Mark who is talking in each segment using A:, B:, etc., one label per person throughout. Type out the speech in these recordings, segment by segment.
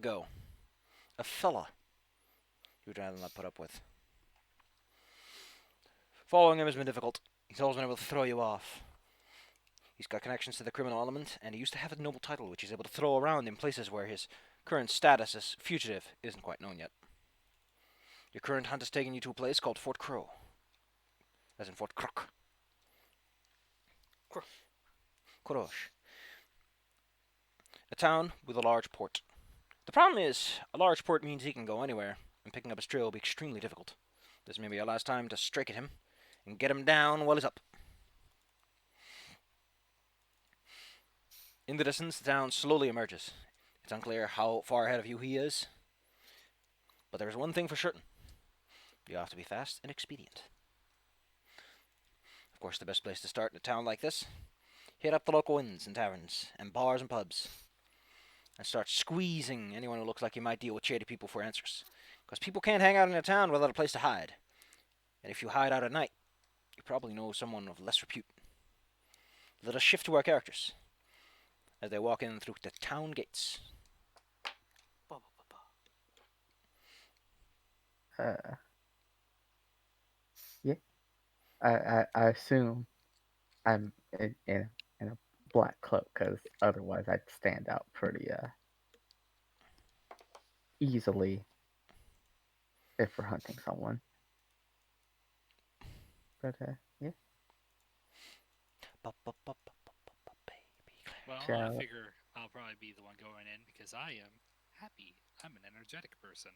A: Go. A fella you would rather not put up with. Following him has been difficult. He's always been able to throw you off. He's got connections to the criminal element, and he used to have a noble title which he's able to throw around in places where his current status as fugitive isn't quite known yet. Your current hunt has taken you to a place called Fort Crow. As in Fort Crook. Korosh. A town with a large port. The problem is, a large port means he can go anywhere, and picking up his trail will be extremely difficult. This may be our last time to strike at him, and get him down while he's up. In the distance, the town slowly emerges. It's unclear how far ahead of you he is, but there's one thing for certain. You have to be fast and expedient. Of course, the best place to start in a town like this, hit up the local inns and taverns, and bars and pubs, and start squeezing anyone who looks like he might deal with shady people for answers. Because people can't hang out in a town without a place to hide. And if you hide out at night, you probably know someone of less repute. Let us shift to our characters as they walk in through the town gates.
B: Yeah. I assume I'm in a black cloak because otherwise I'd stand out pretty easily if we're hunting someone. But yeah,
C: Well, I
B: so
C: figure I'll probably be the one going in because I am happy. I'm an energetic person.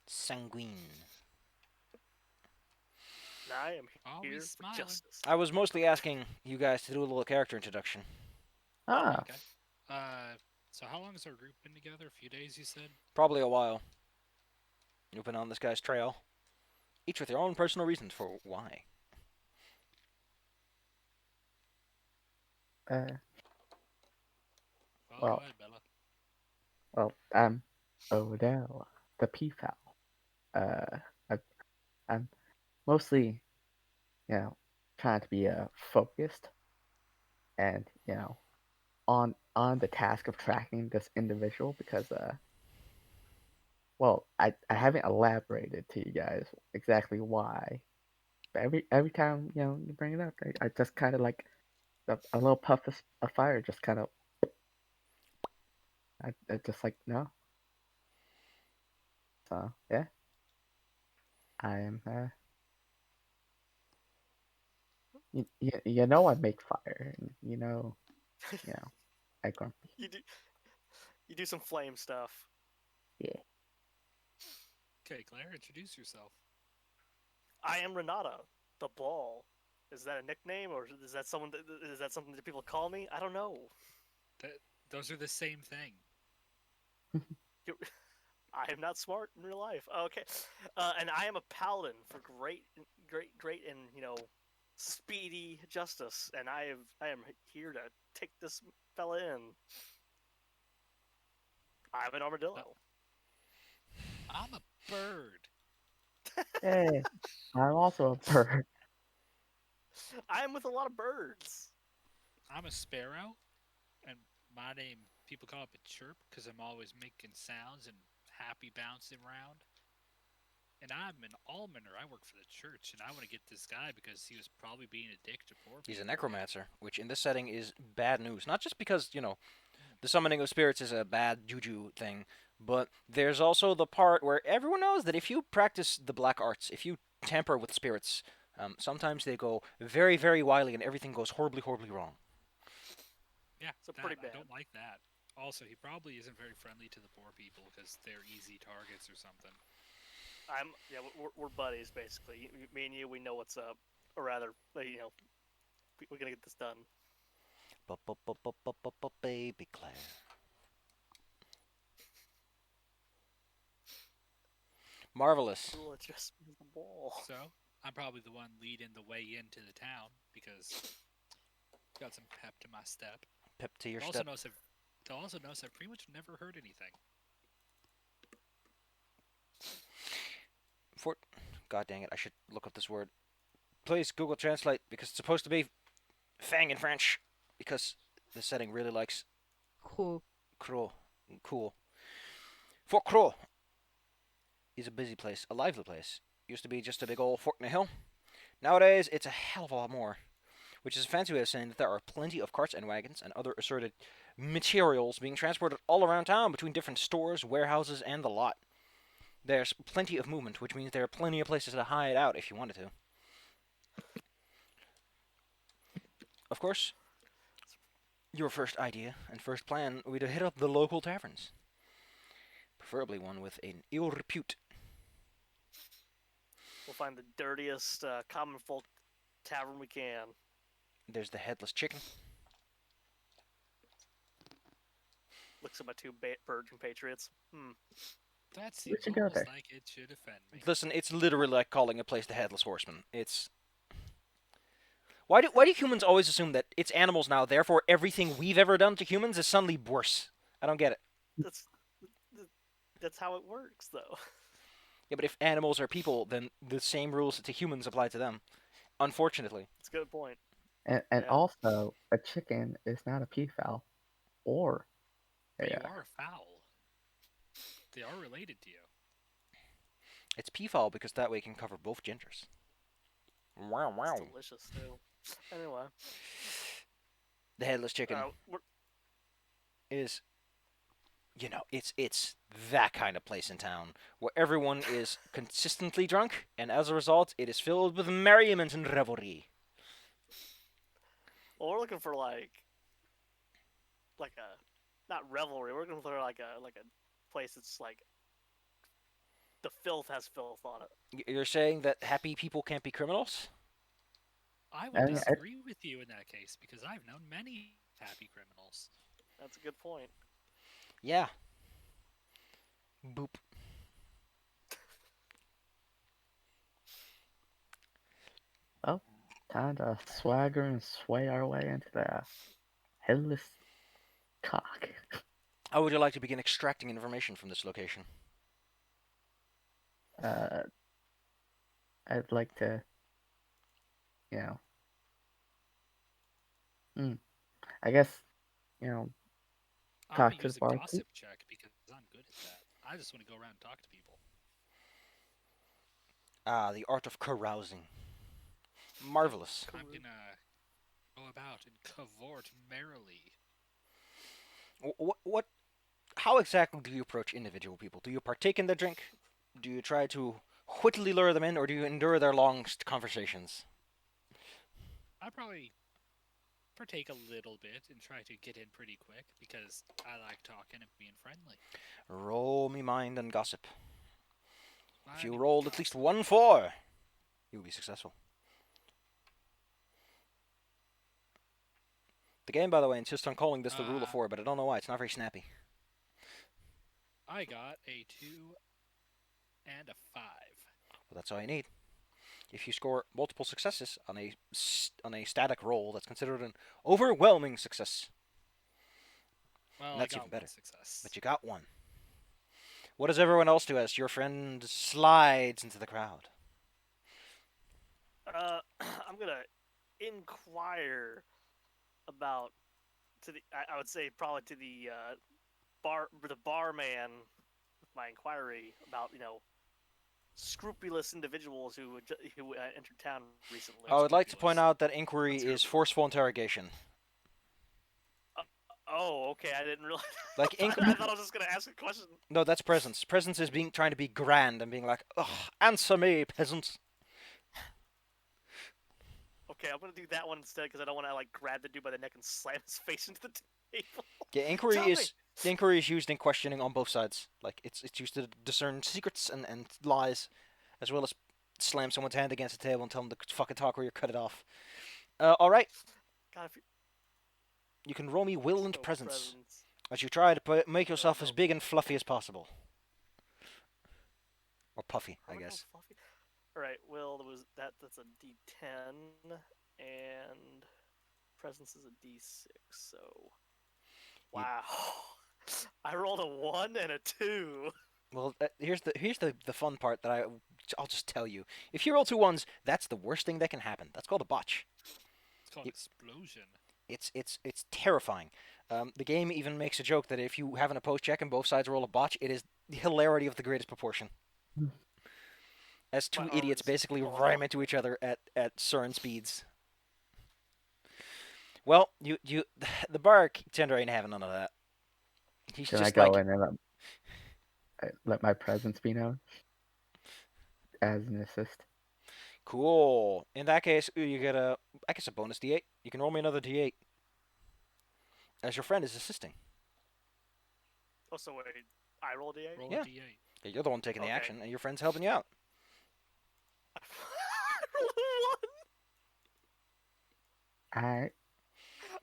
A: Sanguine.
D: I am here
C: Always
D: for
C: smiling.
D: justice.
A: I was mostly asking you guys to do a little character introduction.
B: ah,
C: Okay. So how long has our group been together? A few days, you said?
A: Probably a while. You've been on this guy's trail, each with your own personal reasons for why.
B: uh,
C: Well, go
B: well,
C: ahead, Bella.
B: I'm Odell, the peafowl. I, I'm mostly, trying to be focused and on the task of tracking this individual because well, I haven't elaborated to you guys exactly why. But every time you bring it up, I just kind of like a little puff of fire, just kind of I just like no. So yeah, I am. You know I make fire, and I grumpy.
D: you do you do some flame stuff.
B: Yeah.
C: Okay, Claire, introduce yourself.
D: I am Renata, the ball. Is that a nickname, or is that something that people call me? I don't know.
C: That those are the same thing.
D: You- I am not smart in real life. Okay, and I am a paladin for great, and speedy justice. And I am here to take this fella in. I'm an armadillo.
C: I'm a bird.
B: Hey, I'm also a bird.
D: I am with a lot of birds.
C: I'm a sparrow, and my name people call it a chirp because I'm always making sounds and happy bouncing around. And I'm an almoner. I work for the church, and I want to get this guy because he was probably being a dick to poor
A: He's a
C: people.
A: necromancer, which in this setting is bad news. Not just because, the summoning of spirits is a bad juju thing, but there's also the part where everyone knows that if you practice the black arts, if you tamper with spirits, sometimes they go very, very wily and everything goes horribly, horribly wrong.
C: Yeah,
D: So
C: that
D: pretty
C: I
D: bad.
C: don't like that. Also, he probably isn't very friendly to the poor people because they're easy targets or something.
D: We're buddies basically. Me and you, we know what's up, or rather, we're gonna get this done.
A: Baby Claire. Marvelous.
D: Cool, it's just the ball.
C: So I'm probably the one leading the way into the town because got some pep to my step.
A: Pip to your
C: They'll also
A: step.
C: notice they'll also notice I've pretty much never heard anything.
A: Fort. God dang it! I should look up this word. Please Google Translate because it's supposed to be fang in French. Because the setting really likes
E: Cool.
A: crow. Cool. Fort Crow is a busy place, a lively place. Used to be just a big old fort in a hill. Nowadays, it's a hell of a lot more, which is a fancy way of saying that there are plenty of carts and wagons and other assorted materials being transported all around town between different stores, warehouses, and the lot. There's plenty of movement, which means there are plenty of places to hide out if you wanted to. Of course, your first idea and first plan would be to hit up the local taverns, preferably one with an ill repute.
D: We'll find the dirtiest common folk tavern we can.
A: There's the Headless Chicken.
D: Looks at my two virgin patriots.
C: That
B: We
C: seems
B: should go
C: almost
B: there.
C: like it should offend me.
A: Listen, it's literally like calling a place the Headless Horseman. It's why do humans always assume that it's animals now, therefore everything we've ever done to humans is suddenly worse? I don't get it.
D: That's that's how it works, though.
A: Yeah, but if animals are people, then the same rules to humans apply to them. Unfortunately.
D: It's a good point.
B: And
D: Yeah.
B: also, a chicken is not a peafowl or
C: But you
B: a
C: are foul. They are related to you.
A: It's peafowl because that way it can cover both genders. Wow, wow.
D: It's delicious too. Anyway,
A: The Headless Chicken
D: we're,
A: is, it's that kind of place in town where everyone is consistently drunk, and as a result, it is filled with merriment and revelry.
D: well, we're looking for like a not revelry. We're looking for like a place that's like the filth has filth on it.
A: You're saying that happy people can't be criminals?
C: I
B: I
C: would
B: mean,
C: disagree with you in that case because I've known many happy criminals.
D: That's a good point.
A: Yeah. Boop.
B: time to swagger and sway our way into the headless cock.
A: How would you like to begin extracting information from this location?
B: I'd like to, you know, I guess, you know,
C: I'm
B: Talk
C: gonna
B: to
C: use
B: the
C: a
B: barkeep.
C: gossip check because I'm good at that. I just want to go around and talk to people.
A: Ah, the art of carousing. Marvelous.
C: I'm gonna go about and cavort merrily.
A: What? How exactly do you approach individual people? Do you partake in their drink? Do you try to wittily lure them in, or do you endure their long conversations?
C: I probably partake a little bit and try to get in pretty quick because I like talking and being friendly.
A: Roll me mind and gossip. If you
C: I
A: rolled at least 1 4, you'll be successful. The game, by the way, insists on calling this the rule of 4, but I don't know why. It's not very snappy.
C: I got a 2 and a 5.
A: Well, that's all you need. If you score multiple successes on a static roll, that's considered an overwhelming success.
C: Well,
A: That's
C: I got
A: even better.
C: one success.
A: But you got one. What does everyone else do as your friend slides into the crowd?
D: I'm gonna inquire about I would say probably to the barman with my inquiry about scrupulous individuals who entered town recently.
A: I would like to point
C: Scrupulous.
A: out that inquiry is forceful interrogation.
D: Oh, okay. I didn't realize.
A: Like
D: I thought I was just gonna ask a question.
A: No, that's presence. Presence is trying to be grand and being like, ugh, answer me, peasant.
D: Okay, I'm gonna do that one instead because I don't want to like grab the dude by the neck and slam his face into the table.
A: Yeah, inquiry is used in questioning on both sides. Like it's used to discern secrets and lies, as well as slam someone's hand against the table and tell them to fucking talk or you cut it off. All right,
D: God, if
A: you can roll me will and
D: so
A: presence as you try to make yourself as big and fluffy as possible, or puffy, I guess.
D: All right, Will that's a D10 and presence is a D6. So wow, I rolled a 1 and a 2.
A: Well, here's the fun part that I'll just tell you. If you roll 2 1s, that's the worst thing that can happen. That's called a botch.
C: It's called explosion.
A: It's terrifying. The game even makes a joke that if you have an opposed check and both sides roll a botch, it is the hilarity of the greatest proportion. As
D: My
A: two
D: armor
A: idiots
D: is
A: basically
D: falling
A: ram
D: off.
A: into each other at certain speeds. Well, the bartender ain't having none of that. He's
B: Can I
A: just
B: go
A: like,
B: in and let my presence be known as an assist?
A: cool. In that case, ooh, you get I guess a bonus D8. You can roll me another D8 as your friend is assisting.
D: Oh, so wait, I roll D8.
C: Roll
A: Yeah.
C: a d8.
A: Yeah, you're the one taking the
D: Okay.
A: action, and your friend's helping you out.
D: I rolled
B: Alright.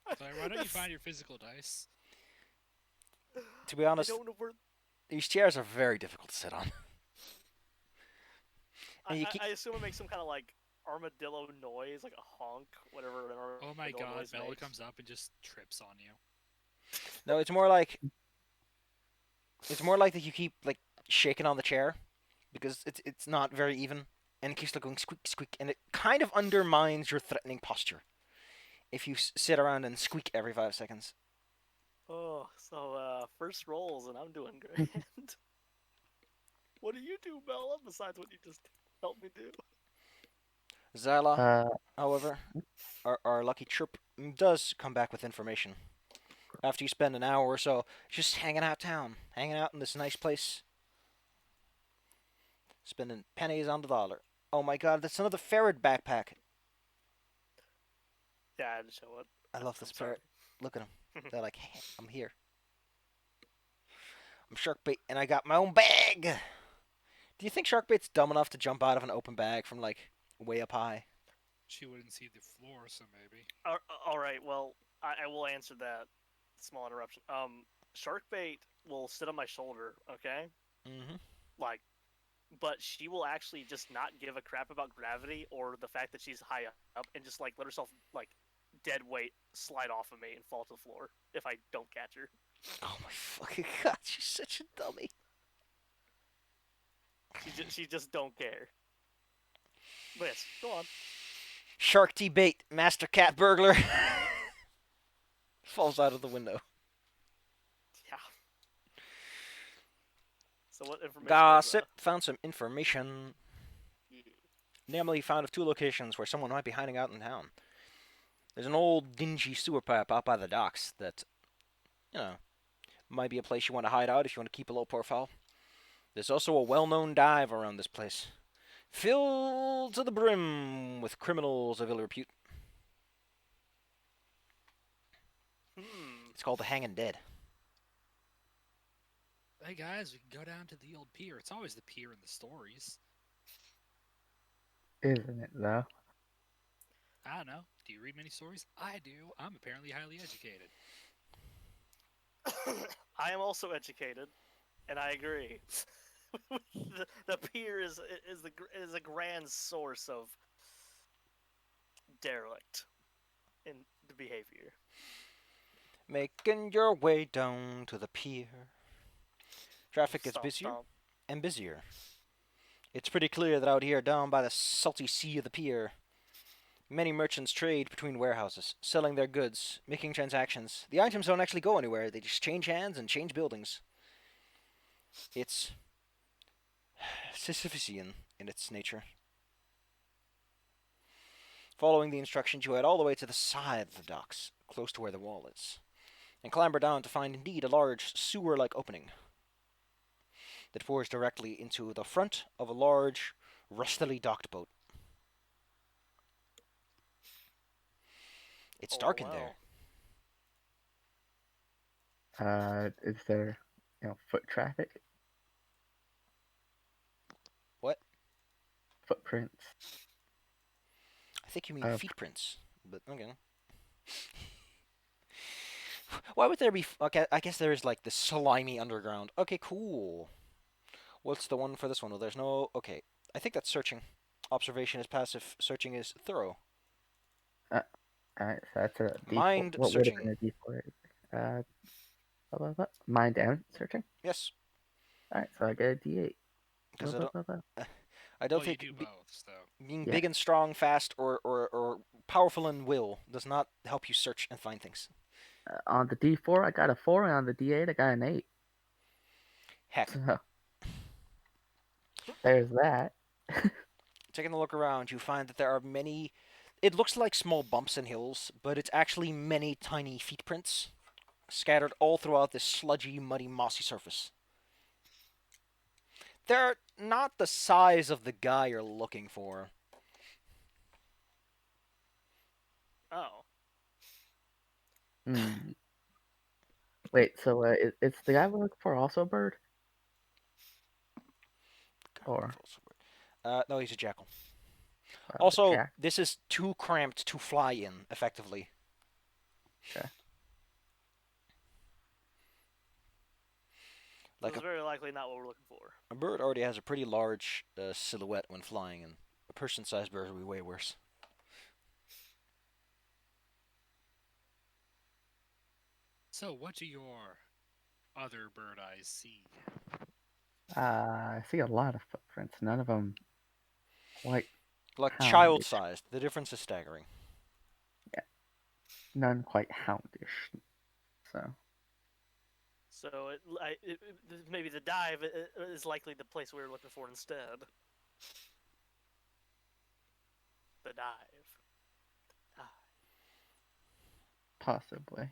D: a 1.
C: So why don't you find your physical dice?
A: To be
D: I
A: honest,
D: don't know where.
A: these chairs are very difficult to sit on.
D: I,
A: And you
D: I,
A: keep,
D: I assume it makes some kind of like armadillo noise, like a honk, whatever.
C: Oh my
D: armadillo
C: god,
D: noise
C: Bella
D: makes.
C: comes up and just trips on you.
A: no, it's more like that you keep like shaking on the chair because it's not very even, and it keeps like going squeak squeak, and it kind of undermines your threatening posture if you sit around and squeak every 5 seconds.
D: Oh, so first rolls, and I'm doing great. What do you do, Bella, besides what you just helped me do?
A: Zala,
B: Uh,
A: however, our lucky chirp does come back with information after you spend an hour or so just hanging out town, hanging out in this nice place, spending pennies on the dollar. Oh my god, that's another ferret backpack.
D: Yeah, I had to show it.
A: I love
D: I'm
A: this
D: sorry.
A: ferret. Look at them. They're like, hey, I'm here. I'm Sharkbait, and I got my own bag. Do you think Sharkbait's dumb enough to jump out of an open bag from like way up high?
C: She wouldn't see the floor, so maybe.
D: All right. Well, I will answer that small interruption. Sharkbait will sit on my shoulder. Okay.
A: Mm-hmm.
D: Like, but she will actually just not give a crap about gravity or the fact that she's high up, and just like let herself like dead weight slide off of me and fall to the floor if I don't catch her.
A: Oh my fucking god, she's such a dummy.
D: She just don't care. But yes, go on.
A: Shark T bait, master cat burglar. Falls out of the window.
D: Yeah. So what information?
A: Gossip found some information.
D: Yeah.
A: Namely, found of 2 locations where someone might be hiding out in town. There's an old dingy sewer pipe out by the docks that, you know, might be a place you want to hide out if you want to keep a low profile. There's also a well-known dive around this place, filled to the brim with criminals of ill repute. It's called the Hanging Dead.
C: Hey guys, we can go down to the old pier. It's always the pier in the stories.
B: isn't it though?
C: I don't know. Do you read many stories? I do. I'm apparently highly educated.
D: I am also educated, and I agree. the pier is a grand source of derelict in the behavior.
A: Making your way down to the pier. Traffic gets
D: Stomp,
A: busier
D: stomp.
A: and busier. It's pretty clear that out here down by the salty sea of the pier, many merchants trade between warehouses, selling their goods, making transactions. The items don't actually go anywhere, they just change hands and change buildings. It's Sisyphusian in its nature. Following the instructions, you head all the way to the side of the docks, close to where the wall is, and clamber down to find indeed a large sewer-like opening that pours directly into the front of a large, rustily docked boat. It's dark in there.
B: Is there, foot traffic?
A: What?
B: Footprints?
A: I think you mean
B: Uh,
A: feet prints, but okay. Why would there be? Okay, I guess there is like the slimy underground. Okay, cool. What's the one for this one? Well, there's no. Okay, I think that's searching. Observation is passive. Searching is thorough.
B: Alright, so that's a D4.
A: Mind
B: What would have
A: searching.
B: been a D4? Uh, blah, blah, blah. Mind and searching?
A: Yes,
B: Alright, so I get a D8.
A: because
B: Blah, blah, blah, blah.
A: I don't
C: Well, you
A: think
C: do both, though.
A: being
B: Yeah.
A: big and strong, fast, or powerful in will does not help you search and find things.
B: On the D4, I got a 4, and on the D8, I got an 8.
A: Heck,
B: So there's that.
A: taking a look around, you find that there are many. It looks like small bumps and hills, but it's actually many tiny feet prints scattered all throughout this sludgy, muddy, mossy surface. They're not the size of the guy you're looking for.
D: Oh.
B: Hmm. Wait, so it's the guy we're looking for also a bird? Or
A: No, he's a jackal.
B: the
A: Also,
B: jack?
A: this is too cramped to fly in effectively.
B: Okay.
D: So
A: Like
D: it's very likely not what we're looking for.
A: a bird already has a pretty large silhouette when flying, and a person-sized bird would be way worse.
C: So, what do your other bird eyes see?
B: I see a lot of footprints. None of them quite
A: Like
B: houndish.
A: child-sized. The difference is staggering.
B: Yeah, none quite houndish. So
D: So maybe the dive is likely the place we were looking for instead. The dive.
B: possibly.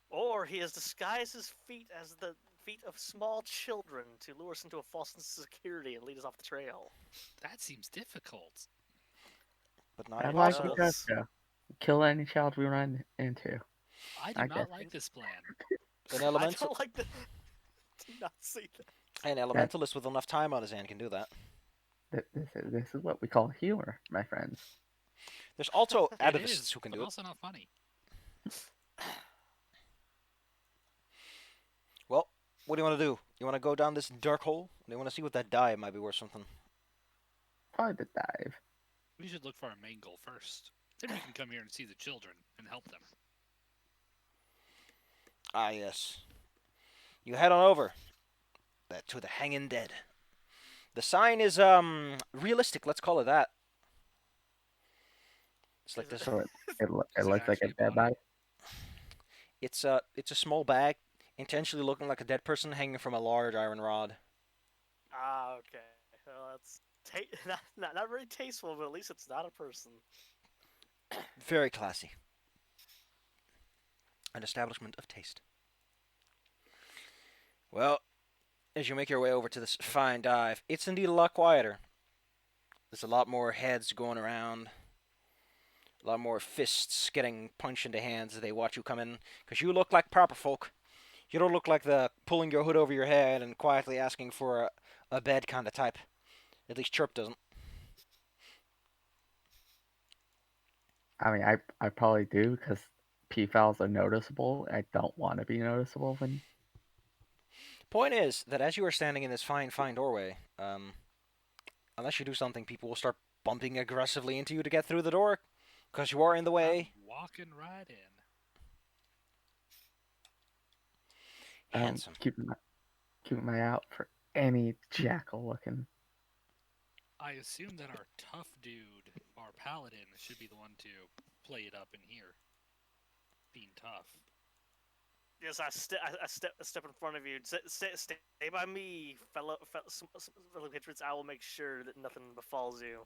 D: Or he has disguised his feet as the feet of small children to lure us into a false sense of security and lead us off the trail.
C: That seems difficult.
A: But not
B: I like
A: impossible.
B: it does go. Kill any child we run into.
C: I do
B: I
C: not
B: guess.
C: like this plan.
A: An
D: I
A: elemental,
D: don't like the. Do not see that.
A: an elementalist with enough time on his hand can do that.
B: This is what we call humor, my friends.
A: There's also
C: It
A: atavists
C: is,
A: who can
C: but
A: do it.
C: also not funny.
A: Well, what do you want to do? You want to go down this dark hole? Do you want to see what that die might be worth something?
B: Probably the dive.
C: We should look for our main goal first. Then we can come here and see the children and help them.
A: Ah, yes. You head on over to the Hanging Dead. The sign is realistic. Let's call it that. It's like
D: Is
A: this.
B: So it
C: Is there
B: looks like a
C: actually a
B: dead
C: body?
B: body.
A: It's a small bag, intentionally looking like a dead person hanging from a large iron rod.
D: Ah, okay. Well, that's not very tasteful, but at least it's not a person.
A: Very classy. An establishment of taste. Well, as you make your way over to this fine dive, it's indeed a lot quieter. There's a lot more heads going around, a lot more fists getting punched into hands as they watch you come in, because you look like proper folk. You don't look like the pulling your hood over your head and quietly asking for a bed kind of type. At least Chirp doesn't.
B: I mean, I probably do because P-fouls are noticeable. I don't want to be noticeable when.
A: Point is that as you are standing in this fine doorway, unless you do something, people will start bumping aggressively into you to get through the door, because you are in the way.
C: I'm walking right in.
A: Handsome.
B: Keep my eye out for any jackal looking.
C: I assume that our tough dude, our paladin, should be the one to play it up in here. Being tough.
D: Yes, I step in front of you. Stay by me, fellow patriots. I will make sure that nothing befalls you.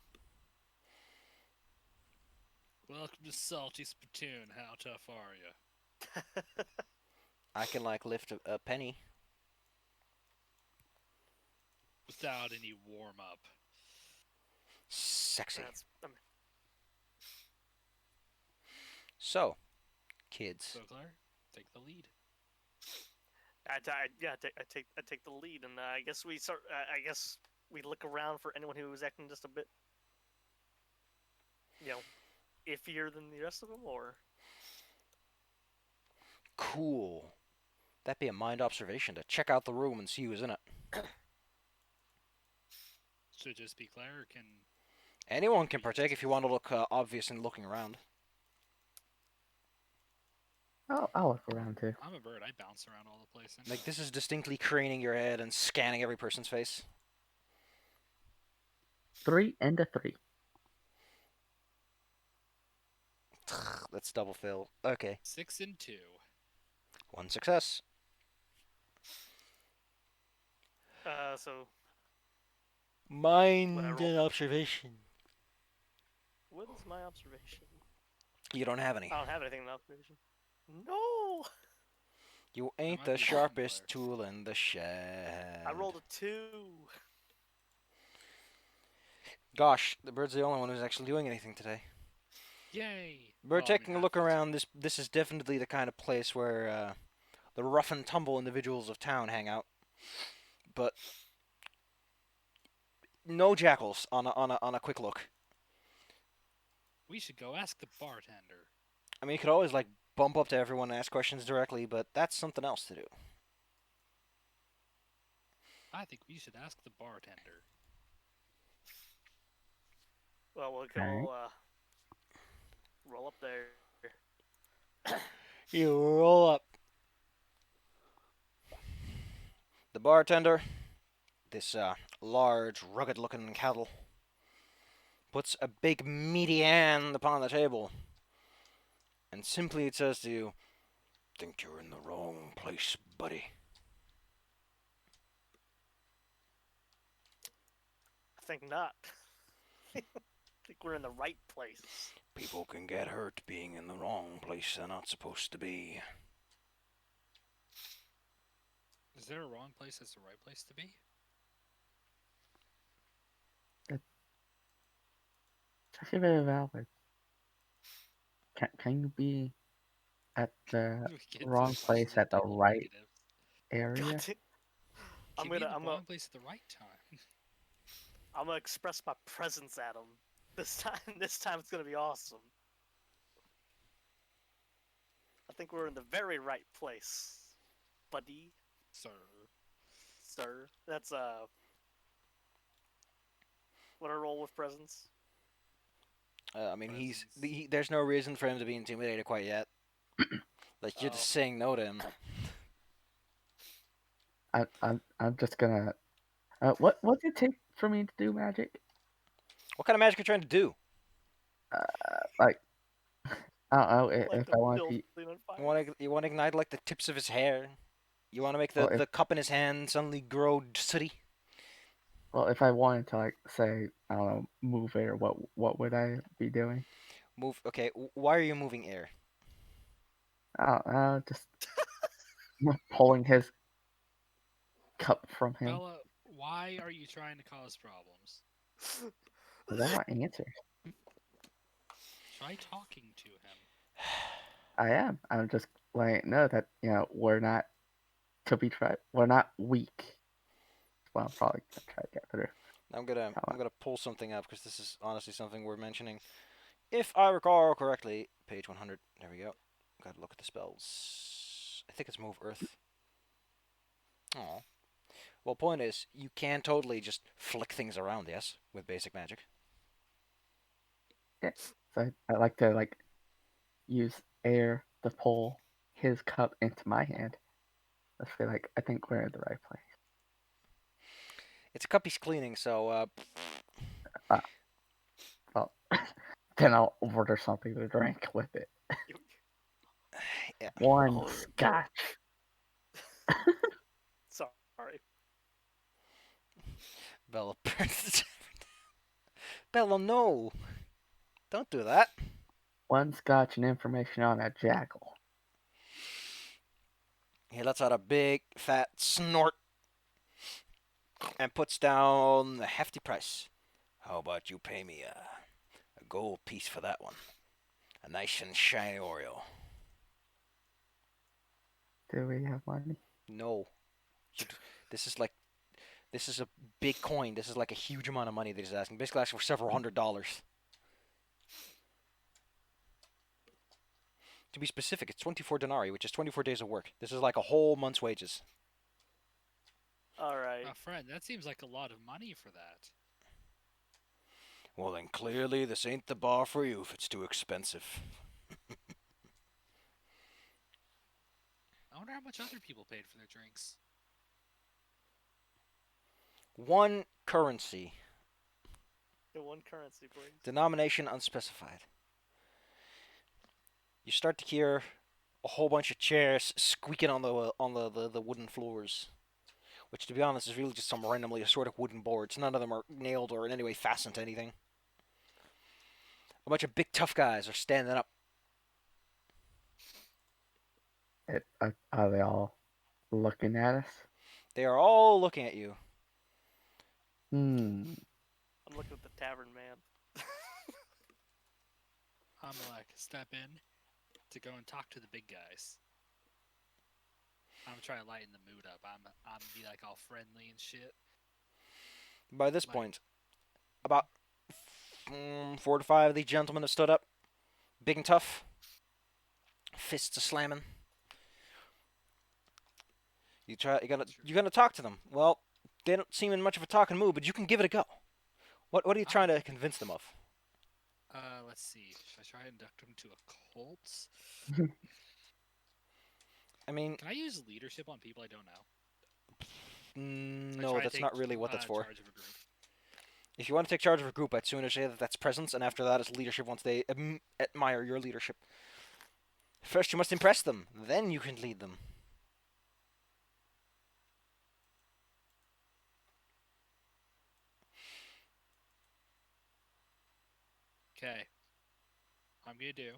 C: Welcome to Salty Spittoon. How tough are you?
A: I can like lift a penny.
C: Without any warm up.
A: Sexy.
D: I
A: So, kids.
C: So Claire, take the lead.
D: take the lead, and I guess we start. I guess we look around for anyone who is acting just a bit, iffier than the rest of them, or.
A: Cool. That'd be a mind observation to check out the room and see who's in it.
C: Should it just be Claire, or can...
A: Anyone can partake if you want to look obvious in looking around.
B: I'll look around too.
C: I'm a bird, I bounce around all the place.
A: Like, this is distinctly craning your head and scanning every person's face.
B: 3 and a 3.
A: That's double fill. Okay.
C: 6 and 2.
A: One success.
D: So
A: Mind
D: roll?
A: and observation.
D: what is my observation?
A: You don't have any.
D: I don't have anything in observation. No,
A: You ain't
C: might
A: the
C: be
A: sharpest
C: similar.
A: tool in the shed.
D: I rolled a 2.
A: Gosh, the bird's the only one who's actually doing anything today.
C: Yay!
A: We're
C: Well, I mean,
A: taking a
C: half
A: look
C: the
A: around.
C: team.
A: This is definitely the kind of place where the rough and tumble individuals of town hang out. But no jackals on a quick look.
C: We should go ask the bartender.
A: I mean, you could always like bump up to everyone and ask questions directly, but that's something else to do.
C: I think we should ask the bartender.
D: Well, we'll
B: Alright.
D: go roll up there.
A: You roll up. The bartender, this large, rugged-looking cattle, puts a big meaty hand upon the table, and simply it says to you, "Think you're in the wrong place, buddy."
D: I think not. I think we're in the right place.
A: People can get hurt being in the wrong place they're not supposed to be.
C: Is there a wrong place that's the right place to be?
B: It's actually very valid. Can you be at the
C: We get to
B: wrong place at the
C: double
B: right
C: negative.
B: area?
D: God,
C: Can
D: I'm
C: be in
D: gonna,
C: the
D: I'm
C: wrong
D: gonna,
C: place at the right time.
D: I'm gonna express my presence at him. This time, this time it's gonna be awesome. I think we're in the very right place, buddy,
C: Sir.
D: sir. That's what I roll with presence.
A: I mean,
C: Presence.
A: there's no reason for him to be intimidated quite yet. Like you're
D: Oh.
A: just saying no to him.
B: I'm just gonna. What's it take for me to do magic?
A: What kind of magic are you trying to do?
B: Like I don't know
D: Like
B: if
D: the
B: I want to.
D: building on fire.
A: You want to ignite like the tips of his hair? You want to make
B: Well, if
A: the cup in his hand suddenly grow sooty?
B: well, if I wanted to like say I don't know move air, what would I be doing?
A: Move. Okay, why are you moving air?
B: I don't know, just pulling his cup from him.
C: Bella, why are you trying to cause problems?
B: Cause I want answers.
C: Try talking to him.
B: I am. I'm just letting know that we're not to be tried. We're not weak. Well, I'm probably gonna try to get through.
A: I'm gonna pull something up because this is honestly something worth mentioning. If I recall correctly, page 100. There we go. Gotta look at the spells. I think it's move earth. Oh. Well, point is, you can totally just flick things around, yes, with basic magic.
B: Yeah. So I like to use air to pull his cup into my hand. I feel like I think we're in the right place.
A: It's a cup he's cleaning, so
B: Well, then I'll order something to drink with it.
A: yeah.
B: One
D: Oh,
B: scotch.
D: sorry.
A: Bella. Bella, no! Don't do that.
B: One scotch and information on a jackal.
A: He lets out a big, fat snort and puts down a hefty price. How about you pay me a gold piece for that one? A nice and shiny Oreo.
B: Do we have money?
A: No. This is like, this is a big coin. This is like a huge amount of money that he's asking. Basically asking for several $100s. To be specific, it's 24 denarii, which is 24 days of work. This is like a whole month's wages.
D: All right.
C: Friend, that seems like a lot of money for that.
A: Well, then clearly this ain't the bar for you if it's too expensive.
C: I wonder how much other people paid for their drinks.
A: One currency.
D: Get one currency, please.
A: Denomination unspecified. You start to hear a whole bunch of chairs squeaking on the wooden floors, which to be honest is really just some randomly assorted wooden boards. None of them are nailed or in any way fastened to anything. A bunch of big tough guys are standing up.
B: Are they all looking at us?
A: They are all looking at you.
B: Hmm.
D: I'm looking at the tavern man.
C: I'm like step in to go and talk to the big guys. I'm trying to lighten the mood up. I'm be like all friendly and shit.
A: By this
C: Like-
A: point, about 4 to 5 of these gentlemen have stood up, big and tough, fists a slamming. You're gonna talk to them. Well, they don't seem in much of a talking mood, but you can give it a go. What are you trying to convince them of?
C: Let's see. Should I try and induct them to a cult?
A: I mean,
C: Can I use leadership on people I don't know?
A: no, that's not really what that's for.
C: Charge of a group.
A: If you want to take charge of a group, I'd sooner say that that's presence, and after that is leadership once they admire your leadership. First, you must impress them, then you can lead them.
C: Okay. What I'm gonna do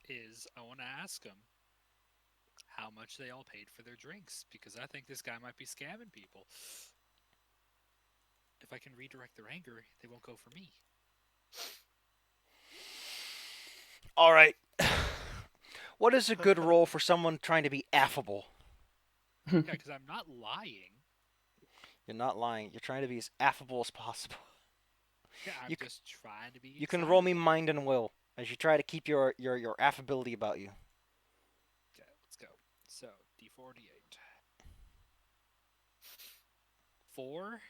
C: is I want to ask them how much they all paid for their drinks because I think this guy might be scamming people. If I can redirect their anger, they won't go for me.
A: All right. What is a good role for someone trying to be affable?
C: Yeah, because I'm not lying.
A: You're not lying. You're trying to be as affable as possible.
C: Yeah, I'm
A: You
C: just trying to be.
A: You can roll me
C: excitable.
A: mind and will as you try to keep your affability about you.
C: Okay, let's go. So D48. 4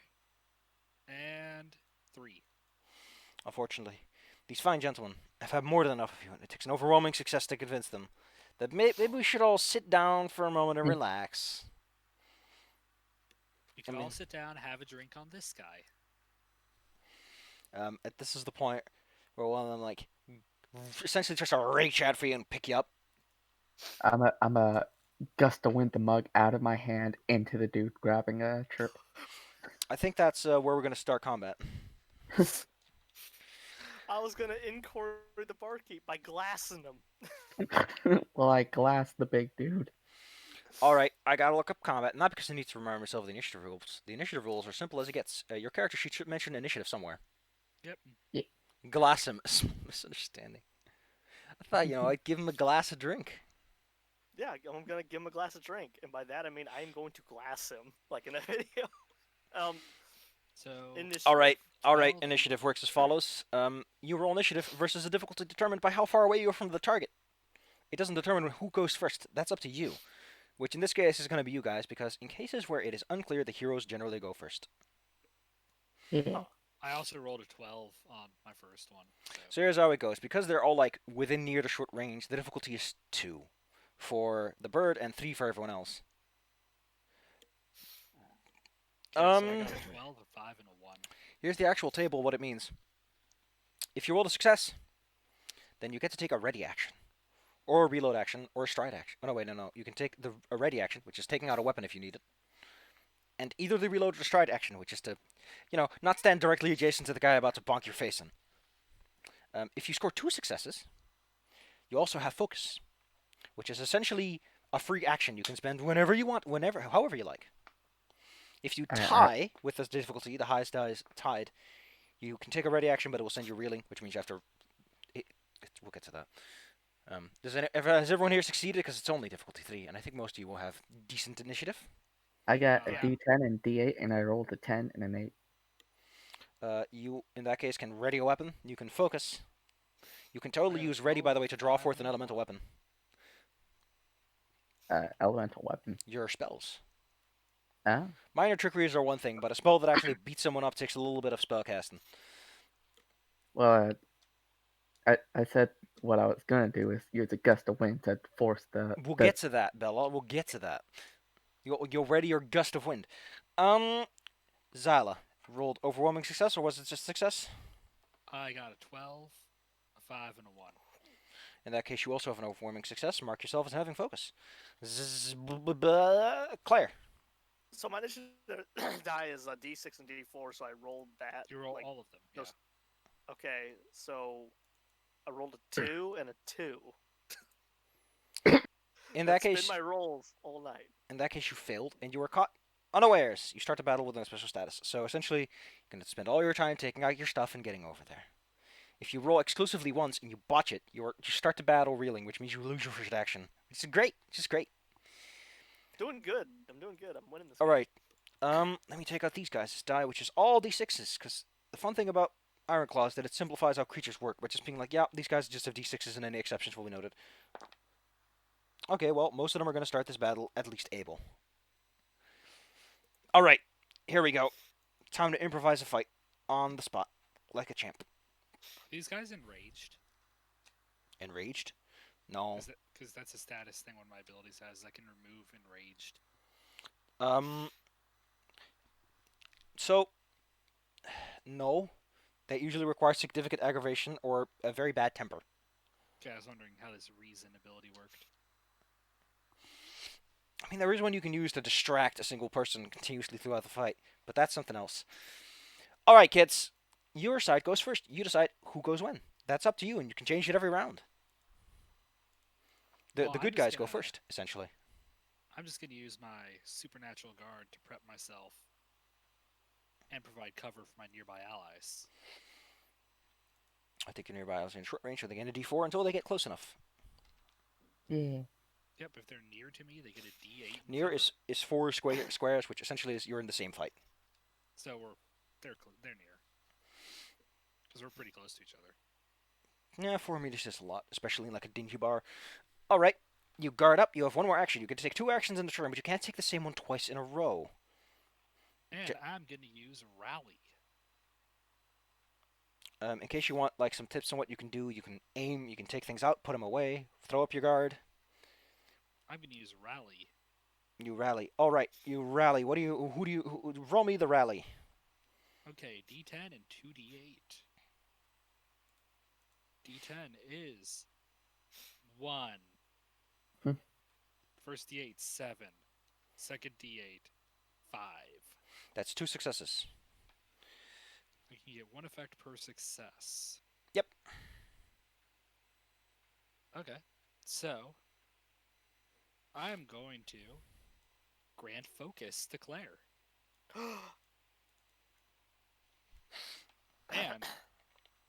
C: and 3.
A: Unfortunately, these fine gentlemen have had more than enough of you, and it takes an overwhelming success to convince them that maybe we should all sit down for a moment and relax.
C: You can
A: I
C: all
A: mean-
C: sit down, have a drink on this guy.
A: This is the point where one of them like essentially tries to reach out for you and pick you up.
B: I'm a gust of wind the mug out of my hand into the dude grabbing a chirp.
A: I think that's where we're gonna start combat.
D: I was gonna incorporate the barkeep by glassing him.
B: Well, I glass the big dude.
A: All right, I gotta look up combat, not because I need to remind myself of the initiative rules. The initiative rules are simple as it gets. Your character sheet should mention initiative somewhere.
C: Yep.
A: Glass him. Misunderstanding. I thought, I'd give him a glass of drink.
D: Yeah, I'm gonna give him a glass of drink, and by that I mean I'm going to glass him, like in a video.
C: So
D: Initiative.
A: All right.
C: 12.
A: Initiative works as follows. You roll initiative versus a difficulty determined by how far away you are from the target. It doesn't determine who goes first. That's up to you. Which in this case is going to be you guys, because in cases where it is unclear, the heroes generally go first.
B: Yeah.
C: I also rolled a 12 on my first one.
A: So here's how it goes. Because they're all like within near to short range, the difficulty is 2 for the bird and 3 for everyone else.
C: Okay, so I got a 12, a 5, and a 1.
A: Here's the actual table, what it means. If you roll a success, then you get to take a ready action, or a reload action, or a stride action. Oh, no, wait, no. You can take a ready action, which is taking out a weapon if you need it, and either the reload or stride action, which is to, not stand directly adjacent to the guy about to bonk your face in. If you score 2 successes, you also have focus, which is essentially a free action you can spend whenever you want, however you like. If you tie with the difficulty, the highest die is tied, you can take a ready action, but it will send you reeling, which means you have to. We'll get to that. Has everyone here succeeded? Because it's only difficulty 3, and I think most of you will have decent initiative.
B: I got a
C: Yeah.
B: D10 and D8, and I rolled a 10 and an 8.
A: You, in that case, can ready a weapon. You can focus. You can totally
C: I got
A: use ready, by the way, to draw
C: 12,
A: forth an elemental weapon.
B: Elemental weapon.
A: Your spells.
B: Oh.
A: Minor trickeries are one thing, but a spell that actually beats someone up takes a little bit of spell casting.
B: Well, I said what I was gonna do is use a gust of wind to force the.
A: We'll get to that, Bella. We'll get to that. You'll ready your gust of wind. Zyla, rolled overwhelming success, or was it just success?
C: I got a 12, a 5, and a 1.
A: In that case, you also have an overwhelming success. Mark yourself as having focus. Claire.
D: So my initiative die is a D6 and D4, so I rolled that.
C: You roll
D: like,
C: all of them. Yeah.
D: those- Okay, so I rolled a 2 and a 2.
A: In that
D: That's
A: case,
D: been my rolls all night.
A: you failed, and you were caught unawares. You start the battle with a special status. So essentially, you're going to spend all your time taking out your stuff and getting over there. If you roll exclusively once and you botch it, you start the battle reeling, which means you lose your first action. It's great. It's just great.
D: Doing good. I'm doing good. I'm winning this.
A: All right. Let me take out these guys. This die, which is all d6s, because the fun thing about Ironclaw is that it simplifies how creatures work by just being like, yeah, these guys just have d6s and any exceptions will be noted. Okay, well, most of them are going to start this battle at least able. All right, here we go. Time to improvise a fight on the spot, like a champ.
C: These guys enraged.
A: Enraged? No.
C: Because that's a status thing one of my abilities has. I can remove enraged.
A: So, no. That usually requires significant aggravation or a very bad temper.
C: Okay, I was wondering how this reason ability worked.
A: I mean, there is one you can use to distract a single person continuously throughout the fight, but that's something else. All right, kids. Your side goes first. You decide who goes when. That's up to you, and you can change it every round. The
C: Well,
A: good guys go first, essentially.
C: I'm just going to use my supernatural guard to prep myself and provide cover for my nearby allies.
A: I think your nearby allies are in short range, so they get a D4 until they get close enough.
B: Yeah.
C: Yep, if they're near to me, they get a D8.
A: Near
C: cover.
A: is 4 squares, which essentially is you're in the same fight.
C: So they're near. Because we're pretty close to each other.
A: Yeah, 4 meters is a lot, especially in like a dingy bar. All right, you guard up. You have one more action. You get to take 2 actions in the turn, but you can't take the same one twice in a row.
C: And I'm going to use Rally.
A: In case you want like some tips on what you can do, you can aim, you can take things out, put them away, throw up your guard.
C: I'm going to use Rally.
A: You rally. All right, you rally. Roll me the rally.
C: Okay, D10 and 2D8. D10 is 1.
B: Hmm.
C: First D8, 7. Second D8, 5.
A: That's 2 successes.
C: We can get 1 effect per success.
A: Yep.
C: Okay, so I'm going to grant focus to Claire. And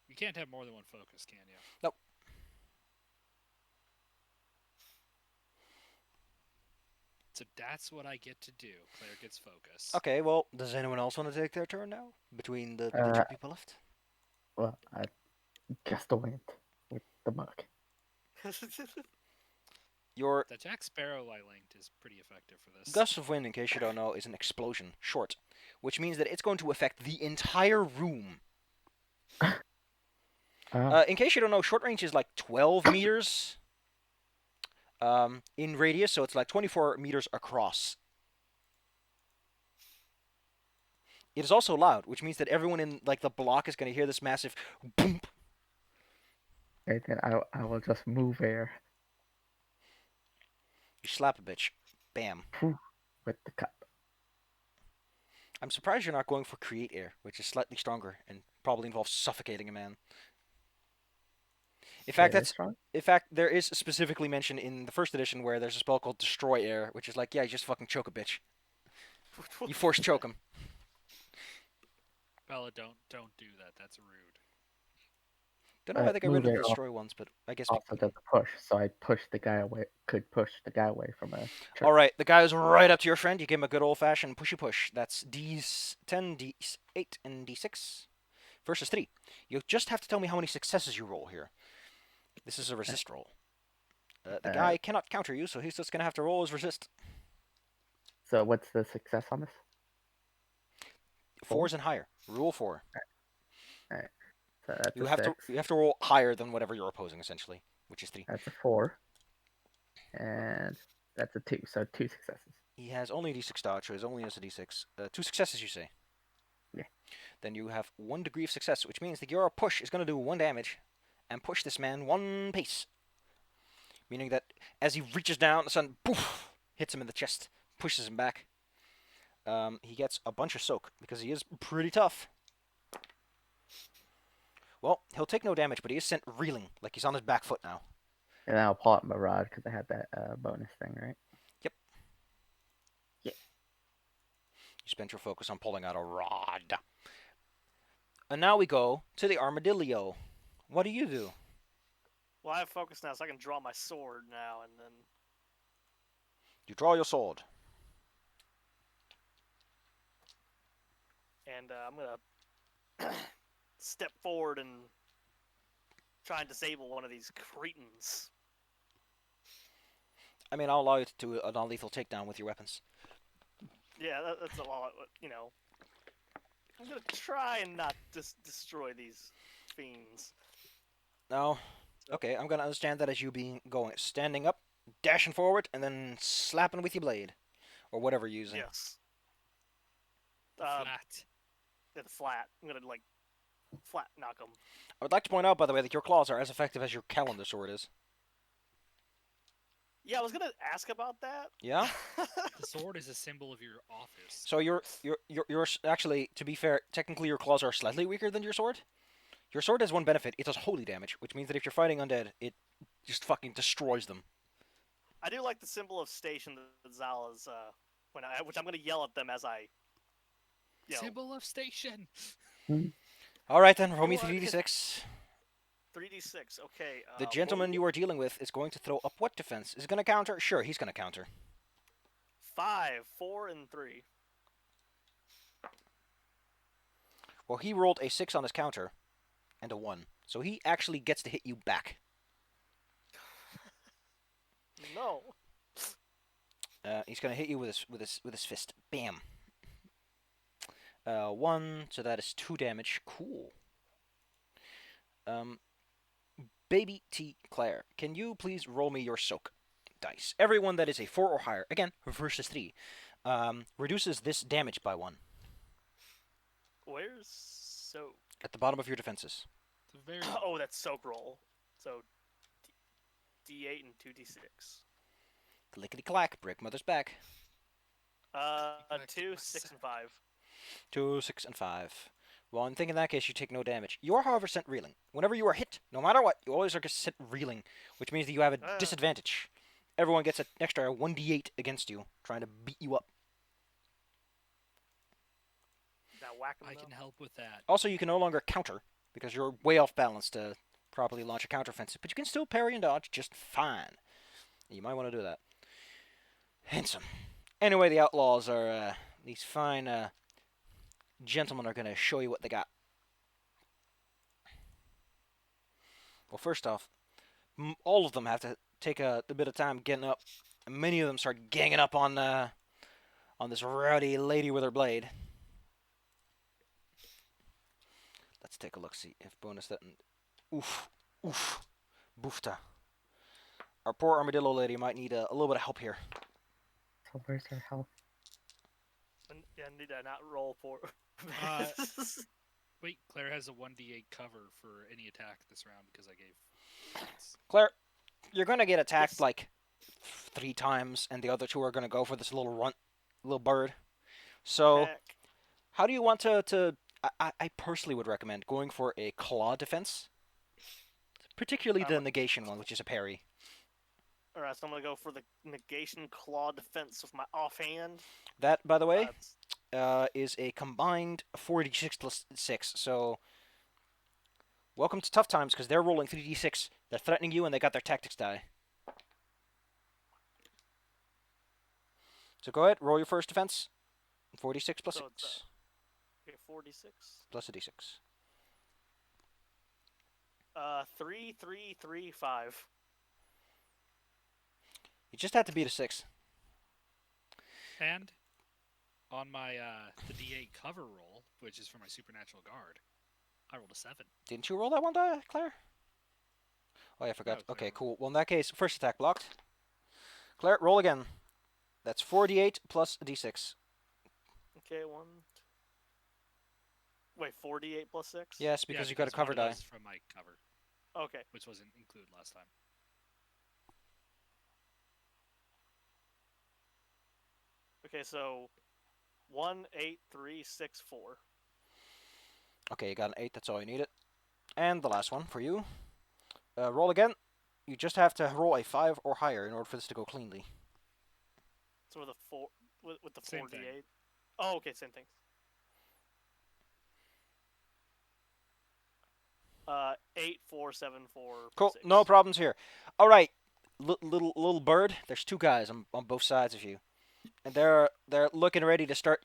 C: you can't have more than 1 focus, can you?
A: Nope.
C: So that's what I get to do. Claire gets focus.
A: Okay, well, does anyone else want to take their turn now? Between the 2 people left?
B: Well, I just went with the mug.
A: Your
C: The Jack Sparrow I linked is pretty effective for this.
A: gust of wind, in case you don't know, is an explosion, short, which means that it's going to affect the entire room. In case you don't know, short range is like 12 meters in radius, so it's like 24 meters across. It is also loud, which means that everyone in like the block is going to hear this massive boom.
B: And then I will just move air
A: You slap a bitch. Bam.
B: with the cup.
A: I'm surprised you're not going for create air, which is slightly stronger and probably involves suffocating a man. In fact,
B: Very strong.
A: there is specifically mentioned in the first edition where there's a spell called Destroy Air, which is like, yeah, you just fucking choke a bitch. You force choke him.
C: Bella, don't do that. That's rude.
A: Don't know why they got rid of
B: move
A: the
B: air
A: destroy ones, but I guess.
B: Also does a push, so I pushed the guy away. Could push the guy away from a. Trip.
A: All right, the guy is right up to your friend. You give him a good old-fashioned pushy push. That's D10, D8, and D6 versus 3. You just have to tell me how many successes you roll here. This is a resist roll. The guy cannot counter you, so he's just gonna have to roll his resist.
B: So what's the success on this?
A: 4s and higher. Rule 4.
B: Alright. So that's
A: You
B: a
A: have
B: 6.
A: to roll higher than whatever you're opposing, essentially, which is 3.
B: That's a 4. And that's a 2. So 2 successes.
A: He has only a D6 dodge, so he only has a D6. 2 successes, you say?
B: Yeah.
A: Then you have 1 degree of success, which means that your push is going to do 1 damage and push this man 1 pace. meaning that as he reaches down, the sun poof hits him in the chest, pushes him back. He gets a bunch of soak because he is pretty tough. Well, he'll take no damage, but he is sent reeling, like he's on his back foot now.
B: And I'll pull out my rod because I had that bonus thing, right?
A: Yep.
B: Yeah.
A: You spent your focus on pulling out a rod. And now we go to the armadillo. What do you do?
D: Well, I have focus now, so I can draw my sword now, and then
A: You draw your sword.
D: I'm gonna step forward and try and disable one of these cretins.
A: I mean, I'll allow you to do a non-lethal takedown with your weapons.
D: Yeah, that's a lot. You know, I'm gonna try and not destroy these fiends.
A: No. Okay, I'm gonna understand that as you standing up, dashing forward, and then slapping with your blade, or whatever you're using.
D: Yes.
C: Flat.
D: The flat. I'm gonna like flat knock them.
A: I would like to point out, by the way, that your claws are as effective as your calendar sword is.
D: Yeah, I was gonna ask about that.
A: Yeah.
C: The sword is a symbol of your office.
A: So you're actually, to be fair, technically your claws are slightly weaker than your sword. Your sword has one benefit: it does holy damage, which means that if you're fighting undead, it just fucking destroys them.
D: I do like the symbol of station that Zala's which I'm gonna yell at them as I. You know,
C: Symbol of station.
A: All right then, roll me
D: You want-
A: 3d6.
D: 3d6. Okay.
A: The gentleman you are dealing with is going to throw up what defense? Is he going to counter? Sure, he's going to counter.
D: 5, 4, and 3.
A: Well, he rolled a 6 on his counter and a 1. So he actually gets to hit you back.
D: No.
A: He's going to hit you with his fist. Bam. 1, so that is 2 damage. Cool. Baby T. Claire, can you please roll me your soak dice? Everyone that is a 4 or higher, again, versus 3, reduces this damage by 1
D: Where's soak?
A: at the bottom of your defenses.
C: It's a very
D: Oh, that's soak roll. So D8 and 2d6.
A: Lickety clack, break mother's back.
C: Back to
D: 2,
C: my
D: 6, and
C: sack.
D: 5.
A: 2, 6, and 5. Well, I think in that case you take no damage. You are, however, sent reeling. Whenever you are hit, no matter what, you always are sent reeling, which means that you have a disadvantage. Everyone gets an extra 1d8 against you, trying to beat you up.
D: Now whack 'em
C: I
D: though.
C: can help with that.
A: Also, you can no longer counter, because you're way off balance to properly launch a counteroffensive, but you can still parry and dodge just fine. You might want to do that. Handsome. Anyway, the outlaws are, these fine, gentlemen are going to show you what they got. Well, first off, all of them have to take a bit of time getting up. And many of them start ganging up on this rowdy lady with her blade. Let's take a look, see if bonus that. Oof, boofta. Our poor armadillo lady might need a little bit of help here.
B: So where's her health?
D: Yeah, need to not roll for.
C: Uh, Wait, Claire has a 1d8 cover for any attack this round because I gave.
A: Claire, you're gonna get attacked
D: Yes.
A: like 3 times, and the other 2 are gonna go for this little bird. So,
D: Heck.
A: how do you want to I personally would recommend going for a claw defense, particularly the negation one, which is a parry.
D: Alright, so I'm gonna go for the negation claw defense with my offhand.
A: That, by the way,
D: That's-
A: is a combined 4d6 plus 6. So, welcome to tough times because they're rolling 3d6. They're threatening you, and they got their tactics die. So go ahead, roll your first defense. 4d6 plus
D: So it's,
A: 6
D: okay, 4d6.
A: plus a d6.
D: 3, 3, 3, 5.
A: You just had to beat a 6.
C: And on my the d8 cover roll, which is for my supernatural guard, I rolled a 7.
A: Didn't you roll that one die, Claire? Oh, yeah, I forgot.
C: No,
A: Okay,
C: Claire
A: cool. Well, in that case, first attack blocked. Claire, roll again. That's 4d8 plus a d6.
D: Okay, 1. Wait, 4d8 plus 6?
A: Yes, because you got a
C: one
A: cover
C: of
A: die.
C: those from my cover,
D: Okay.
C: which wasn't included last time.
D: Okay, so 1, 8, 3, 6, 4.
A: Okay, you got an 8. That's all you needed. And the last one for you. Roll again. You just have to roll a 5 or higher in order for this to go cleanly.
D: So with a 4, with the
C: Same
D: 4d8.
C: thing.
D: Oh, okay, same thing. 8, 4, 7, 4,
A: Cool.
D: 6.
A: No problems here. All right, little bird. There's 2 guys on both sides of you, and they're looking ready to start.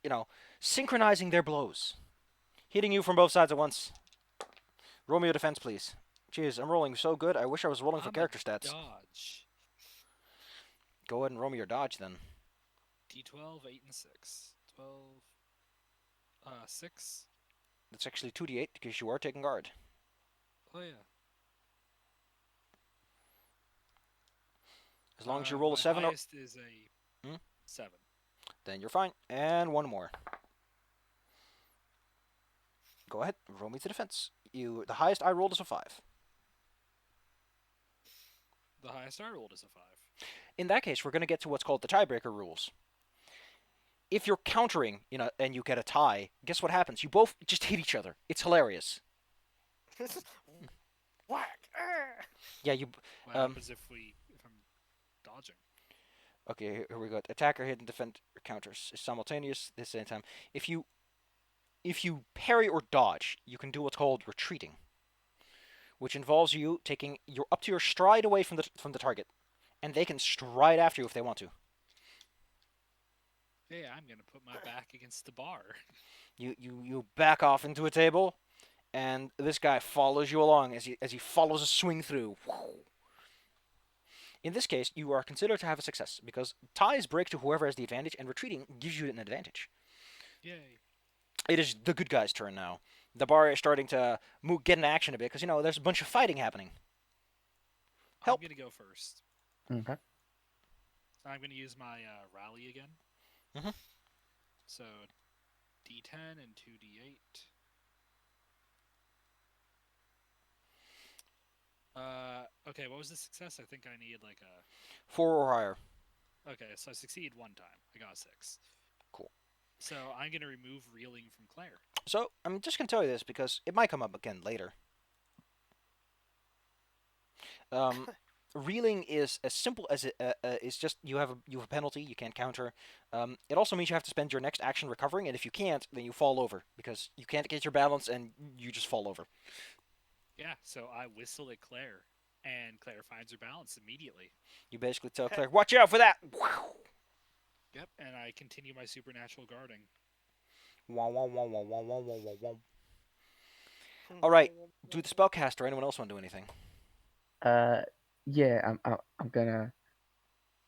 A: Synchronizing their blows, hitting you from both sides at once. Roll me a defense, please. Jeez, I'm rolling so good. I wish I was rolling for
C: I'm
A: character
C: a
A: stats.
C: dodge.
A: Go ahead and roll me your dodge then.
C: D12, 8 and 6. 12, 6.
A: That's actually 2d8 because you are taking guard.
C: Oh yeah.
A: As long as you roll a
C: my
A: 7,
C: highest is a
A: Hmm?
C: 7.
A: then you're fine. And one more. Go ahead, roll me to defense. The highest I rolled is a 5.
C: The highest I rolled is a 5.
A: In that case, we're going to get to what's called the tiebreaker rules. If you're countering, and you get a tie, guess what happens? You both just hit each other. It's hilarious.
D: Whack!
A: Yeah, you.
C: What
A: Um,
C: happens if I'm dodging?
A: Okay, here we go. Attacker, hit, and defend counters is simultaneous at the same time. If you parry or dodge, you can do what's called retreating, which involves you taking up to your stride away from the target, and they can stride after you if they want to.
C: Hey, I'm gonna put my back against the bar.
A: You back off into a table, and this guy follows you along as he follows a swing through. In this case, you are considered to have a success because ties break to whoever has the advantage, and retreating gives you an advantage.
C: Yay.
A: It is the good guy's turn now. The bar is starting to get in action a bit because there's a bunch of fighting happening. Help.
C: I'm gonna go first.
B: Okay.
C: I'm gonna use my rally again.
A: Mhm.
C: So, D10 and 2D8. Okay, what was the success? I think I need like a...
A: 4 or higher.
C: Okay, so I succeed one time. I got a 6.
A: Cool.
C: So I'm gonna remove reeling from Claire.
A: So I'm just gonna tell you this because it might come up again later. Reeling is as simple as it's just you have a penalty. You can't counter. It also means you have to spend your next action recovering, and if you can't, then you fall over because you can't get your balance and you just fall over.
C: Yeah, so I whistle at Claire, and Claire finds her balance immediately.
A: You basically tell Claire, "Watch out for that!"
C: Yep, and I continue my supernatural guarding.
A: Wah, wah, wah, wah, wah, wah, wah, wah. All right. Do the spellcaster or anyone else want to do anything?
B: Yeah, I'm gonna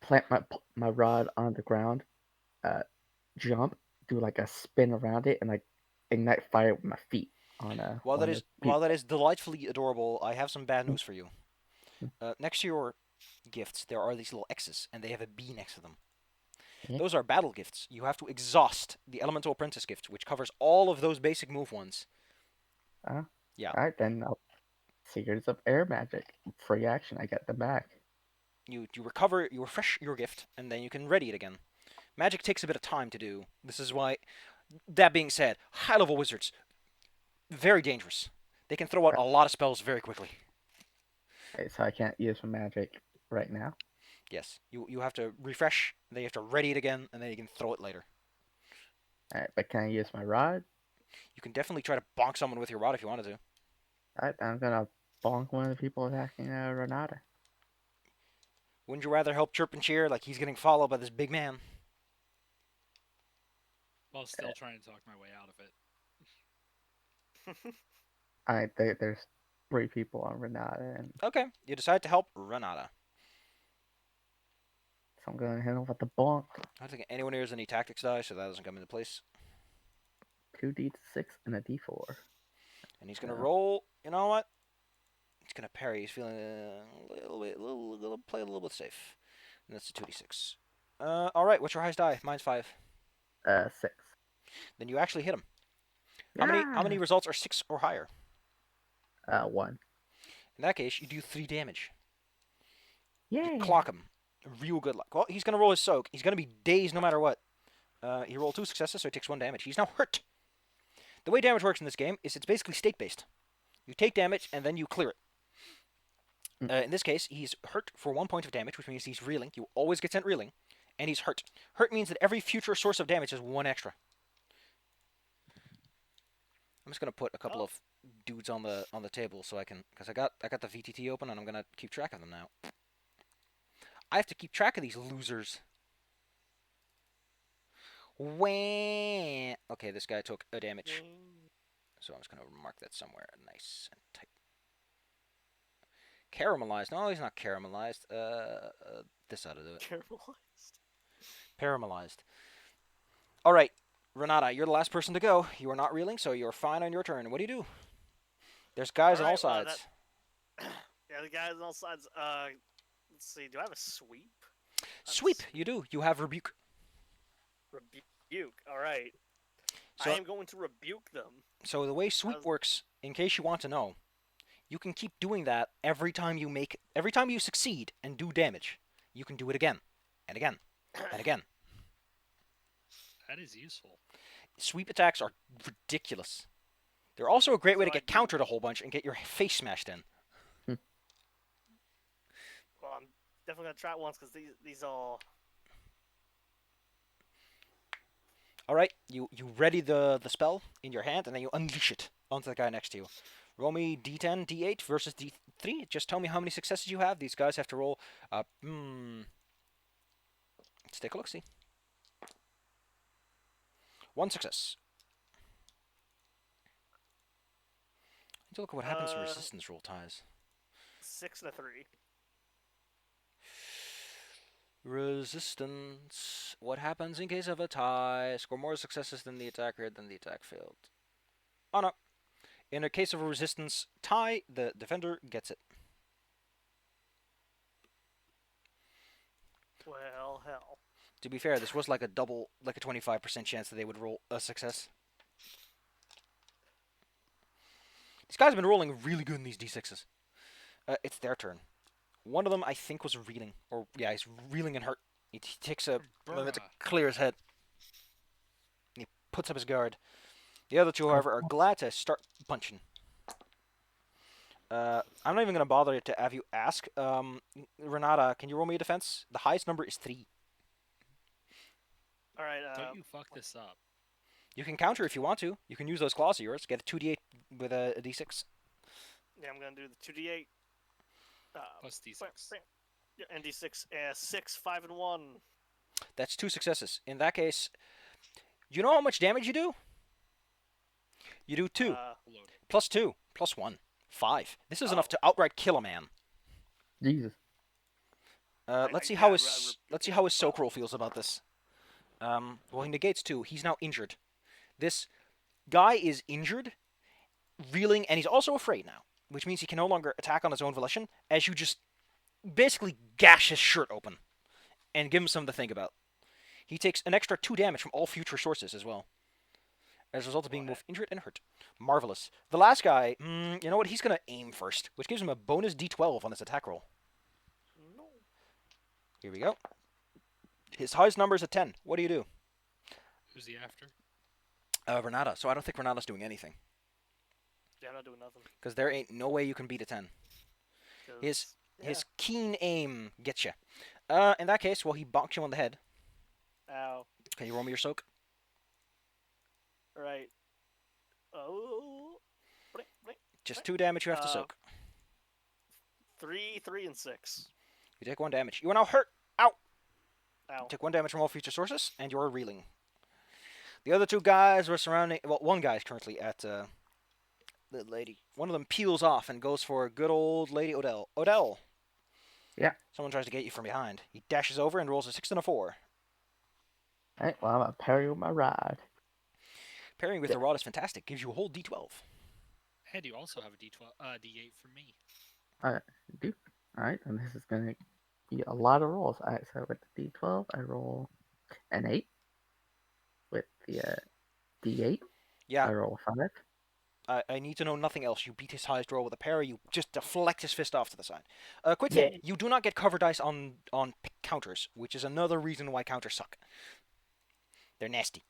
B: plant my rod on the ground, jump, do like a spin around it, and like ignite fire with my feet on
A: While
B: one
A: that
B: of
A: is
B: the
A: while
B: people.
A: that is delightfully adorable, I have some bad news for you. Next to your gifts, there are these little X's, and they have a B next to them.
B: Yeah.
A: Those are battle gifts. You have to exhaust the Elemental Apprentice gift, which covers all of those basic move ones. Yeah.
B: All right, then Secrets of Air Magic, free action. I get them back.
A: You refresh your gift, and then you can ready it again. Magic takes a bit of time to do. This is why. That being said, high-level wizards, very dangerous. They can throw out a lot of spells very quickly.
B: Okay, so I can't use my magic right now.
A: Yes, you have to refresh, then you have to ready it again, and then you can throw it later.
B: All right, but can I use my rod?
A: You can definitely try to bonk someone with your rod if you wanted to.
B: All right, I'm gonna bonk one of the people attacking Renata.
A: Wouldn't you rather help Chirp and Cheer like he's getting followed by this big man?
C: While still trying to talk my way out of it.
B: All right, there's 3 people on Renata, and
A: Okay, you decide to help Renata.
B: so I'm gonna hit him with the bonk.
A: I don't think anyone here has any tactics die, so that doesn't come into place.
B: 2d6 and a d4.
A: And he's gonna roll. You know what? He's gonna parry. He's feeling play a little bit safe. And that's a 2d6. All right. What's your highest die? Mine's 5.
B: 6.
A: Then you actually hit him. How many results are 6 or higher?
B: 1.
A: In that case, you do 3 damage.
B: Yay!
A: You clock him. Real good luck. Well, he's gonna roll his soak. He's gonna be dazed no matter what. He rolled 2 successes, so he takes 1 damage. He's now hurt. The way damage works in this game is it's basically state-based. You take damage, and then you clear it. In this case, he's hurt for 1 point of damage, which means he's reeling. You always get sent reeling. And he's hurt. Hurt means that every future source of damage is 1 extra. I'm just gonna put a couple of dudes on the table so I can, because I got the VTT open and I'm gonna keep track of them now. I have to keep track of these losers. Wah. Okay, this guy took a damage, so I'm just gonna mark that somewhere nice and tight. Caramelized? No, he's not caramelized. This ought to do it. Caramelized. All right, Renata, you're the last person to go. You are not reeling, so you're fine on your turn. What do you do? There's guys on all sides.
D: Yeah, the guys on all sides. Let's see. Do I have a sweep?
A: Sweep, you do. You have rebuke.
D: Rebuke. All right.
A: So,
D: I am going to rebuke them.
A: So the way sweep works, in case you want to know, you can keep doing that every time you succeed and do damage. You can do it again, and again, and again.
C: That is useful.
A: Sweep attacks are ridiculous. They're also a great way to get countered a whole bunch and get your face smashed in.
D: Well, I'm definitely gonna try it once because these all.
A: All right, you ready the spell in your hand, and then you unleash it onto the guy next to you. Roll me D10, D8 versus D3. Just tell me how many successes you have. These guys have to roll. Let's take a look. See. 1 success. Let's look at what happens when resistance roll ties.
D: 6 and a 3.
A: Resistance. What happens in case of a tie? Score more successes than the attacker, then the attack failed. Oh no. In a case of a resistance tie, the defender gets it.
D: Well, hell.
A: To be fair, this was like a 25% chance that they would roll a success. These guys have been rolling really good in these d6s. It's their turn. One of them, I think, was reeling. Or, yeah, he's reeling and hurt. He takes a moment to clear his head. He puts up his guard. The other two, however, are glad to start punching. I'm not even going to bother to have you ask. Renata, can you roll me a defense? The highest number is 3.
D: All right.
C: Don't you fuck this up.
A: You can counter if you want to. You can use those claws of yours. Get a 2d8 with a d6.
D: Yeah, I'm going to do the 2d8.
C: Plus D6.
D: Yeah, and d6. 6, 5, and 1.
A: That's 2 successes. In that case, you know how much damage you do? You do 2. Plus 2. Plus 1. 5. This is enough to outright kill a man.
B: Jesus.
A: Let's see how his soak roll feels about this. Well, he negates 2. He's now injured. This guy is injured, reeling, and he's also afraid now, which means he can no longer attack on his own volition, as you just basically gash his shirt open and give him something to think about. He takes an extra 2 damage from all future sources as well, as a result of being both injured and hurt. Marvelous. The last guy, you know what? He's going to aim first, which gives him a bonus d12 on his attack roll.
D: No.
A: Here we go. His highest number is a 10. What do you do?
C: Who's he after?
A: Renata. So I don't think Renata's doing anything.
D: Yeah, I'm not doing nothing.
A: Because there ain't no way you can beat a 10. His keen aim gets you. In that case, well, he bonks you on the head.
D: Ow.
A: Can you roll me your soak?
D: All right. Oh.
A: Just 2 damage you have to soak.
D: 3, 3, and 6.
A: You take 1 damage. You are now hurt. Ow!
D: Ow.
A: You take 1 damage from all future sources, and you are reeling. The other 2 guys were surrounding... Well, one guy is currently at the lady. One of them peels off and goes for good old Lady Odell. Odell!
B: Yeah.
A: Someone tries to get you from behind. He dashes over and rolls a 6 and a 4.
B: Alright, well, I'm going to parry with my rod.
A: Parrying with the rod is fantastic. Gives you a whole d12.
C: And you also have a D8 for me.
B: Alright, do. Alright, and this is going to be a lot of rolls. Alright, so with the d12, I roll an 8. With the d8,
A: Yeah.
B: I roll 5.
A: I need to know nothing else. You beat his highest roll with a parry. You just deflect his fist off to the side. Quick thing. You do not get cover dice on counters, which is another reason why counters suck. They're nasty.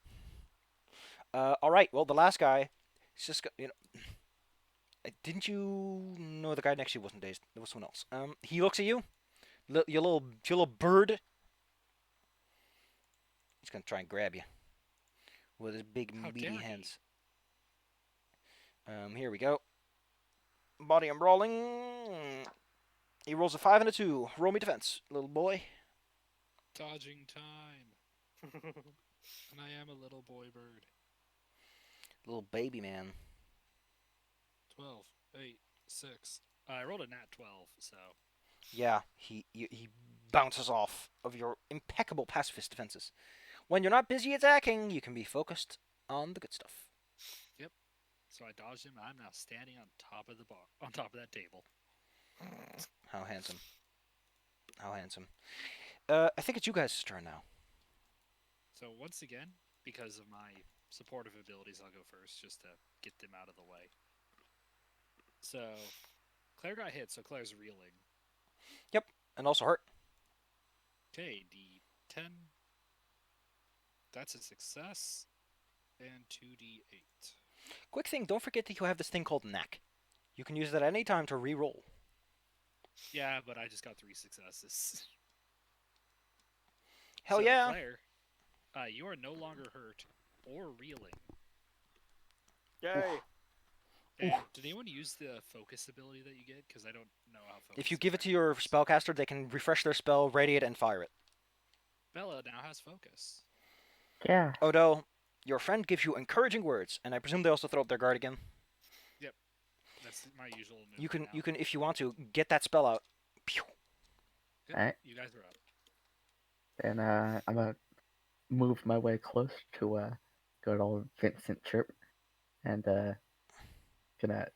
A: All right. Well, the last guy, he's just didn't you know the guy next to you wasn't dazed? There was someone else. He looks at you, your little bird. He's gonna try and grab you with his big
C: How
A: meaty
C: dare he?
A: hands. Here we go. Body I'm rolling. He rolls a 5 and a 2. Roll me defense, little boy.
C: Dodging time. And I am a little boy bird.
A: Little baby man.
C: 12, 8, 6. I rolled a nat 12, so.
A: Yeah, he bounces off of your impeccable pacifist defenses. When you're not busy attacking, you can be focused on the good stuff.
C: So I dodged him, and I'm now standing on top of the bar, on top of that table.
A: How handsome. How handsome. I think it's you guys' turn now.
C: So once again, because of my supportive abilities, I'll go first, just to get them out of the way. So, Claire got hit, so Claire's reeling.
A: And also hurt.
C: Okay, D10. That's a success. And 2D8.
A: Quick thing, don't forget that you have this thing called knack. You can use it at any time to re-roll.
C: Yeah, but I just got 3 successes.
A: Hell
C: So,
A: yeah.
C: Claire, you are no longer hurt or reeling.
D: Yay!
C: And did anyone use the focus ability that you get? Because I don't know how focus
A: If you give it to
C: affects
A: your
C: focus.
A: spellcaster, they can refresh their spell, radiate, and fire it.
C: Bella now has focus.
B: Yeah.
A: Odo, your friend gives you encouraging words, and I presume they also throw up their guard again.
C: That's my usual move.
A: You can, if you want to, get that spell out. Pew.
C: Yep,
B: Alright.
C: you guys are up.
B: And I'm gonna move my way close to good old Vincent Chirp, and gonna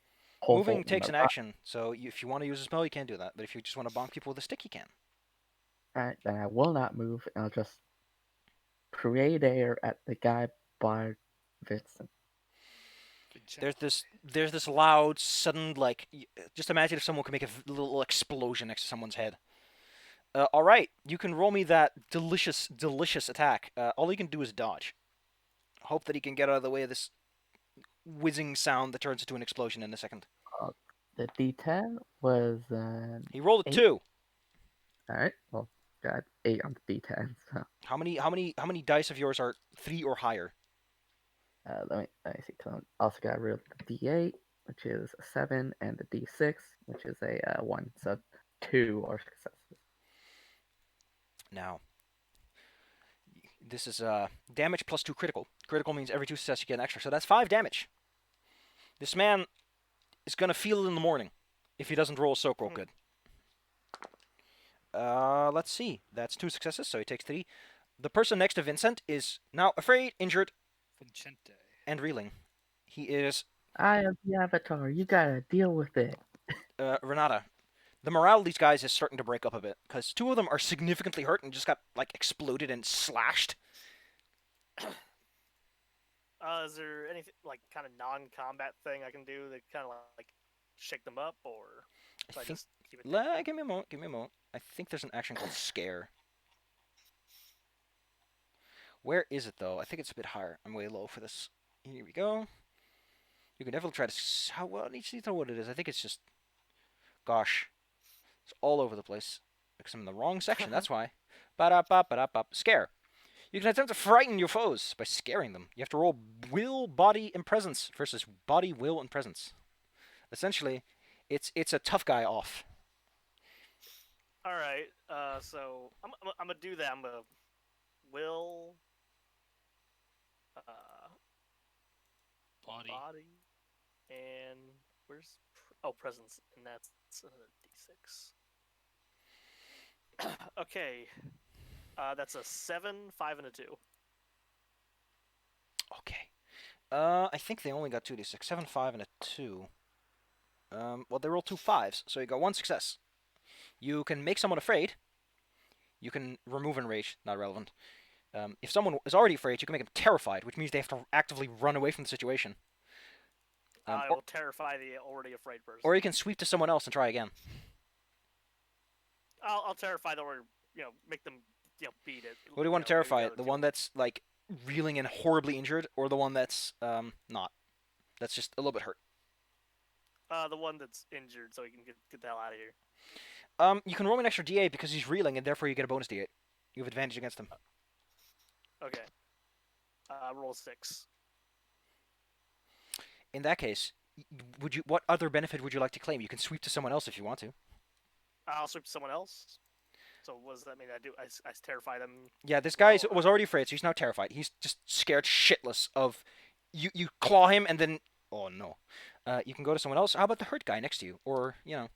B: pole
A: Moving
B: vault
A: takes
B: my
A: an action, so if you want to use a spell, you can't do that. But if you just want to bonk people with a stick, you can.
B: Alright, then I will not move, and I'll just create air at the guy by Vincent.
C: Good job.
A: There's this loud, sudden, just imagine if someone could make a little explosion next to someone's head. All right, you can roll me that delicious attack. All you can do is dodge. Hope that he can get out of the way of this whizzing sound that turns into an explosion in a second.
B: The D10 was
A: He rolled a
B: 8.
A: 2.
B: Alright, well, got 8 on the D10, so
A: How many dice of yours are 3 or higher?
B: let me see. So I also got rid of the D8, which is a 7, and the D6, which is a 1. So 2 are successes.
A: Now, this is damage plus 2 critical. Critical means every 2 successes you get an extra, so that's 5 damage. This man is gonna feel it in the morning if he doesn't roll a soak roll good. Let's see. That's 2 successes, so he takes 3. The person next to Vincent is now afraid, injured,
C: Vincente.
A: and reeling. He is
B: I am the Avatar. You gotta deal with it.
A: Renata. The morale of these guys is starting to break up a bit because 2 of them are significantly hurt and just got exploded and slashed.
D: Is there anything kind of non-combat thing I can do to kind of shake them up, or
A: I
D: should I
A: think.
D: just keep it there?
A: Give me a moment. Give me a moment. I think there's an action called Scare. Where is it though? I think it's a bit higher. I'm way low for this. Here we go. You can definitely try to. How well? Need to know what it is. I think it's just. Gosh, it's all over the place because I'm in the wrong section. That's why. Ba-da-ba-ba-da-ba. Scare. You can attempt to frighten your foes by scaring them. You have to roll will, body, and presence versus body, will, and presence. Essentially, it's a tough guy off.
D: All right. So I'm gonna do that. I'm gonna will,
C: Body.
D: and where's presence, and that's D6. Okay. That's a 7, 5, and a 2.
A: Okay. I think they only got 2d6. 7, 5, and a 2. Well, they rolled 2 5s, so you got 1 success. You can make someone afraid. You can remove enrage, not relevant. If someone is already afraid, you can make them terrified, which means they have to actively run away from the situation.
D: I will terrify the already afraid person.
A: Or you can sweep to someone else and try again.
D: I'll terrify them, or make them beat it.
A: What do you want to terrify? The one that's reeling and horribly injured, or the one that's not. That's just a little bit hurt.
D: The one that's injured, so he can get the hell out of here.
A: You can roll an extra D8 because he's reeling, and therefore you get a bonus D8. You have advantage against him.
D: Okay. Roll 6.
A: In that case, would you? What other benefit would you like to claim? You can sweep to someone else if you want to.
D: I'll sweep to someone else. So what does that mean? I terrify them.
A: Yeah, this guy
D: Oh,
A: was already afraid, so he's now terrified. He's just scared shitless of you. You claw him, and then oh no, you can go to someone else. How about the hurt guy next to you, or you know?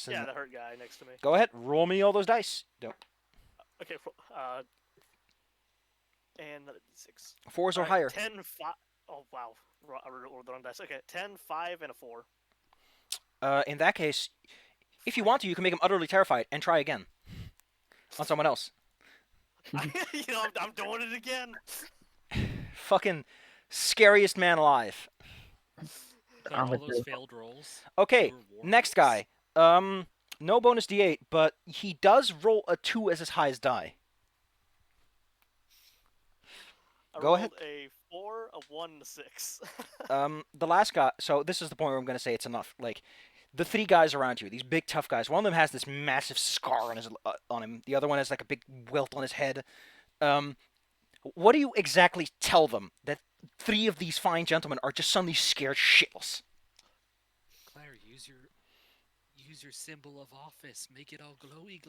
D: Yeah, the hurt guy next to me.
A: Go ahead, roll me all those dice. Don't.
D: Okay. And another d6.
A: 4s or
D: Alright,
A: higher.
D: 10, 5. Oh wow, I rolled the wrong dice. Okay, 10, 5, and a 4.
A: In that case, if you want to, you can make him utterly terrified and try again on someone else.
D: I'm doing it again.
A: Fucking scariest man alive.
C: Claire,
B: I'm
C: all
B: with
C: those
B: you.
C: failed rolls.
A: Okay,
C: were war
A: next
C: rolls.
A: guy. No bonus D8, but he does roll a 2 as his highest die.
D: I
A: Go
D: rolled
A: ahead.
D: a 4, a 1, and a 6.
A: The last guy. So this is the point where I'm gonna say it's enough. Like, the 3 guys around you, these big tough guys. One of them has this massive scar on him. The other one has like a big welt on his head. What do you exactly tell them that 3 of these fine gentlemen are just suddenly scared shitless?
C: Claire, use your symbol of office. Make it all glowy.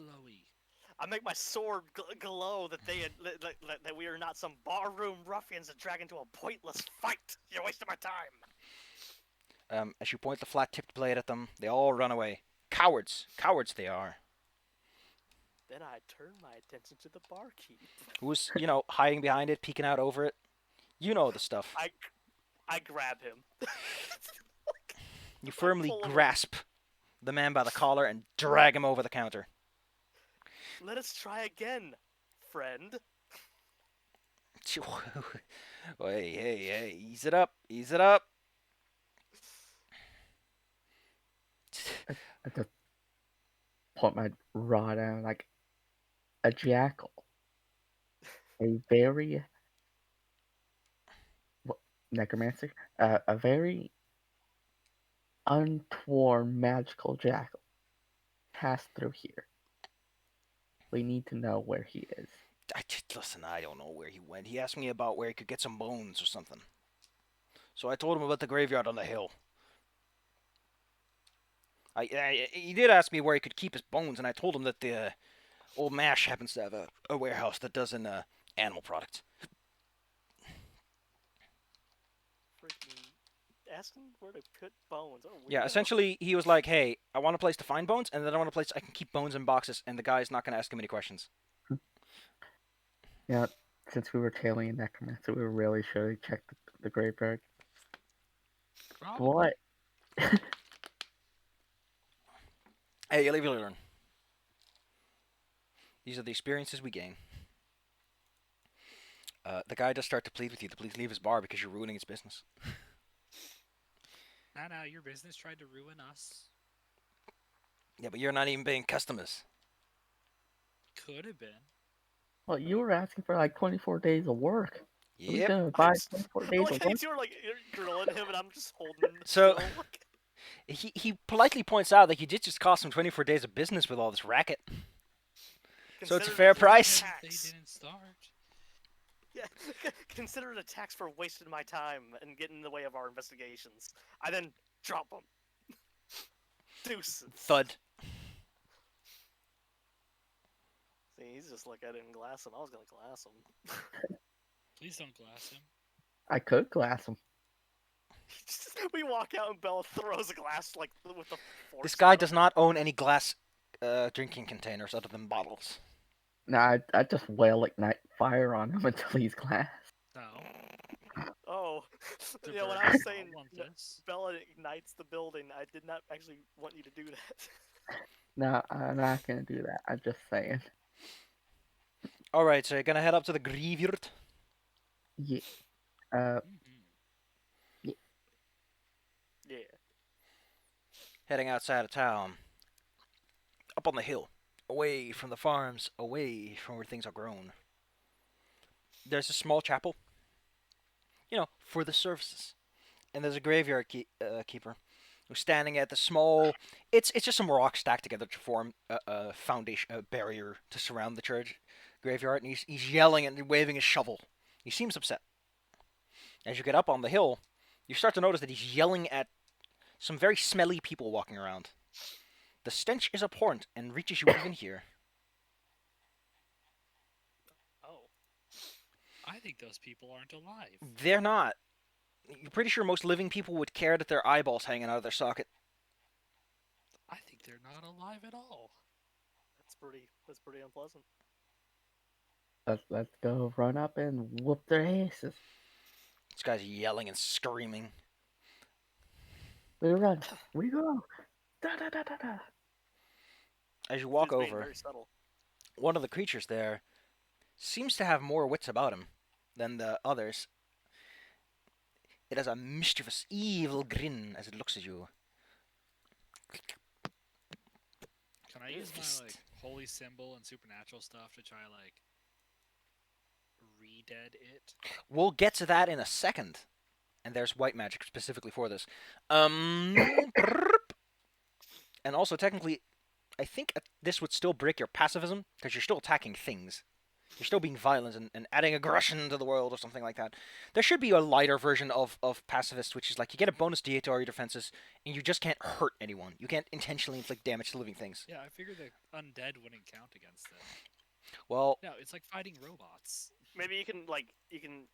D: I make my sword glow that that we are not some barroom ruffians that drag into a pointless fight. You're wasting my time.
A: As you point the flat-tipped blade at them, they all run away. Cowards they are.
D: Then I turn my attention to the barkeep.
A: Who's hiding behind it, peeking out over it. You know the stuff.
D: I grab him.
A: You firmly
D: pull him.
A: grasp the man by the collar and drag him over the counter.
D: Let us try again, friend.
A: Hey, ease it up.
B: I just point my rod out like a jackal. A very necromancer. A very untoward magical jackal passed through here. We need to know where he is.
A: Listen, I don't know where he went. He asked me about where he could get some bones or something. So I told him about the graveyard on the hill. He did ask me where he could keep his bones, and I told him that the old Mash happens to have a warehouse that does an animal product.
D: Freaking asking where to put bones. Oh,
A: Yeah,
D: weirdo.
A: essentially, he was like, hey, I want a place to find bones, and then I want a place I can keep bones in boxes, and the guy's not going to ask him any questions.
B: Yeah, since we were tailing a necromancer, we really should have checked the graveyard.
C: Probably.
B: What?
A: Hey, you live, you learn. These are the experiences we gain. The guy does start to plead with you to please leave his bar because you're ruining his business.
C: Nah, your business tried to ruin us.
A: Yeah, but you're not even paying customers.
C: Could have been.
B: Well, you were asking for like 24 days of work. Who's
A: Yep.
B: gonna buy
D: I'm
B: 24 days of
D: Like,
B: work?
D: you're like you're grilling him, and I'm just holding him.
A: So-
D: still.
A: He politely points out that you did just cost him 24 days of business with all this racket. So it's a
D: Consider
A: fair
D: it
A: price.
C: They
D: tax.
C: didn't start.
D: Yeah, consider it a tax for wasting my time and getting in the way of our investigations. I then drop him. Deuces.
A: Thud.
D: See, he's just like, I didn't glass him. I was gonna glass him.
C: Please don't glass him.
B: I could glass him.
D: We walk out and Bella throws a glass like with the force.
A: This guy
D: at him.
A: does not own any glass drinking containers other than bottles.
B: Nah, I just wail ignite fire on him until he's glass.
C: No.
D: Oh,
C: The
D: yeah. When
C: bird
D: I was
C: don't
D: saying
C: want
D: that
C: this.
D: Bella ignites the building, I did not actually want you to do that.
B: No, I'm not gonna do that. I'm just saying.
A: Alright, so you're gonna head up to the graveyard.
B: Yeah.
C: Mhm.
D: Yeah.
A: Heading outside of town. Up on the hill. Away from the farms. Away from where things are grown. There's a small chapel for the services. And there's a graveyard keeper who's standing at the small. It's just some rocks stacked together to form a foundation, a barrier to surround the church graveyard, and he's yelling and waving his shovel. He seems upset. As you get up on the hill, you start to notice that he's yelling at some very smelly people walking around. The stench is abhorrent and reaches you even here.
D: Oh,
C: I think those people aren't alive.
A: They're not. You're pretty sure most living people would care that their eyeballs hanging out of their socket.
C: I think they're not alive at all.
D: that's pretty unpleasant.
B: Let's go run up and whoop their asses.
A: This guy's yelling and screaming.
B: We run. We go. Da da da da da.
A: As you walk
D: Dude's being
A: over,
D: very subtle.
A: one of the creatures there seems to have more wits about him than the others. It has a mischievous, evil grin as it looks at you.
C: Can I use
A: Fist.
C: my holy symbol and supernatural stuff to try re-dead it?
A: We'll get to that in a second. And there's white magic specifically for this. And also, technically, I think this would still break your pacifism, because you're still attacking things. You're still being violent and adding aggression to the world or something like that. There should be a lighter version of pacifist, which is like you get a bonus D8 to all your defenses, and you just can't hurt anyone. You can't intentionally inflict damage to living things.
C: Yeah, I figured the undead wouldn't count against them.
A: Well,
C: No, it's like fighting robots.
D: Maybe you can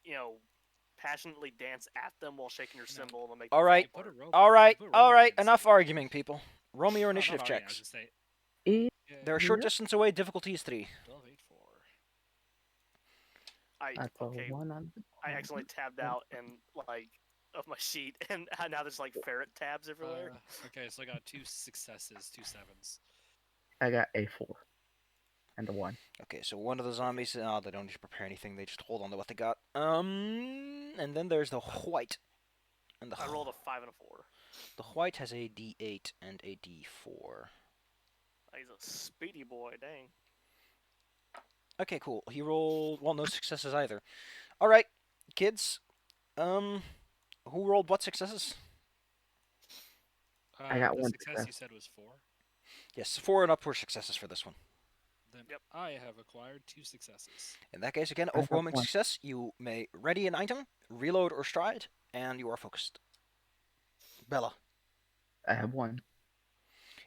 D: passionately dance at them while shaking your
C: No.
D: symbol and make.
A: All
D: them
A: right.
D: fall apart.
A: all right, enough arguing, people. Roll me your
C: No, not
A: initiative
C: arguing, I was
A: checks.
C: just saying.
B: E-
C: Yeah,
A: They're a short
B: Yep.
A: distance away, difficulty is 3.
C: 12, 8, 4.
B: That's a
D: Okay.
B: 1 on the.
D: I accidentally tabbed out and of my sheet, and now there's ferret tabs everywhere.
C: Okay, so I got 2 successes, 2 sevens.
B: I got a 4 and a 1.
A: Okay, so one of the zombies, they don't need to prepare anything. They just hold on to what they got. And then there's the white. And
D: I rolled a 5 and a 4.
A: The white has a D8 and a D4.
D: He's a speedy boy, dang.
A: Okay, cool. He rolled, well, no successes either. All right, kids. Who rolled what successes?
B: I got
C: the
B: one
C: success
B: success.
C: you said was 4.
A: Yes, 4 and upward successes for this one.
C: Then
D: Yep.
C: I have acquired 2 successes.
A: In that case, again,
B: I have
A: overwhelming
B: one.
A: success. You may ready an item, reload or stride, and you are focused. Bella.
B: I have 1.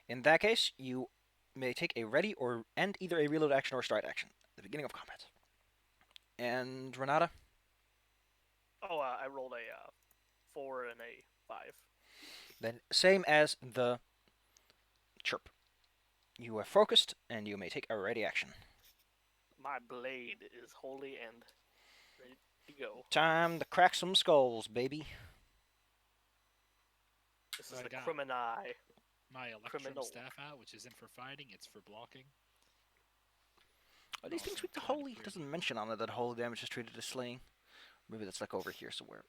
A: In that case, you may take a ready and either a reload action or stride action at the beginning of combat. And Renata?
D: Oh, I rolled a 4 and a 5.
A: Then same as the chirp. You are focused, and you may take a ready action.
D: My blade is holy and ready to go.
A: Time to crack some skulls, baby.
D: This is
C: I
D: the
C: got-
D: Crimini.
C: My electrum
D: Criminal.
C: staff out, which isn't for fighting, it's for blocking.
A: Are these things with the holy? It doesn't mention on it that holy damage is treated as slaying. Maybe that's over here somewhere.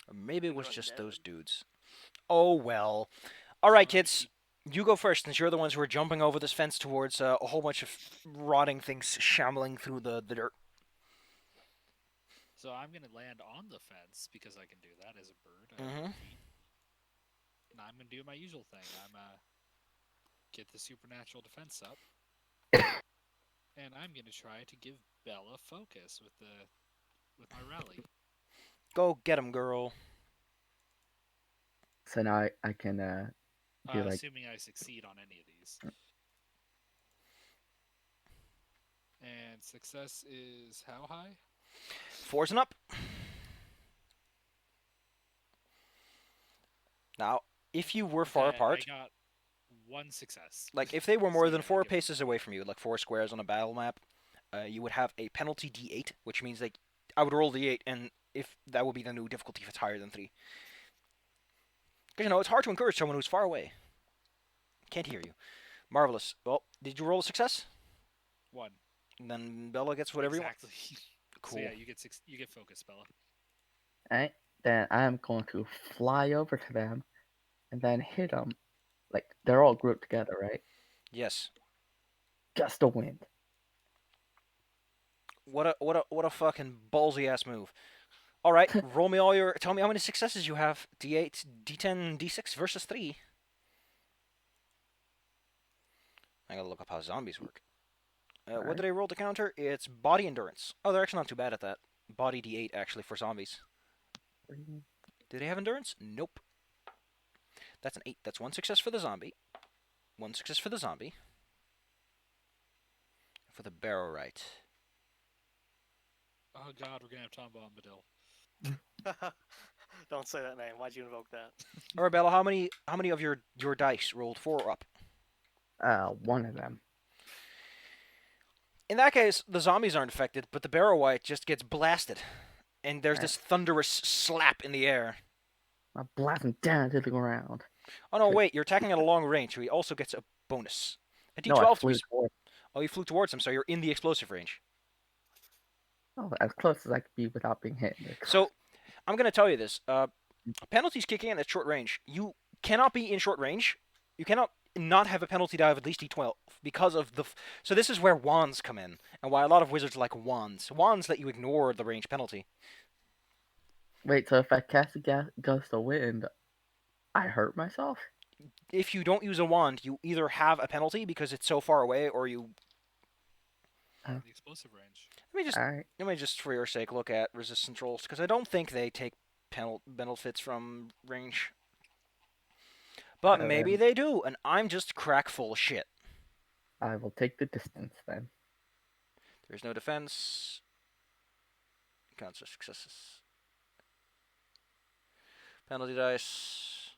A: Or maybe it was
D: You're
A: just
D: undead.
A: those dudes. Oh well. All right, kids. You go first, since you're the ones who are jumping over this fence towards a whole bunch of rotting things shambling through the dirt.
C: So I'm gonna land on the fence because I can do that as a bird. I
A: Mhm.
C: have feet. And I'm gonna do my usual thing. I'm get the supernatural defense up, and I'm gonna try to give Bella focus with my rally.
A: Go get him, girl.
B: So now I can do like
C: Assuming I succeed on any of these. And success is how high?
A: 4s and up. Now, if you were far
C: Okay,
A: apart,
C: I got 1 success.
A: like if they were more
C: So
A: than
C: yeah,
A: 4
C: give-
A: paces away from you, like 4 squares on a battle map, you would have a penalty D8, which means like I would roll D8, and if that would be the new difficulty if it's higher than 3. Because it's hard to encourage someone who's far away. Can't hear you. Marvelous. Well, did you roll a success?
C: 1.
A: And then Bella gets whatever
C: exactly.
A: you want. Cool.
C: So yeah, you get focus, Bella.
B: Alright, then I'm going to fly over to them and then hit them. Like, they're all grouped together, right?
A: Yes.
B: Gust of wind.
A: What a fucking ballsy ass move. All right, roll me all your. Tell me how many successes you have. D8, D10, D6 versus 3. I gotta look up how zombies work. What
B: Alright.
A: did I roll to counter? It's body endurance. Oh, they're actually not too bad at that. Body D8 actually for zombies. Do they have endurance? Nope. That's an 8. That's 1 success for the zombie. 1 success for the zombie. For the barrow right.
C: Oh God, we're gonna have Tom Bombadil.
D: Don't say that name. Why'd you invoke that?
A: Arabella, how many of your dice rolled 4 or up?
B: One of them.
A: In that case, the zombies aren't affected, but the barrow white just gets blasted. And there's
B: Alright.
A: this thunderous slap in the air.
B: I blast him down to the ground.
A: Oh no, wait, you're attacking at a long range, so he also gets a bonus. A
B: No, I
A: D12 to
B: flew
A: be...
B: toward.
A: Oh, you flew towards him, so you're in the explosive range.
B: Oh, as close as I could be without being hit.
A: So, I'm going to tell you this. Penalties kick in at short range. You cannot be in short range. You cannot not have a penalty die of at least D12 because of the... So this is where wands come in, and why a lot of wizards like wands. Wands let you ignore the range penalty.
B: Wait, so if I cast a gust of wind, I hurt myself?
A: If you don't use a wand, you either have a penalty because it's so far away, or you...
C: The explosive range.
B: Alright.
A: Let me just, for your sake, look at resistance rolls, because I don't think they take benefits from range. But maybe they do, and I'm just crack full of shit.
B: I will take the distance then.
A: There's no defense. Counts as successes. Penalty dice.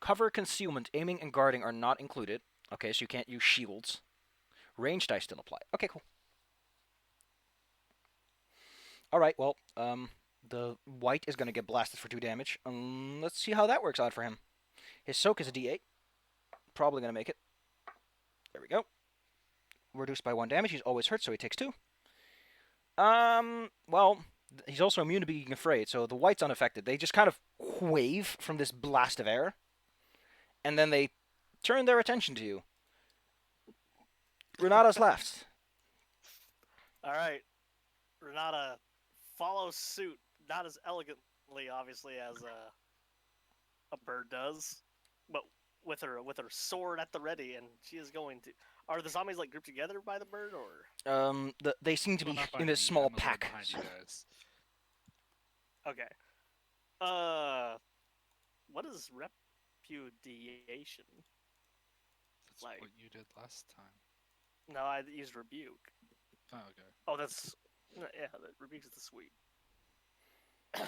A: Cover, concealment, aiming, and guarding are not included. Okay, so you can't use shields. Range dice still apply. Okay, cool. Alright, well, the white is going to get blasted for 2 damage. Let's see how that works out for him. His soak is a D8. Probably going to make it. There we go. Reduced by 1 damage. He's always hurt, so he takes 2. Well, he's also immune to being afraid, so the white's unaffected. They just kind of wave from this blast of air, and then they turn their attention to you. Renata's left.
D: All right, Renata follows suit, not as elegantly, obviously, as a bird does, but with her sword at the ready, and she is going to. Are the zombies like grouped together by the bird, or?
A: They seem to
C: Well,
A: be
C: not by
A: in
C: me,
A: a small
C: I'm a little
A: pack.
C: behind you guys.
D: Okay. What is repudiation?
C: That's
D: Like-
C: what you did last time.
D: No, I used rebuke.
C: Oh, okay.
D: Oh, that's yeah. The rebuke is the sweet.
A: Oh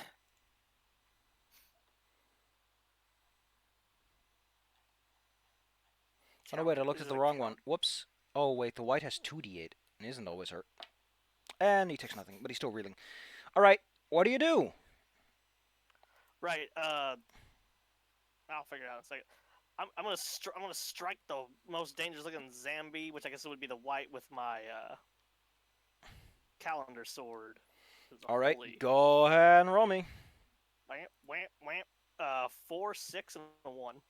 A: no, wait, I looked
D: Is
A: at
D: it
A: the
D: a
A: wrong
D: count?
A: one. Whoops. Oh wait, the white has 2d8 and isn't always hurt. And he takes nothing, but he's still reeling. Alright, what do you do?
D: Right. I'll figure it out in a second. I'm gonna strike the most dangerous looking zombie, which I guess it would be the white, with my calendar sword. It's a
A: Alright,
D: holy-
A: go ahead and roll me.
D: Wham, wham, wham. 4, 6, and a 1.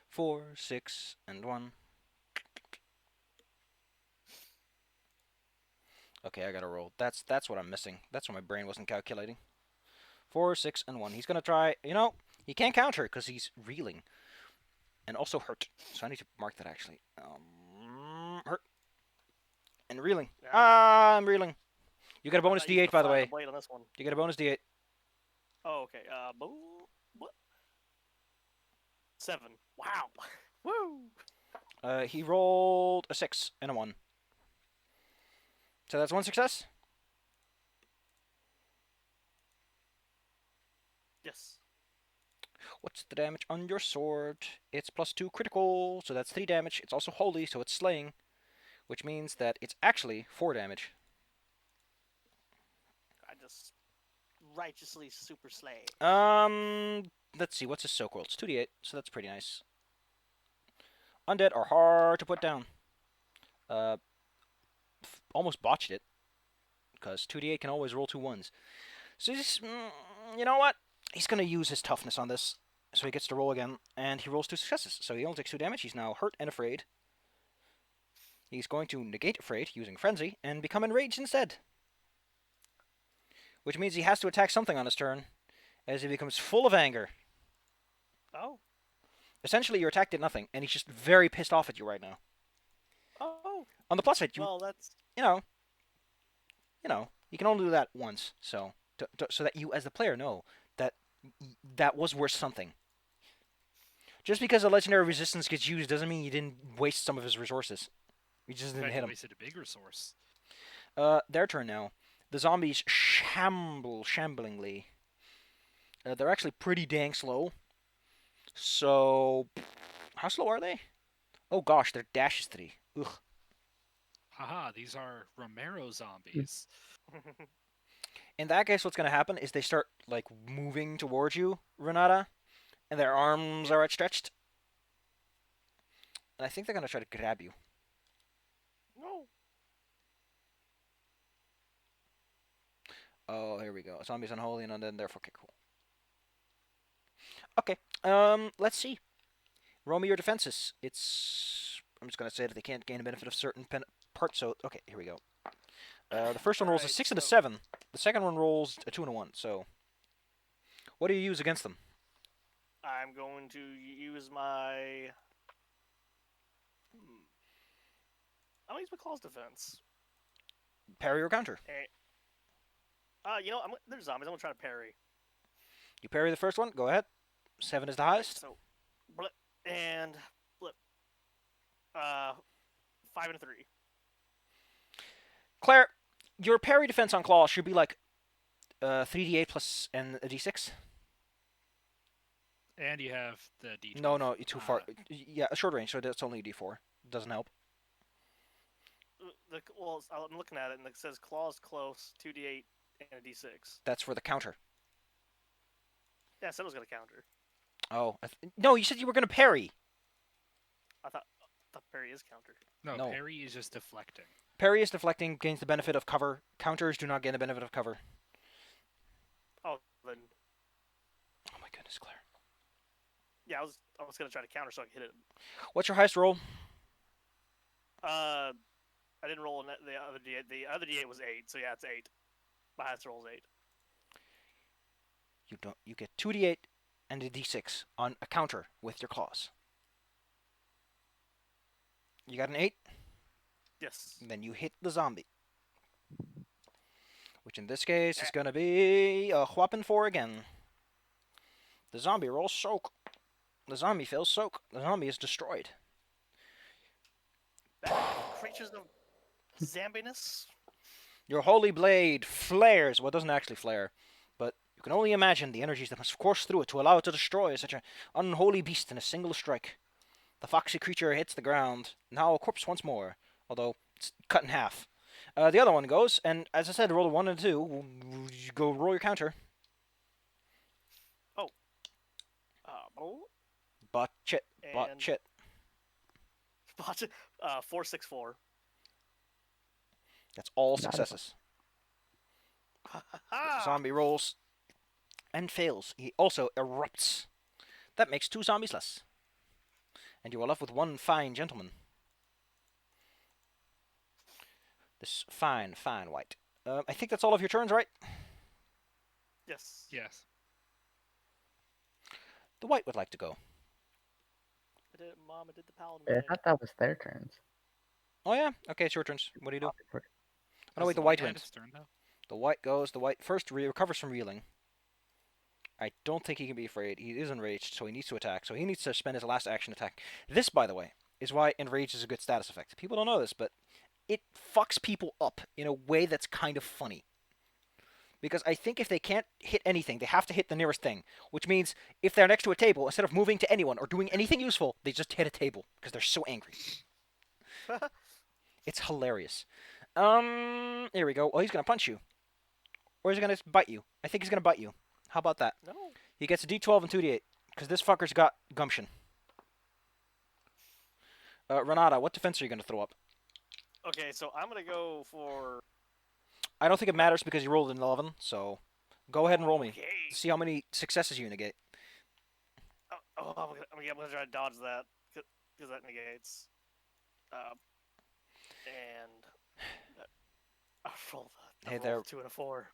A: 4, 6, and 1. Okay, I gotta roll. That's what I'm missing. That's what my brain wasn't calculating. 4, 6, and 1. He's gonna try. You know, he can't counter because he's reeling, and also hurt. So I need to mark that actually. Hurt and reeling.
D: Yeah.
A: I'm reeling. You get a bonus
D: I used
A: D8 by the
D: flat
A: way.
D: blade on this one.
A: You get a bonus D8.
D: Oh, okay. What? 7. Wow. Woo.
A: He rolled a 6 and a 1. So that's 1 success.
D: Yes.
A: What's the damage on your sword? It's +2 critical, so that's 3 damage. It's also holy, so it's slaying, which means that it's actually 4 damage.
D: I just righteously super slay.
A: Let's see, what's his soak roll? It's 2d8, so that's pretty nice. Undead are hard to put down. Almost botched it, because 2d8 can always roll 2 1s. So he's, you know what? He's going to use his toughness on this, so he gets to roll again, and he rolls 2 successes. So he only takes 2 damage. He's now hurt and afraid. He's going to negate Afraid using Frenzy and become Enraged instead. Which means he has to attack something on his turn, as he becomes full of anger.
D: Oh.
A: Essentially, your attack did nothing, and he's just very pissed off at you right now.
D: Oh.
A: On the plus side,
D: Well, that's.
A: you know, you can only do that once, so that you, as the player, know that that was worth something. Just because a legendary resistance gets used doesn't mean you didn't waste some of his resources. You just
C: In
A: didn't
C: fact,
A: hit
C: you
A: him.
C: wasted a big resource.
A: Their turn now. The zombies shamblingly. They're actually pretty dang slow. So, how slow are they? Oh gosh, their dash is 3. Ugh.
C: Haha, these are Romero zombies.
A: In that case, what's going to happen is they start, like, moving towards you, Renata, and their arms are outstretched. And I think they're going to try to grab you.
D: No.
A: Oh, here we go. Zombies unholy and undead, therefore, okay, cool. Okay, let's see. Roll me your defenses. I'm just going to say that they can't gain a benefit of certain parts, so, okay, here we go. The first one rolls a 6 and a 7. The second one rolls a 2 and a 1, so... What do you use against them?
D: I'm going to use my. I'm gonna use my claws defense.
A: Parry or counter?
D: You know, there's zombies. I'm gonna try to parry.
A: You parry the first one, go ahead. 7 is the highest.
D: So, blip and blip. 5 and 3.
A: Claire, your parry defense on claw should be like 3d8 plus and a d6.
C: And you have the D12.
A: No, you're too far. Yeah, short range, so that's only a d4. Doesn't help.
D: Well, I'm looking at it, and it says claws close, 2d8 and a d6.
A: That's for the counter.
D: Yeah, I said I was gonna counter.
A: Oh, no, you said you were going to parry.
D: I thought parry is counter.
C: No,
A: No.
C: parry is just deflecting.
A: Parry is deflecting, gains the benefit of cover. Counters do not gain the benefit of cover.
D: Oh, then
A: Oh my goodness, Claire.
D: yeah, I was gonna try to counter so I could hit it.
A: What's your highest roll?
D: I didn't roll the other d8. The other d8 was 8, so yeah, it's 8. My highest roll is 8.
A: You get 2d8 and a d6 on a counter with your claws. You got an 8?
D: Yes.
A: Then you hit the zombie. Which in this case is going to be a whopping 4 again. The zombie rolls soak. The zombie fails soak. The zombie is destroyed.
D: Creatures of zombiness.
A: Your holy blade flares. Well, it doesn't actually flare, but you can only imagine the energies that must course through it to allow it to destroy such an unholy beast in a single strike. The foxy creature hits the ground, now a corpse once more, although it's cut in half. The other one goes, and as I said, roll a 1 and a 2. Go roll your counter. Bot chit. Bot chit.
D: 464.
A: That's all
B: Not a-
A: successes.
D: Ah!
A: Zombie rolls and fails. He also erupts. That makes 2 zombies less. And you are left with 1 fine gentleman. This fine white. I think that's all of your turns, right?
D: Yes.
C: Yes.
A: The white would like to go.
D: I did it, Mom. I did the paladin.
B: I
D: thing.
B: thought that was their turns.
A: Oh yeah? Okay, it's your turns. What do you do? Oh no,
C: Has
A: wait, the
C: white
A: white
C: had
A: wins.
C: its turn, though?
A: The white goes. The white first recovers from reeling. I don't think he can be afraid. He is enraged, so he needs to attack. So he needs to spend his last action attack. This, by the way, is why enraged is a good status effect. People don't know this, but it fucks people up in a way that's kind of funny. Because I think if they can't hit anything, they have to hit the nearest thing. Which means if they're next to a table, instead of moving to anyone or doing anything useful, they just hit a table because they're so angry. It's hilarious. Here we go. Oh, he's gonna punch you, or is he gonna bite you? I think he's gonna bite you. How about that?
D: No.
A: He gets a D12 and 2D8 because this fucker's got gumption. Renata, what defense are you gonna throw up?
D: Okay, so I'm gonna go for.
A: I don't think it matters because you rolled an 11. So go ahead and roll me.
D: Okay.
A: See how many successes you negate.
D: I'm gonna try to dodge that because that negates. And I rolled
A: Hey,
D: a
A: there.
D: 2 and a 4.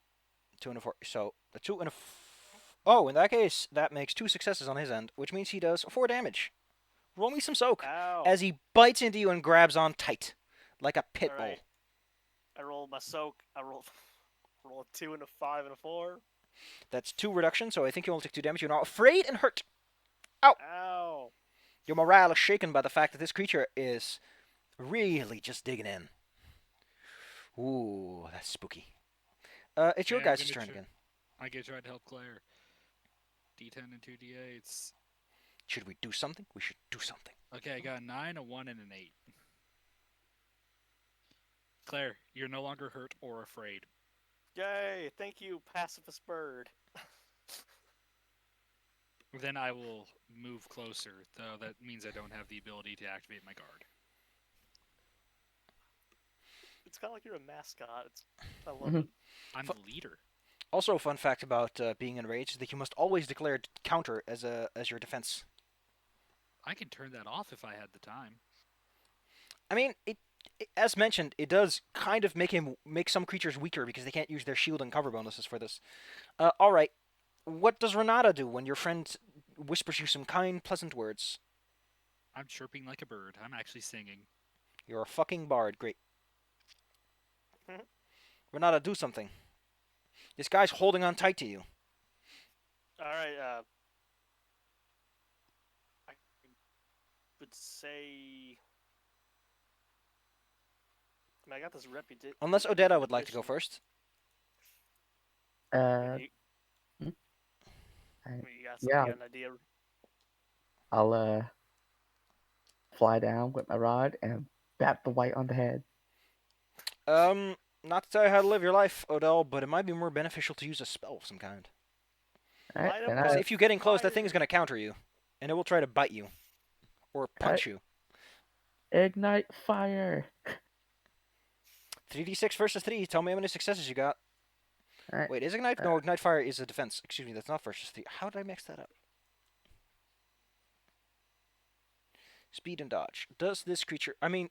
A: 2 and a 4. So a 2 and a. Oh, in that case, that makes 2 successes on his end, which means he does 4 damage. Roll me some soak
D: Ow!
A: as he bites into you and grabs on tight, like a pit
D: All
A: bull.
D: right. I rolled my soak. I rolled a 2 and a 5 and a 4.
A: That's 2 reductions, so I think you only take 2 damage. You're now afraid and hurt. Ow!
D: Ow!
A: Your morale is shaken by the fact that this creature is really just digging in. Ooh, that's spooky. It's your
C: Okay, I'm
A: guys'
C: gonna
A: turn
C: tr-
A: again.
C: I get tried to help Claire. D10 and 2d8s.
A: Should we do something? We should do something.
C: Okay, I got a 9, a 1, and an 8. Claire, you're no longer hurt or afraid.
D: Yay! Thank you, pacifist bird.
C: Then I will move closer, though that means I don't have the ability to activate my guard.
D: It's kind of like you're a mascot. I love
B: Mhm.
D: it.
C: I'm the leader.
A: Also, a fun fact about being enraged is that you must always declare counter as your defense.
C: I can turn that off if I had the time.
A: I mean, as mentioned, it does kind of make some creatures weaker because they can't use their shield and cover bonuses for this. All right, what does Renata do when your friend whispers you some kind, pleasant words?
C: I'm chirping like a bird. I'm actually singing.
A: You're a fucking bard. Great. Renata, do something. This guy's holding on tight to you.
D: All right. I would say. I mean, I got this reputation.
A: Unless Odetta would like to go first.
B: Uh,
D: You,
B: hmm?
D: you got
B: yeah.
D: an idea?
B: I'll fly down with my rod and bat the white on the head.
A: Not to tell you how to live your life, Odell, but it might be more beneficial to use a spell of some kind.
B: All right,
D: Light up
B: then
D: my-
A: Because
B: I
A: if you get in close, that
D: fire.
A: thing is going to counter you, and it will try to bite you or punch you.
B: ignite fire.
A: 3d6 versus 3. Tell me how many successes you got.
B: All right.
A: Wait, is ignite? No, ignite fire is a defense. Excuse me, that's not versus 3. How did I mix that up? Speed and dodge. Does this creature? I mean,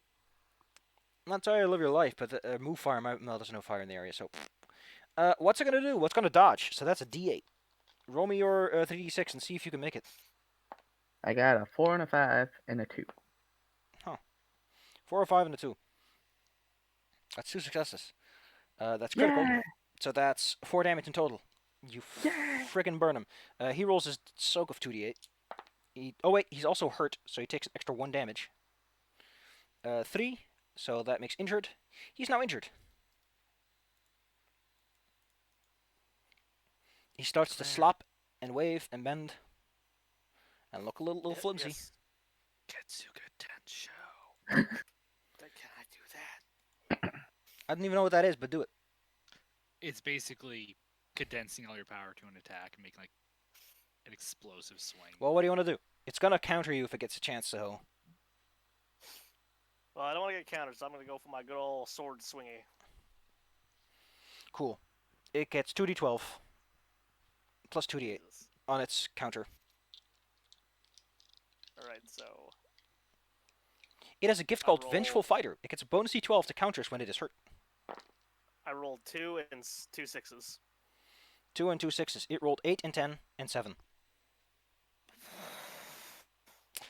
A: not tell you to live your life, but move fire. No, there's no fire in the area. So, what's it gonna do? What's gonna dodge? So that's a d8. Roll me your 3d6 and see if you can make it.
B: I got a 4 and a 5 and a 2.
A: 4 or 5 and a 2. That's 2 successes. That's critical.
B: Yeah.
A: So that's 4 damage in total. You
B: Yeah.
A: friggin' burn him. He rolls his soak of 2d8. Oh wait, he's also hurt, so he takes an extra 1 damage. 3, so that makes injured. He's now injured. He starts to
C: Claire.
A: slop and wave and bend and look a little flimsy.
D: Yes.
C: Ketsuga Tensho.
D: Can I do that?
A: I don't even know what that is, but do it.
C: It's basically condensing all your power to an attack and making like an explosive swing.
A: Well, what do you want to do? It's gonna counter you if it gets a chance, so
D: Well, I don't want to get countered, so I'm going to go for my good old sword swingy.
A: cool. It gets 2d12 plus 2d8
D: Jesus.
A: on its counter.
D: All right, so
A: It has a gift
D: I
A: called
D: roll-
A: Vengeful Fighter. It gets a bonus d12 to counters when it is hurt.
D: I rolled 2 and 2 6s.
A: 2 and 2 6s. It rolled 8 and 10 and 7.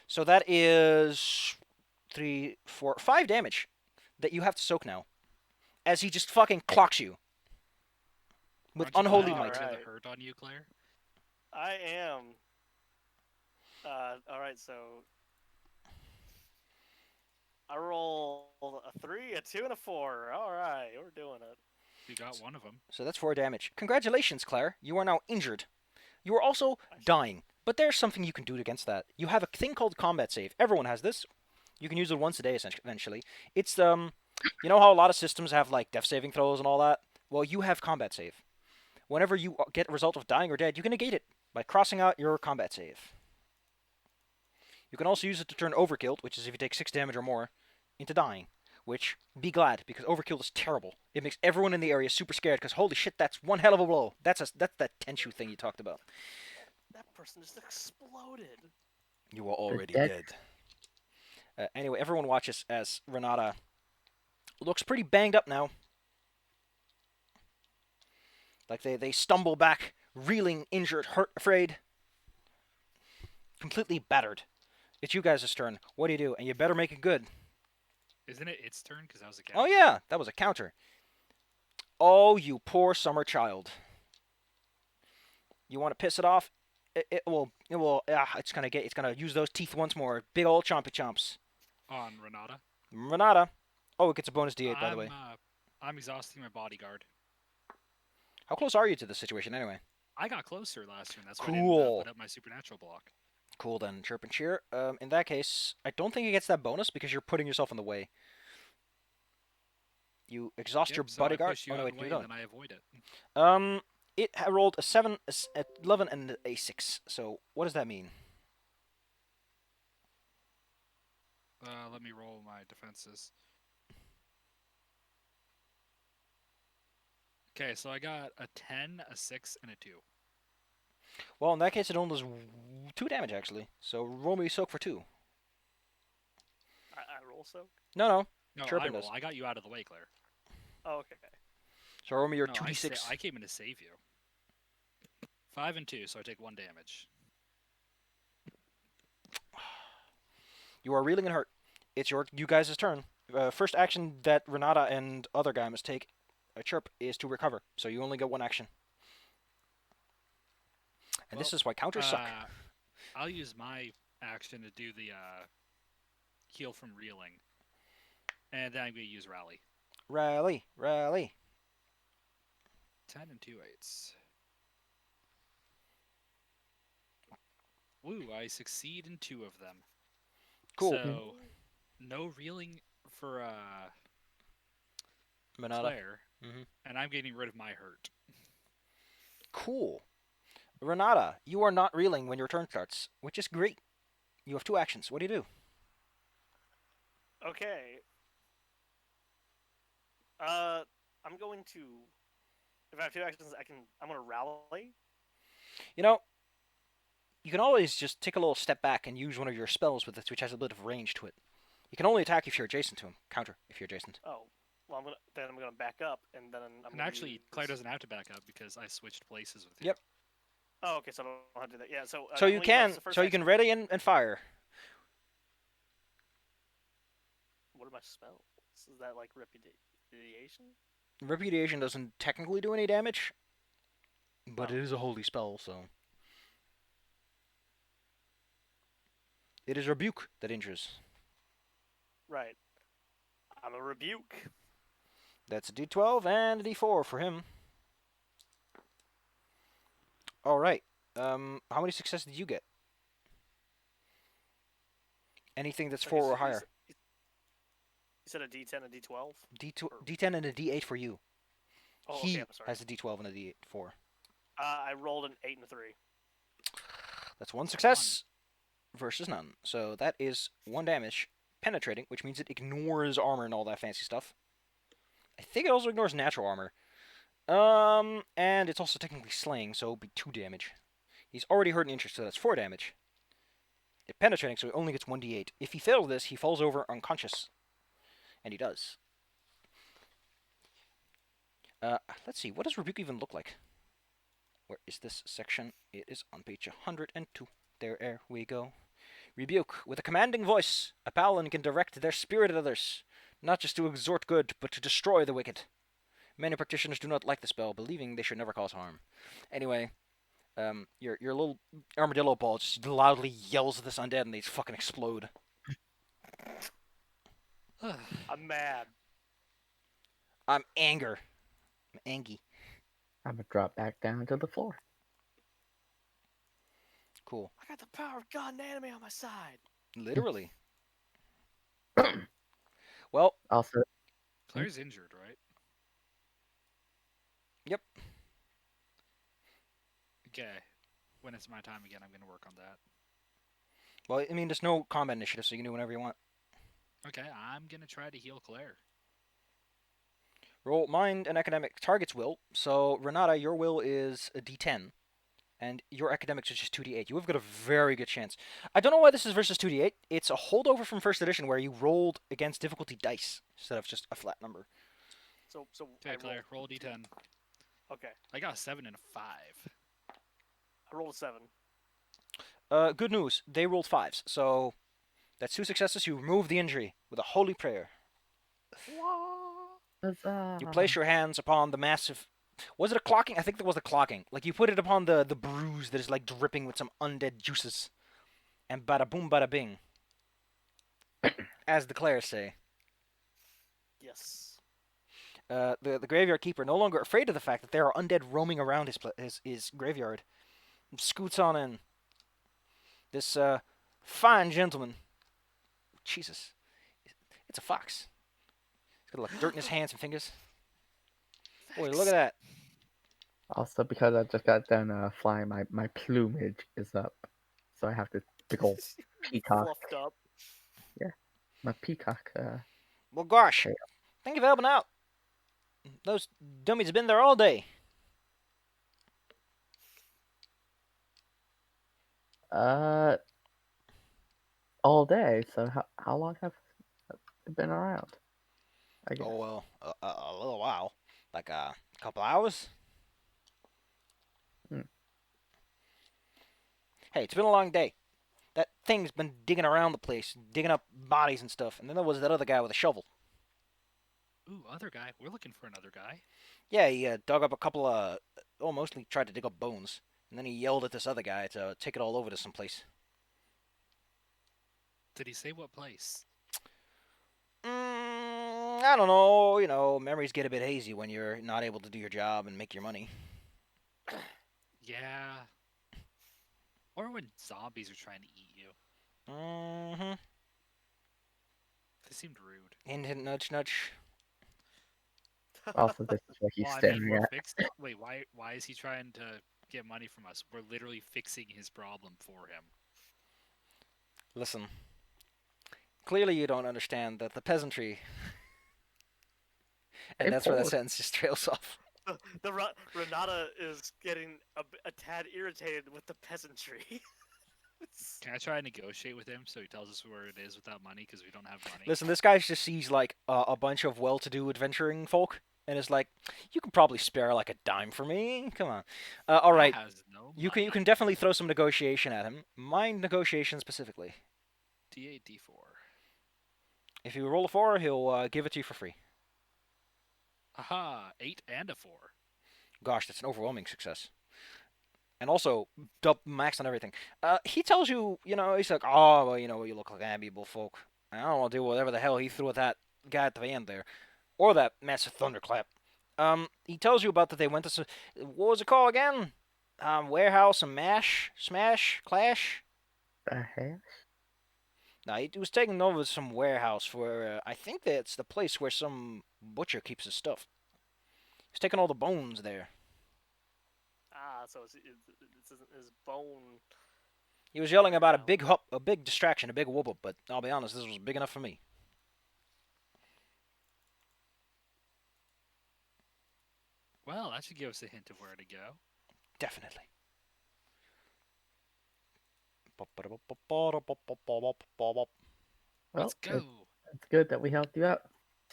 A: So that is 3, 4, 5 damage that you have to soak now. As he just fucking clocks you. With
C: Aren't you
A: unholy
C: planning
A: might.
C: to
D: Alright.
C: the hurt on you, Claire?
D: I am. All right, so I rolled a 3, a 2, and a 4. All right, we're doing it.
C: You got one of them.
A: So that's 4 damage. Congratulations, Claire. You are now injured. You are also dying. But there's something you can do against that. You have a thing called combat save. Everyone has this. You can use it once a day, eventually. It's, you know how a lot of systems have, like, death saving throws and all that? Well, you have combat save. Whenever you get a result of dying or dead, you can negate it by crossing out your combat save. You can also use it to turn overkill, which is if you take 6 damage or more, into dying. Which, be glad, because overkill is terrible. It makes everyone in the area super scared, because holy shit, that's one hell of a blow. That's that Tenshu thing you talked about.
D: That person just exploded.
A: You are already
B: dead.
A: dead. Anyway, everyone watches as Renata Looks pretty banged up now. Like they stumble back, reeling, injured, hurt, afraid, completely battered. It's you guys' turn. What do you do? And you better make it good.
C: Isn't it its turn? Because that was a
A: Oh
C: counter.
A: yeah, that was a counter. Oh, you poor summer child. You want to piss it off? It will. It's gonna use those teeth once more. Big old chompy chomps.
C: On Renata.
A: Renata. Oh, it gets a bonus D8 by the way.
C: I'm exhausting my bodyguard.
A: How close are you to this situation anyway?
C: I got closer last turn. That's why I
A: Cool.
C: didn't put up my supernatural block.
A: Cool then, Chirp and Cheer. In that case, I don't think it gets that bonus because you're putting yourself in the way. You exhaust
C: Yep,
A: your
C: so I
A: bodyguard.
C: push you
A: Oh no,
C: out
A: wait,
C: of the
A: you're
C: way,
A: done.
C: and then I avoid it.
A: It rolled a 7, a 11, and a 6. So what does that mean?
C: Let me roll my defenses. Okay, so I got a 10, a 6, and a 2.
A: Well, in that case, it only does 2 damage actually. So roll me soak for 2.
D: I roll so.
A: No.
C: No,
A: Chirpin
C: I roll.
A: does.
C: I got you out of the way, Claire.
D: Oh, okay.
A: So roll me your
C: No,
A: 2d6.
C: I came in to save you. 5 and 2, so I take 1 damage.
A: You are reeling and hurt. It's you guys' turn. First action that Renata and other guy must take, a Chirp, is to recover. So you only get 1 action. And this
C: Well,
A: is why counters suck.
C: I'll use my action to do the heal from reeling. And then I'm going to use rally.
A: Rally.
C: 10 and 2 8s. Woo, I succeed in 2 of them.
A: Cool.
C: So, no reeling for
A: Renata.
C: Claire,
A: Mhm.
C: and I'm getting rid of my hurt.
A: Cool. Renata, you are not reeling when your turn starts, which is great. You have 2 actions. What do you do?
D: Okay. I'm going to. If I have 2 actions, I'm gonna rally.
A: You know, you can always just take a little step back and use one of your spells with this, which has a bit of range to it. You can only attack if you're adjacent to him. Counter if you're adjacent.
D: Oh, well, I'm gonna back up, and then I'm.
C: And
D: gonna
C: actually,
D: use...
C: Claire doesn't have to back up because I switched places with you.
A: Yep.
D: Oh, okay, so I don't have to do that. Yeah, so.
A: So
D: I'm
A: you
D: gonna use
A: can.
D: the first
A: So you
D: action.
A: can ready and fire.
D: What are my spells? Is that like repudiation?
A: Repudiation doesn't technically do any damage, but
D: Oh.
A: it is a holy spell, so. It is rebuke that injures.
D: Right. I'm a rebuke.
A: That's a d12 and a d4 for him. All right. How many successes did you get? Anything that's 4 or higher.
D: You said a D10, a D12.
A: D10 and a d8 for you.
D: Oh,
A: He
D: okay. I'm sorry.
A: has a d12 and a d4.
D: I rolled an 8 and a 3.
A: That's 1 success versus none. So that is 1 damage. Penetrating, which means it ignores armor and all that fancy stuff. I think it also ignores natural armor. And it's also technically slaying, so it'll be 2 damage. He's already hurt an inch, so that's 4 damage. It penetrating, so he only gets 1d8. If he fails this, he falls over unconscious. And he does. Let's see, what does rebuke even look like? Where is this section? It is on page 102. There we go. Rebuke. With a commanding voice, a paladin can direct their spirit at others, not just to exhort good, but to destroy the wicked. Many practitioners do not like the spell, believing they should never cause harm. Anyway, your little armadillo ball just loudly yells at this undead, and they just fucking explode.
D: I'm mad.
A: I'm anger. I'm angy.
B: I'm gonna drop back down to the floor.
A: Cool.
D: I got the power of God and anime on my side.
A: Literally. Well,
B: Also,
C: Claire's injured, right?
A: Yep.
C: Okay. When it's my time again, I'm going to work on that.
A: well, I mean, there's no combat initiative, so you can do whatever you want.
C: Okay, I'm going to try to heal Claire.
A: Roll mind and academic target's will. So, Renata, your will is a d10. and your academics is just 2d8. You have got a very good chance. I don't know why this is versus 2d8. It's a holdover from first edition where you rolled against difficulty dice instead of just a flat number.
D: So I
C: Okay, Claire, roll
D: rolled
C: d10.
D: Okay,
C: I got a 7 and a 5.
D: I rolled a 7.
A: Good news. They rolled 5s, so that's 2 successes. You remove the injury with a holy prayer.
B: Huzzah!
A: You place your hands upon the massive. Was it a clocking? I think that was the clocking. Like you put it upon the bruise that is like dripping with some undead juices, and bada boom, bada bing, as the Clares say.
D: Yes.
A: The graveyard keeper, no longer afraid of the fact that there are undead roaming around his graveyard, scoots on in. This fine gentleman. Jesus, it's a fox. He's got like dirt in his hands and fingers. Boy, look at that.
B: Also, because I just got done flying, my plumage is up, so I have to big ol' peacock.
D: Fluffed up.
B: My peacock.
A: Well, gosh,
B: Hey.
A: thank you for helping out. Those dummies have been there all day.
B: Uh, all day. So how long have they been around? I guess.
A: Oh well, a little while, like a couple hours.
B: Hmm.
A: Hey, it's been a long day. That thing's been digging around the place, digging up bodies and stuff. And then there was that other guy with a shovel.
C: Ooh, other guy. We're looking for another guy.
A: Yeah, he dug up a couple of, mostly tried to dig up bones. And then he yelled at this other guy to take it all over to someplace.
C: Did he say what place?
A: I don't know. You know, memories get a bit hazy when you're not able to do your job and make your money.
C: Yeah. Or when zombies are trying to eat you.
A: Mm-hmm.
C: They seemed rude.
A: Hint, hint, nudge, nudge.
B: Also, this is what he's
C: Well, I
B: staring
C: mean, we're
B: at.
C: fixing. Wait, why is he trying to get money from us? We're literally fixing his problem for him.
A: Listen. Clearly you don't understand that the peasantry... and
B: Hey,
A: that's where that
B: Paul.
A: sentence just trails off.
D: Renata is getting a tad irritated with the peasantry.
C: Can I try and negotiate with him so he tells us where it is without money because we don't have money?
A: Listen, this guy just sees like a bunch of well-to-do adventuring folk, and is like, "You can probably spare like a dime for me. Come on." All right,
C: Has no
A: you
C: money.
A: can definitely throw some negotiation at him. Mind negotiation specifically.
C: D8, D4.
A: If you roll a 4, he'll give it to you for free.
C: Aha, 8 and a 4.
A: Gosh, that's an overwhelming success. And also, max on everything. He tells you, you know, he's like, "Oh, well, you know, you look like amiable folk. I don't want to do whatever the hell he threw at that guy at the end there, or that massive thunderclap." He tells you about that they went to what was it called again? Warehouse and smash, clash.
B: The hash?
A: No, he was taking over some warehouse for. I think that's the place where some butcher keeps his stuff. He's taking all the bones there.
D: So it's his bone.
A: He was yelling about
D: warehouse.
A: a big distraction, a big whoop up, but I'll be honest, this was big enough for me.
C: Well, that should give us a hint of where to go.
A: Definitely.
B: Well,
C: Let's go.
B: it's good that we helped you out,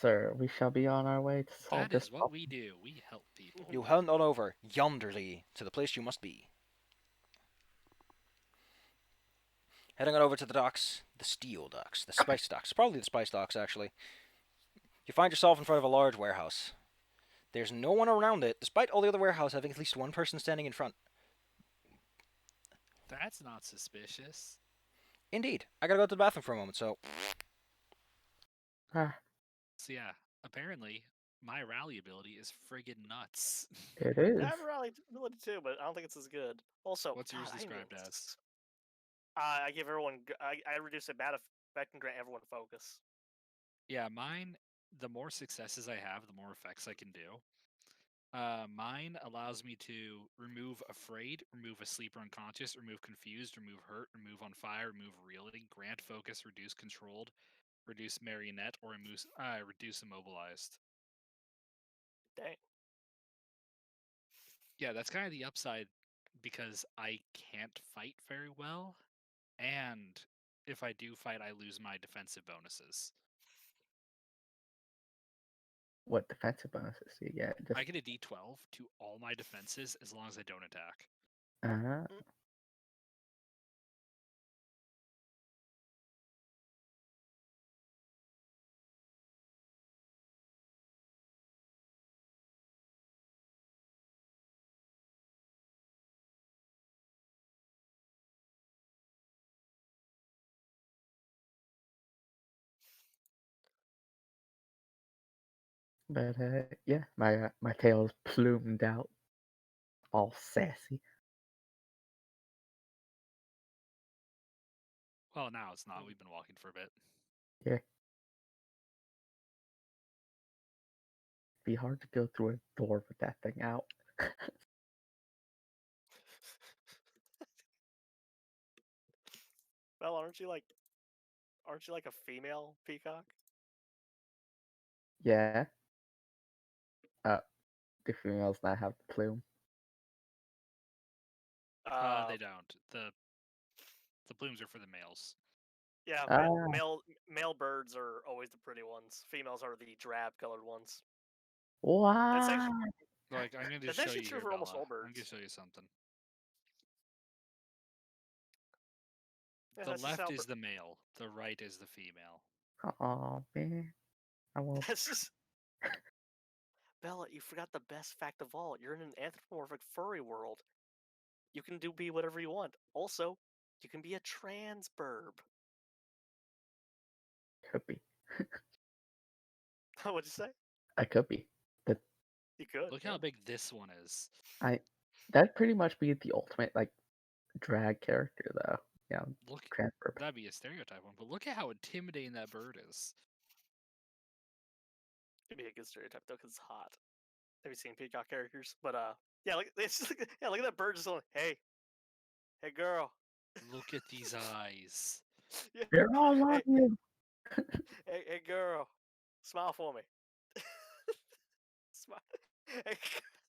B: sir. We shall be on our way to solve
C: That
B: this
C: is what
B: problem.
C: we do. We help people.
A: You hunt on over yonderly to the place you must be. Heading on over to the docks, the steel docks, the spice docks, probably the spice docks actually. You find yourself in front of a large warehouse. There's no one around it, despite all the other warehouses having at least one person standing in front.
C: That's not suspicious.
A: Indeed. I gotta go to the bathroom for a moment, so...
B: Ah,
C: So yeah, apparently my rally ability is friggin' nuts.
B: it is.
D: I have a rally ability too, but I don't think it's as good. Also,
C: What's yours
D: God, I
C: described
D: knew-
C: as?
D: I give everyone. I reduce the bad effect and grant everyone focus.
C: Yeah, mine, the more successes I have, the more effects I can do. Mine allows me to remove afraid, remove asleep or unconscious, remove confused, remove hurt, remove on fire, remove reeling, grant focus, reduce controlled, reduce marionette, or reduce immobilized.
D: Dang.
C: Yeah, that's kind of the upside because I can't fight very well, and if I do fight, I lose my defensive bonuses.
B: What defensive bonuses do you get?
C: I get a D12 to all my defenses as long as I don't attack.
B: Uh, but yeah, my tail is plumed out, all sassy.
C: Well, now it's not. We've been walking for a bit.
B: Yeah. Be hard to go through a door with that thing out.
D: Well, aren't you like a female peacock?
B: Yeah. Do females not have the plume?
C: They don't. The plumes are for the males.
D: Yeah,
B: Ah.
D: male birds are always the pretty ones. Females are the drab colored ones.
B: Why?
D: That's actually
C: Like, I'm going to
D: That's
C: show
D: actually
C: you
D: true
C: here,
D: for almost
C: Bella.
D: all
C: I'm going to
D: birds.
C: show you something.
D: yeah,
C: The
D: that's just
C: left
D: how
C: is the male. The right is the female.
B: Oh man, I won't.
D: That's just Bella. You forgot the best fact of all. You're in an anthropomorphic furry world. You can be whatever you want. Also, you can be a trans burb.
B: Could be.
D: What'd you say?
B: I could be. That
D: You could.
C: Look
D: yeah.
C: how big this one is.
B: that'd pretty much be the ultimate like drag character though. Yeah,
C: Look,
B: transfer.
C: that'd be a stereotype one, but look at how intimidating that bird is.
D: It'd be a good stereotype though, because it's hot. Have you seen peacock characters? But yeah, look at that bird just going, hey girl.
C: Look at these eyes.
D: Yeah.
B: They're all love
D: Hey,
B: you.
D: hey girl, smile for me. Smile. Hey,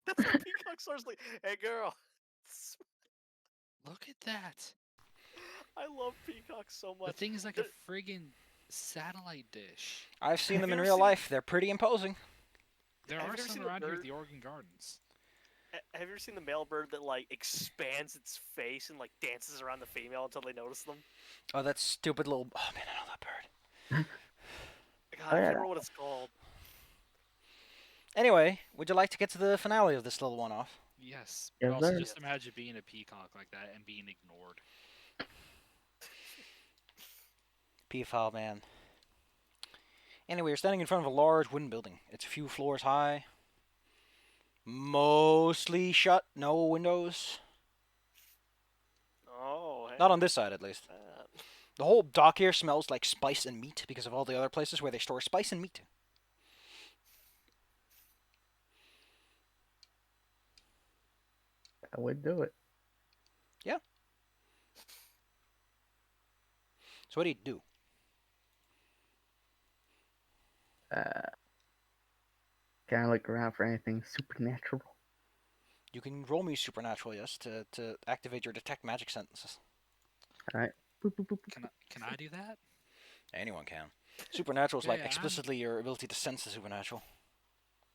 D: that's what peacock sounds like. Hey girl.
C: Look at that.
D: I love peacocks so much.
C: The thing is like a friggin' satellite dish.
A: I've seen
D: Have
A: them
D: you
A: in
D: ever
A: real
D: seen-
A: life. They're pretty imposing.
C: There
D: Have
C: are
D: you ever
C: some
D: seen the
C: around here at
D: bird-
C: the Oregon Gardens.
D: Have you ever seen the male bird that like expands its face and like dances around the female until they notice them?
A: Oh, that stupid little. Oh man, I know that bird.
D: God,
B: Oh,
D: I
B: yeah.
D: can't remember what it's called.
A: Anyway, would you like to get to the finale of this little one-off?
C: Yes.
B: Yes,
C: But also
B: sir.
C: just imagine being a peacock like that and being ignored.
A: Peafowl man. Anyway, you're standing in front of a large wooden building. It's a few floors high. Mostly shut, no windows.
D: Oh, hey,
A: Not on this side, at least.
D: that.
A: The whole dock here smells like spice and meat because of all the other places where they store spice and meat.
B: I would do it.
A: So what do you do?
B: Can I look around for anything supernatural?
A: You can roll me supernatural, yes, to activate your detect magic sentences.
B: All right. Boop, boop, boop, boop.
C: Can I do that?
A: Anyone can. Supernatural is
C: Yeah,
A: like
C: I'm-
A: explicitly your ability to sense the supernatural.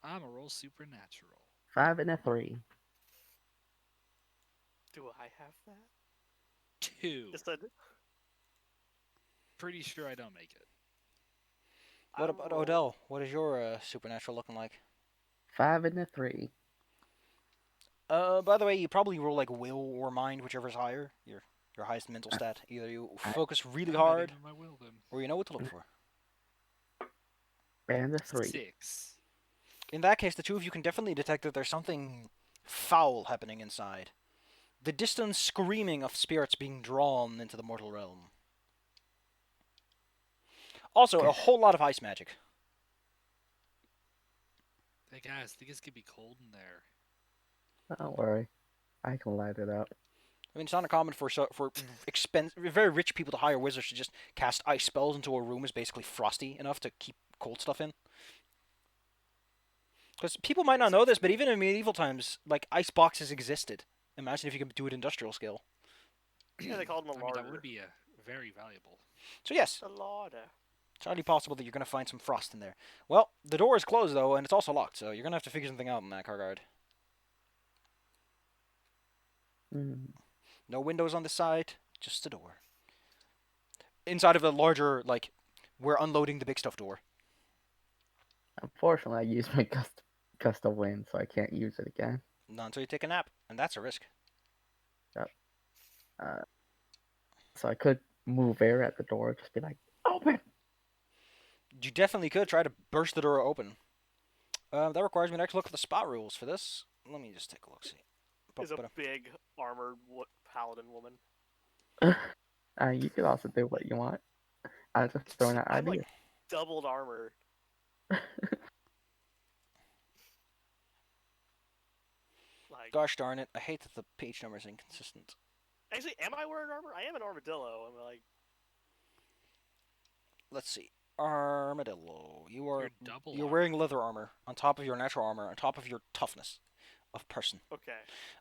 C: I'm a roll supernatural.
B: 5 and a 3.
D: Do I have that?
C: 2.
D: Yes, I do.
C: Pretty sure I don't make it.
A: What
D: I'm
A: about
D: roll-
A: Odell? What is your supernatural looking like?
B: 5 and a 3.
A: By the way, you probably roll like will or mind, whichever's higher. Your highest mental stat. Either you focus really
C: I'm not
A: hard,
C: even my will then.
A: or you know what to look for.
B: And a 3.
C: 6.
A: In that case, the two of you can definitely detect that there's something foul happening inside. The distant screaming of spirits being drawn into the mortal realm. Also, a whole lot of ice magic.
C: Hey guys, think it's gonna be cold in there.
B: Don't worry. I can light it up.
A: I mean, it's not uncommon for very rich people to hire wizards to just cast ice spells into a room is basically frosty enough to keep cold stuff in. Because people might not know this, but even in medieval times, like ice boxes existed Imagine if you could do it industrial scale.
D: Yeah, they called them a
C: I mean,
D: larder.
C: that would be very valuable.
A: So yes,
D: A larder.
A: it's highly possible that you're gonna find some frost in there. Well, the door is closed though, and it's also locked, so you're gonna have to figure something out in that car guard.
B: Hmm.
A: No windows on the side, just a door. Inside of a larger, like, we're unloading the big stuff door.
B: Unfortunately, I used my gust of wind, so I can't use it again.
A: Not until you take a nap, and that's a risk.
B: Uh, so I could move air at the door, just be like, open.
A: You definitely could try to burst the door open. That requires me to actually look at the spot rules for this. Let me just take a look. See.
D: Is a big armored paladin woman.
B: You could also do what you want. I was just throwing out
D: I'm
B: ideas.
D: like doubled armor. Like,
A: Gosh darn it! I hate that the page number is inconsistent.
D: actually, am I wearing armor? I am an armadillo. I'm like,
A: Let's see. Armadillo.
C: You're double
A: You're
C: armor.
A: wearing leather armor on top of your natural armor, on top of your toughness of person.
D: okay.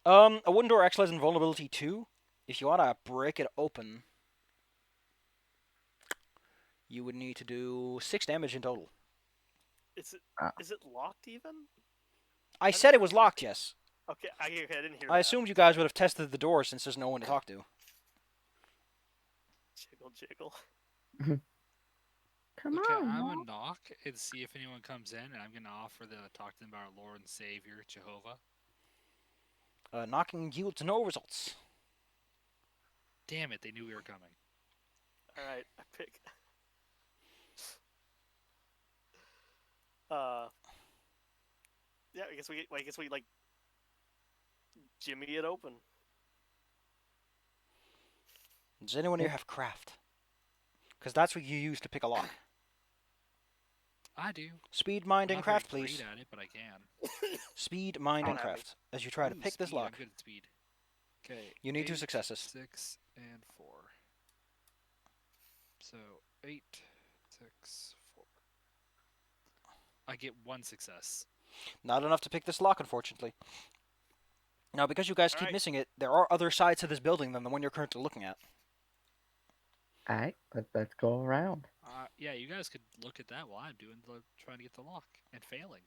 A: A wooden door actually has invulnerability 2. If you want to break it open, you would need to do 6 damage in total.
D: Is
B: Ah.
D: it locked even?
A: I said it was locked, yes.
D: Okay, I didn't hear
A: I
D: that.
A: assumed you guys would have tested the door since there's no one to talk to.
D: Jiggle, jiggle.
B: Come
C: Okay,
B: on,
C: I'm
B: Mom.
C: gonna knock and see if anyone comes in, and I'm gonna offer to talk to them about our Lord and Savior, Jehovah.
A: Knocking yields no results.
C: Damn it, they knew we were coming.
D: All right, I pick. Yeah, I guess we like jimmy it open.
A: Does anyone here have craft? Because that's what you use to pick a lock.
C: I do.
A: Speed, mind,
C: I'm
A: and
C: not very
A: craft, please.
C: great at it, but I can.
A: Speed, mind,
D: I
A: and
D: don't have
A: craft. As you try to
C: Ooh,
A: pick this
C: speed,
A: lock.
C: I'm good at speed. Okay.
A: You need 2
C: 8,
A: successes.
C: 6, and 4. So 8, 6, 4. I get 1 success.
A: Not enough to pick this lock, unfortunately. Now, because you guys keep
D: Alright.
A: missing it, there are other sides to this building than the one you're currently looking at.
B: Alright, let's go around.
C: Yeah, you guys could look at that while I'm trying to get the lock and failing.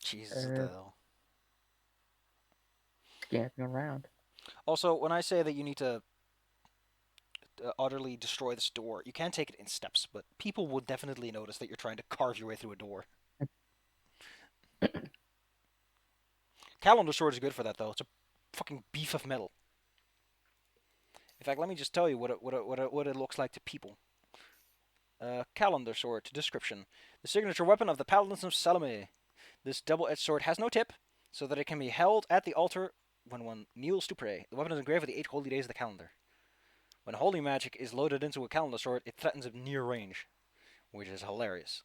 A: Jesus, what the
B: Uh,
A: hell.
B: Scamping around.
A: Also, when I say that you need to utterly destroy this door, you can take it in steps, but people will definitely notice that you're trying to carve your way through a door. Calendar sword is good for that, though. It's a fucking beef of metal. In fact, let me just tell you what it looks like to people. Calendar sword description: the signature weapon of the Paladins of Salome. This double-edged sword has no tip, so that it can be held at the altar when one kneels to pray. The weapon is engraved with the 8 holy days of the calendar. When holy magic is loaded into a calendar sword, it threatens at near range, which is hilarious.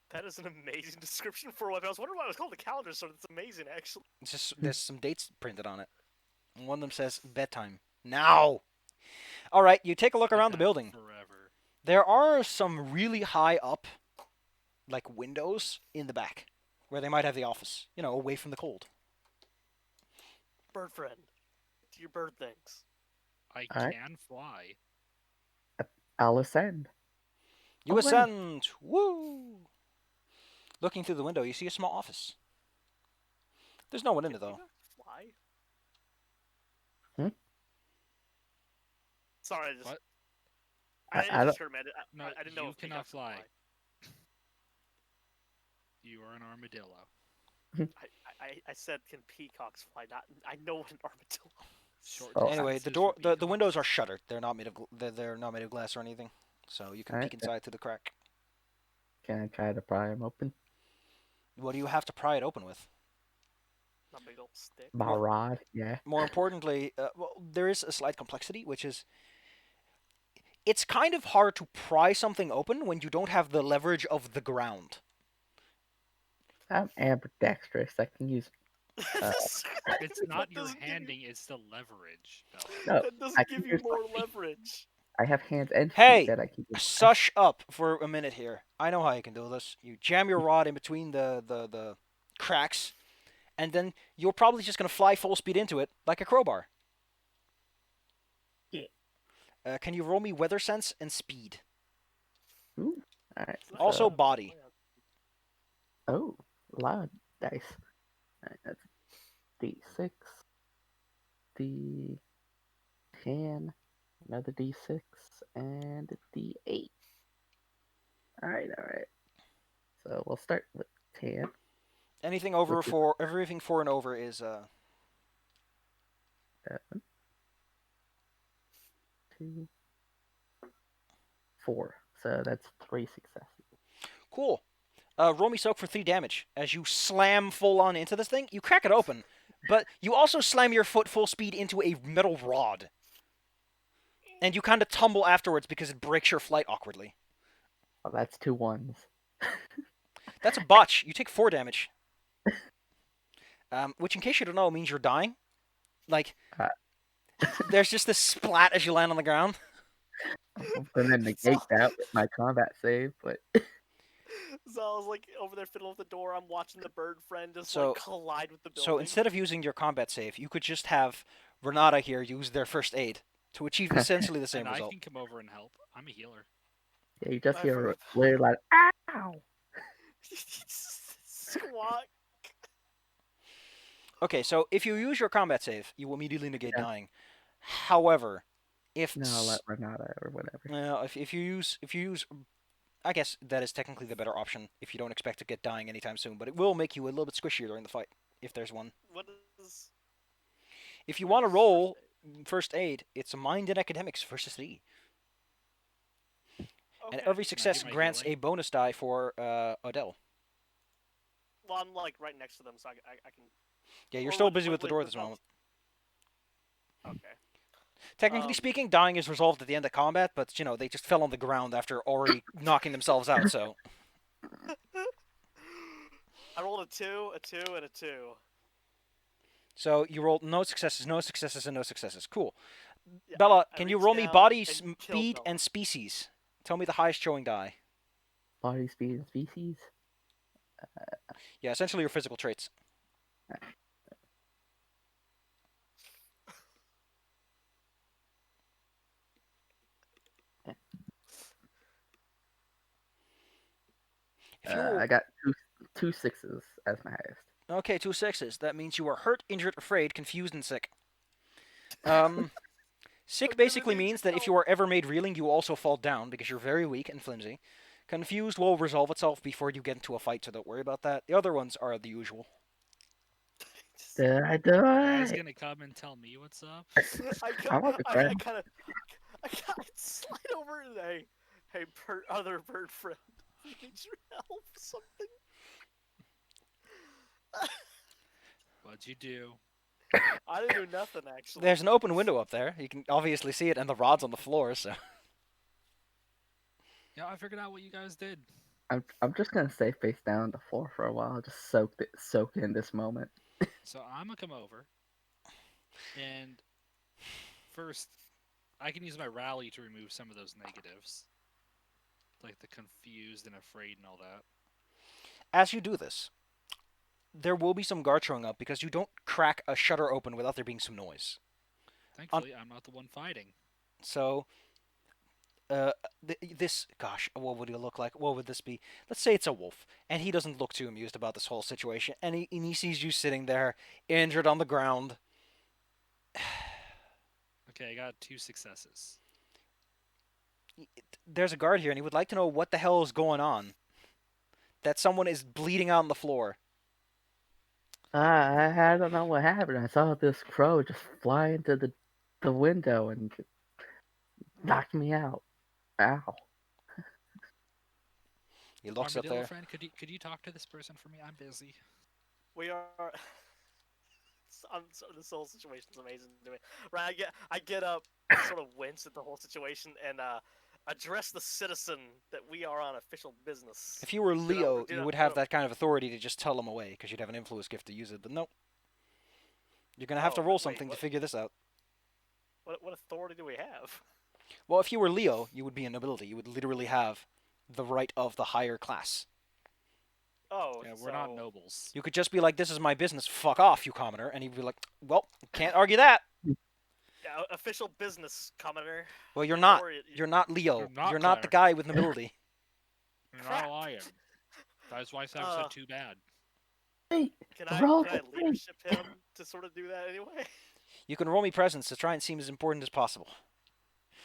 D: That is an amazing description for a weapon. I was wondering why it was called the calendar sword. It's amazing, actually.
A: It's just there's some dates printed on it. And one of them says bedtime. Now. All right, you take a look
C: Like
A: around the
C: that
A: building.
C: Forever.
A: There are some really high up, like windows in the back, where they might have the office. You know, away from the cold.
D: Bird friend. Do your bird things.
C: I
B: Alright.
C: can fly.
B: I'll ascend.
A: You
B: Alright.
A: ascend. Woo! Looking through the window, you see a small office. There's no one in
D: Can
A: it though.
D: you not fly?
B: Hmm?
D: Sorry, I just.
C: What?
B: I
D: just heard, man.
C: No,
D: I didn't know
C: you
D: if
C: cannot
D: peacocks could
C: fly. You are an armadillo.
D: I said, can peacocks fly? Not. I know what an armadillo. is.
C: Short
B: Oh.
A: Anyway,
C: distances
A: the door,
C: for
A: the
C: peacocks.
A: windows are shuttered. They're not made of they're not made of glass or anything, so you can
B: Alright,
A: peek inside through the crack.
B: Can I try to pry them open?
A: What do you have to pry it open with?
D: A big old stick.
B: My
A: Well-
B: rod, yeah.
A: More importantly, well, there is a slight complexity, which is it's kind of hard to pry something open when you don't have the leverage of the ground.
B: I'm ambidextrous. I can use.
C: It's not
D: That
C: your
D: doesn't give you-
C: handing, it's the leverage. Bella.
B: No,
D: That
B: I
D: doesn't
B: can
D: give you
B: use my
D: more
B: feet.
D: leverage.
B: I have hands and feet
A: Hey,
B: that I can use.
A: Sush up for a minute here. I know how you can do this. You jam your rod in between the cracks, and then you're probably just going to fly full speed into it like a crowbar.
B: Yeah.
A: Can you roll me weather sense and speed?
B: Ooh. All right.
D: It's not
A: Also
D: bad.
A: body.
B: Oh, a lot of dice. All right, that's D6, D10, another D6, and a D8. All right. So we'll start with 10.
A: Anything over
B: Which is
A: four, everything 4 and over is
B: 7, 2, 4. So that's 3 successes.
A: cool. Roll me soak for 3 damage as you slam full on into this thing. You crack it open, but you also slam your foot full speed into a metal rod, and you kind of tumble afterwards because it breaks your flight awkwardly.
B: Oh, that's 2 ones.
A: That's a botch. You take 4 damage. Which, in case you don't know, means you're dying. Like,
B: Uh.
A: there's just this splat as you land on the ground.
B: I'm gonna negate that with my combat save, but
D: So I was like over there fiddling with the door. I'm watching the bird friend just
A: So-
D: like collide with the building.
A: So instead of using your combat save, you could just have Renata here use their first aid to achieve essentially the same
C: And I
A: result.
C: can come over and help. I'm a healer.
B: yeah, you just
D: I
B: hear
D: forgot.
B: really loud, ow!
D: Squawk.
A: Okay, so if you use your combat save, you will immediately negate
B: Yeah.
A: dying. However, if
B: No, I'll let Renata or whatever.
A: if you use, I guess that is technically the better option if you don't expect to get dying anytime soon. But it will make you a little bit squishier during the fight if there's one.
D: What is?
A: If you want to roll first aid, it's a mind and academics versus 3. And
D: Okay.
A: every success
C: my
A: grants a
C: healing?
A: bonus die for Odell.
D: Well, I'm like right next to them, so I can.
A: Yeah, you're
D: Or
A: still
D: what-
A: busy
D: what-
A: with the
D: what-
A: door
D: what
A: at this
D: else?
A: moment.
D: Okay.
A: Technically speaking, dying is resolved at the end of combat, but you know they just fell on the ground after already knocking themselves out. So
D: I rolled a 2, and a 2.
A: so you rolled no successes, no successes, and no successes. Cool.
D: Yeah,
A: Bella,
D: I
A: can you
D: reached
A: roll me
D: down
A: body,
D: and killed
A: speed,
D: Bella.
A: and species? Tell me the highest showing die.
B: Body, speed, and species.
A: Yeah, essentially your physical traits. If you roll,
B: I got two sixes as my highest.
A: okay, 2 6s. That means you are hurt, injured, afraid, confused, and sick. Sick
D: I'm
A: basically
D: gonna need
A: means
D: your
A: that if
D: help.
A: you are ever made reeling, you will also fall down because you're very weak and flimsy. Confused will resolve itself before you get into a fight, so don't worry about that. The other ones are the usual.
B: Did I do
C: You guys
B: it?
C: gonna come and tell me what's up?
B: I want the
D: I
B: friend.
D: kind of slide over and hey, other bird friend, need your help? Something.
C: What'd you do?
D: I didn't do nothing actually.
A: There's an open window up there. You can obviously see it, and the rod's on the floor, so.
C: Yeah, I figured out what you guys did.
B: I'm just gonna stay face down on the floor for a while, just soak in this moment.
C: So I'm gonna come over, and first, I can use my rally to remove some of those negatives, like the confused and afraid and all that.
A: As you do this, there will be some guards showing up because you don't crack a shutter open without there being some noise.
C: Thankfully, I'm not the one fighting.
A: So, this, gosh, what would he look like? What would this be? Let's say it's a wolf, and he doesn't look too amused about this whole situation, and he sees you sitting there, injured on the ground.
C: Okay, I got 2 successes.
A: There's a guard here, and he would like to know what the hell is going on. That someone is bleeding out on the floor.
B: I don't know what happened. I saw this crow just fly into the window and knocked me out. Ow.
A: He looks up
C: Armadillo
A: there.
C: friend, could you talk to this person for me? I'm busy.
D: We are. This whole situation's amazing to me. Right, I get up, sort of wince at the whole situation, and address the citizen that we are on official business.
A: If you were Leo,
D: do
A: you
D: not
A: would have
D: know.
A: that kind of authority to just tell him away, because you'd have an influence gift to use it, but nope. You're going to have to
D: Oh,
A: roll
D: wait,
A: something to
D: what?
A: figure this out.
D: What authority do we have?
A: Well, if you were Leo, you would be a nobility. You would literally have the right of the higher class.
D: Oh,
C: Yeah,
D: so
C: we're not nobles.
A: You could just be like, "This is my business. Fuck off, you commoner," and he'd be like, "Well, can't argue that."
D: yeah, official business commoner.
A: Well, you're not.
D: Or
A: You're not Leo.
C: You're not
A: You're not the
C: Claire.
A: guy with nobility.
C: You're
D: Crap.
C: not lying. That's why Sam
D: Uh,
C: said too bad.
B: Hey,
D: Can
B: the
D: I
B: roll.
D: can I leadership him to sort of do that anyway?
A: You can roll me presence to try and seem as important as possible.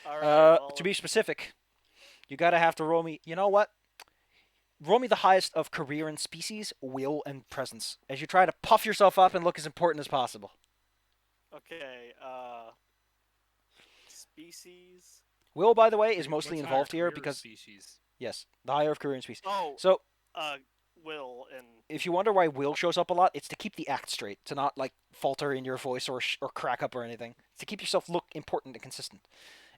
D: All right.
A: To
D: Well,
A: be specific, you gotta have to roll me. You know what? Roll me the highest of career and species, will, and presence, as you try to puff yourself up and look as important as possible.
D: okay. Species.
A: Will, by the way, is
C: What's
A: mostly
C: higher,
A: involved here
C: career or
A: because
C: species.
A: yes, the higher of career and species.
D: Oh,
A: So
D: will and
A: if you wonder why will shows up a lot, it's to keep the act straight, to not like falter in your voice or crack up or anything. It's to keep yourself look important and consistent.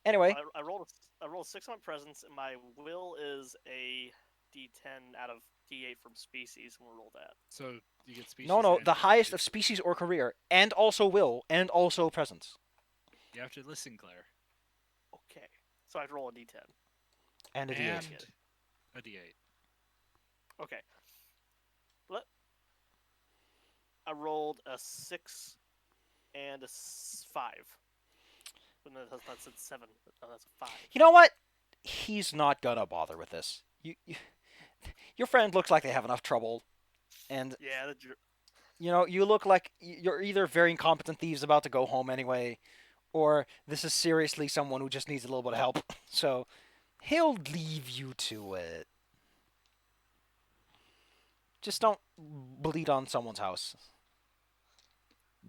A: Anyway,
D: I rolled a 6 on presence, and my will is a D10 out of D8 from species, and we'll roll that.
C: So you get species.
A: no,
C: and
A: the highest of
C: species.
A: species or career, and also will, and also presence,
C: You have to listen, Claire.
D: Okay. So I have to roll a D10.
A: and a D8.
C: And a D8.
D: Okay. I rolled a 6 and a 5. But no, that's a 7. Oh, that's a 5.
A: You know what? He's not gonna bother with this. Your friend looks like they have enough trouble, and
D: Yeah,
A: you look like you're either very incompetent thieves about to go home anyway, or this is seriously someone who just needs a little bit of help. So he'll leave you to it. Just don't bleed on someone's house.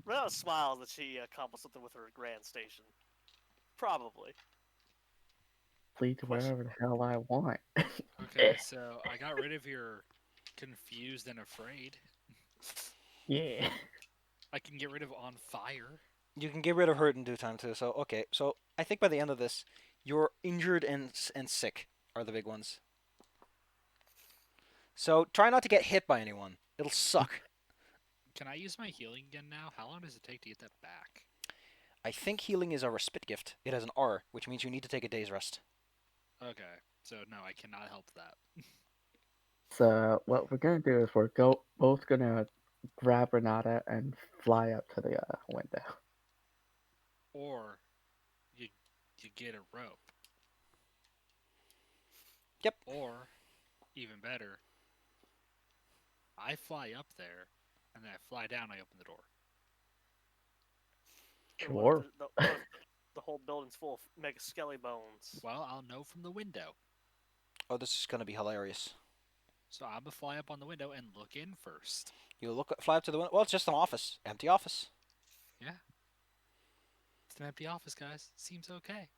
D: Renata smiles that she accomplished something with her grand station. Probably.
B: Lead to wherever the hell I want.
C: Okay, so I got rid of your confused and afraid.
B: Yeah.
C: I can get rid of on fire.
A: You can get rid of hurt in due time too. So okay, so I think by the end of this, you're injured and sick are the big ones. So try not to get hit by anyone. It'll suck.
C: Can I use my healing again now? How long does it take to get that back?
A: I think healing is a respite gift. It has an R, which means you need to take a day's rest.
C: Okay, so no, I cannot help that.
B: So what we're gonna do is we're both gonna grab Renata and fly up to the window.
C: Or you get a rope.
A: Yep.
C: Or even better, I fly up there and then I fly down. I open the door.
D: And what if
B: Sure.
D: the whole building's full of mega skelly bones.
C: Well, I'll know from the window.
A: Oh, this is gonna be hilarious.
C: So I'm gonna fly up on the window and look in first.
A: You fly up to the window. Well, it's just an office, empty office.
C: Yeah. It's an empty office, guys. Seems okay.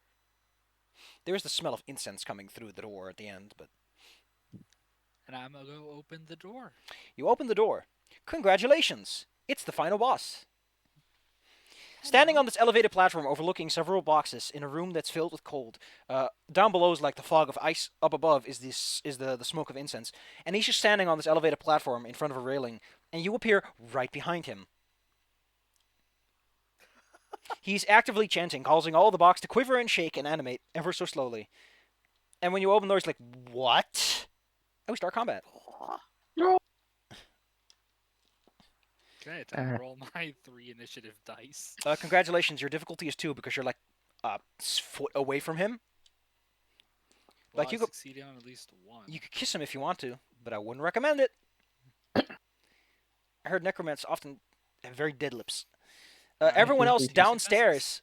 A: There is the smell of incense coming through the door at the end, but
C: And I'm gonna go open the door.
A: you open the door. Congratulations! It's the final boss. Standing on this elevated platform overlooking several boxes in a room that's filled with cold. Down below is like the fog of ice. Up above is the smoke of incense. And he's just standing on this elevated platform in front of a railing, and you appear right behind him. He's actively chanting, causing all the box to quiver and shake and animate ever so slowly. And when you open the door, he's like, "What?" And we start combat.
C: Okay, time to roll my 3 initiative dice.
A: Congratulations, your difficulty is 2 because you're like a foot away from him.
C: Well,
A: Like, you
C: I
A: go-
C: succeeded on at least 1.
A: You could kiss him if you want to, but I wouldn't recommend it. I heard necromancers often have very dead lips. Everyone else
B: usually
A: downstairs,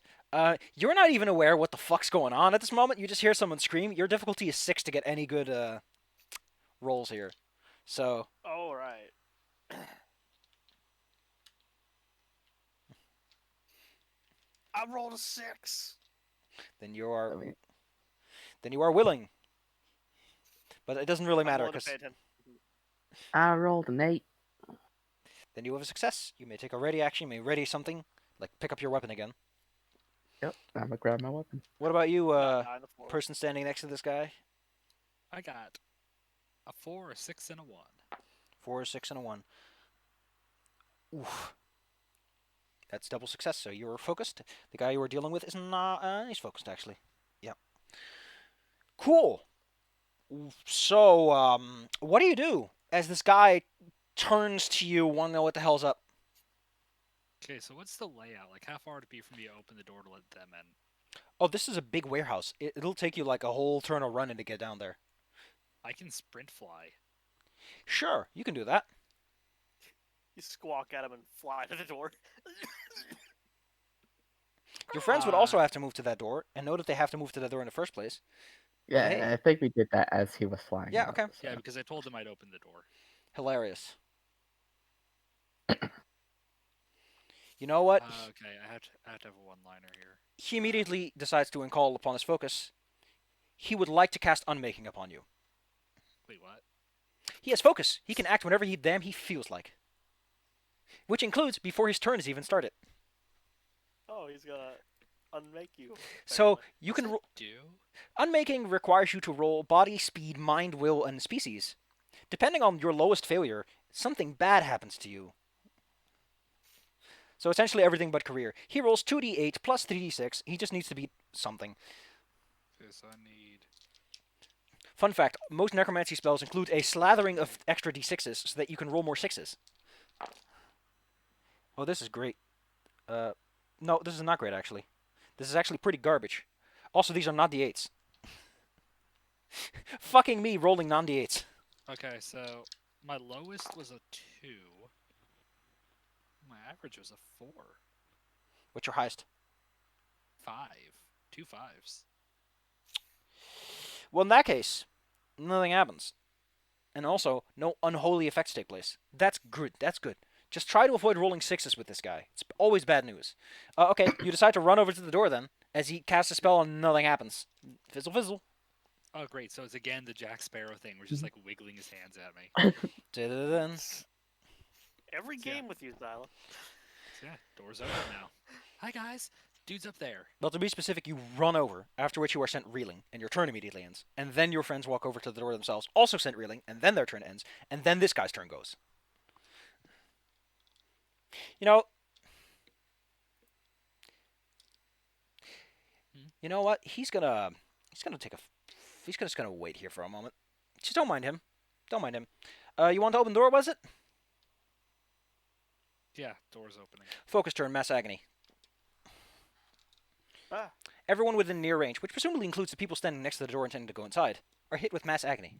A: you're not even aware what the fuck's going on at this moment. You just hear someone scream. Your difficulty is 6 to get any good rolls here. So,
D: All right. I rolled a 6.
A: then you are
B: I mean,
A: willing. But it doesn't really
D: I'm
A: matter
D: willing to
A: because
D: pay attention.
B: I rolled an 8.
A: then you have a success. You may take a ready action. You may ready something, like pick up your weapon again.
B: Yep, I'm gonna grab my weapon.
A: What about you,
D: Nine on the floor.
A: person standing next to this guy?
C: I got a 4, a 6, and a 1.
A: 4, 6, and a 1. Oof. That's double success, so you're focused. The guy you were dealing with is not, he's focused, actually. Yep. Cool. So, what do you do? as this guy turns to you, want to know what the hell's up.
C: Okay, so what's the layout? Like, how far would it be for me to open the door to let them in?
A: Oh, this is a big warehouse. It'll take you like a whole turn of running to get down there.
C: I can sprint fly.
A: Sure, you can do that.
D: You squawk at him and fly to the door.
A: Your friends would also have to move to that door, and know that they have to move to that door in the first place.
B: Yeah,
A: Hey.
B: I think we did that as he was flying.
A: Yeah,
B: up,
A: okay.
C: Yeah,
B: so.
C: because I told them I'd open the door.
A: Hilarious. You know what?
C: Okay, I have to have a one-liner here.
A: He immediately decides to call upon his focus. He would like to cast Unmaking upon you.
C: Wait, what?
A: He has focus. He can act whenever he feels like. Which includes before his turn is even started.
D: Oh, he's gonna unmake you.
A: So
D: apparently.
A: you can
C: Do?
A: Unmaking requires you to roll body, speed, mind, will, and species. Depending on your lowest failure, something bad happens to you. So essentially everything but career. He rolls 2d8 plus 3d6. He just needs to beat something.
C: Okay, so I need...
A: Fun fact, most necromancy spells include a slathering of extra d6s so that you can roll more 6s. Oh, this is great. No, this is not great, actually. This is actually pretty garbage. Also, these are not d8s. Fucking me rolling non-d8s.
C: Okay, so my lowest was a 2. My average was a 4.
A: What's your highest?
C: 5. 2 5s.
A: Well, in that case, nothing happens. And also, no unholy effects take place. That's good. That's good. Just try to avoid rolling 6s with this guy. It's always bad news. Okay, you decide to run over to the door then. As he casts a spell and nothing happens. Fizzle, fizzle.
C: Oh, great. So it's again the Jack Sparrow thing. We're just like wiggling his hands at me.
A: Da-da-da-dun.
D: Every
C: Yeah.
D: game with you, Zyla.
C: So yeah, door's open now. Hi, guys. Dude's up there.
A: Well, to be specific, you run over, after which you are sent reeling, and your turn immediately ends. And then your friends walk over to the door themselves, also sent reeling, and then their turn ends. And then this guy's turn goes. You know... You know what? He's gonna take a... He's just gonna wait here for a moment. Just don't mind him. Don't mind him. You want to open the door, was it?
C: Yeah, door's opening.
A: Focus turn, mass agony.
D: Ah.
A: Everyone within near range, which presumably includes the people standing next to the door intending to go inside, are hit with mass agony.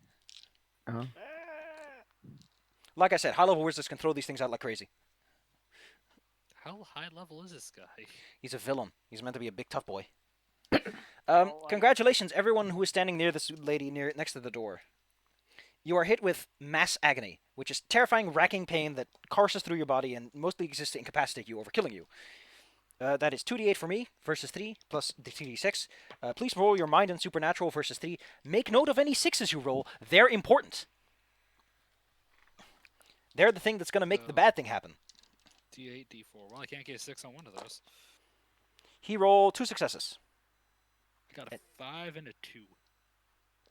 B: Uh-huh.
D: Ah.
A: Like I said, high-level wizards can throw these things out like crazy.
C: How high level is this guy?
A: He's a villain. He's meant to be a big tough boy.
D: Oh,
A: Congratulations, everyone who is standing near this lady next to the door. You are hit with mass agony, which is terrifying, racking pain that courses through your body and mostly exists to incapacitate you, over killing you. That is 2d8 for me versus 3 plus the 2d6. Please roll your mind and supernatural versus 3. Make note of any 6s you roll. They're important. They're the thing that's going to make the bad thing happen.
C: D8, D4. Well, I can't get a 6 on one of those.
A: He rolled 2 successes.
C: I got a 5 and a 2.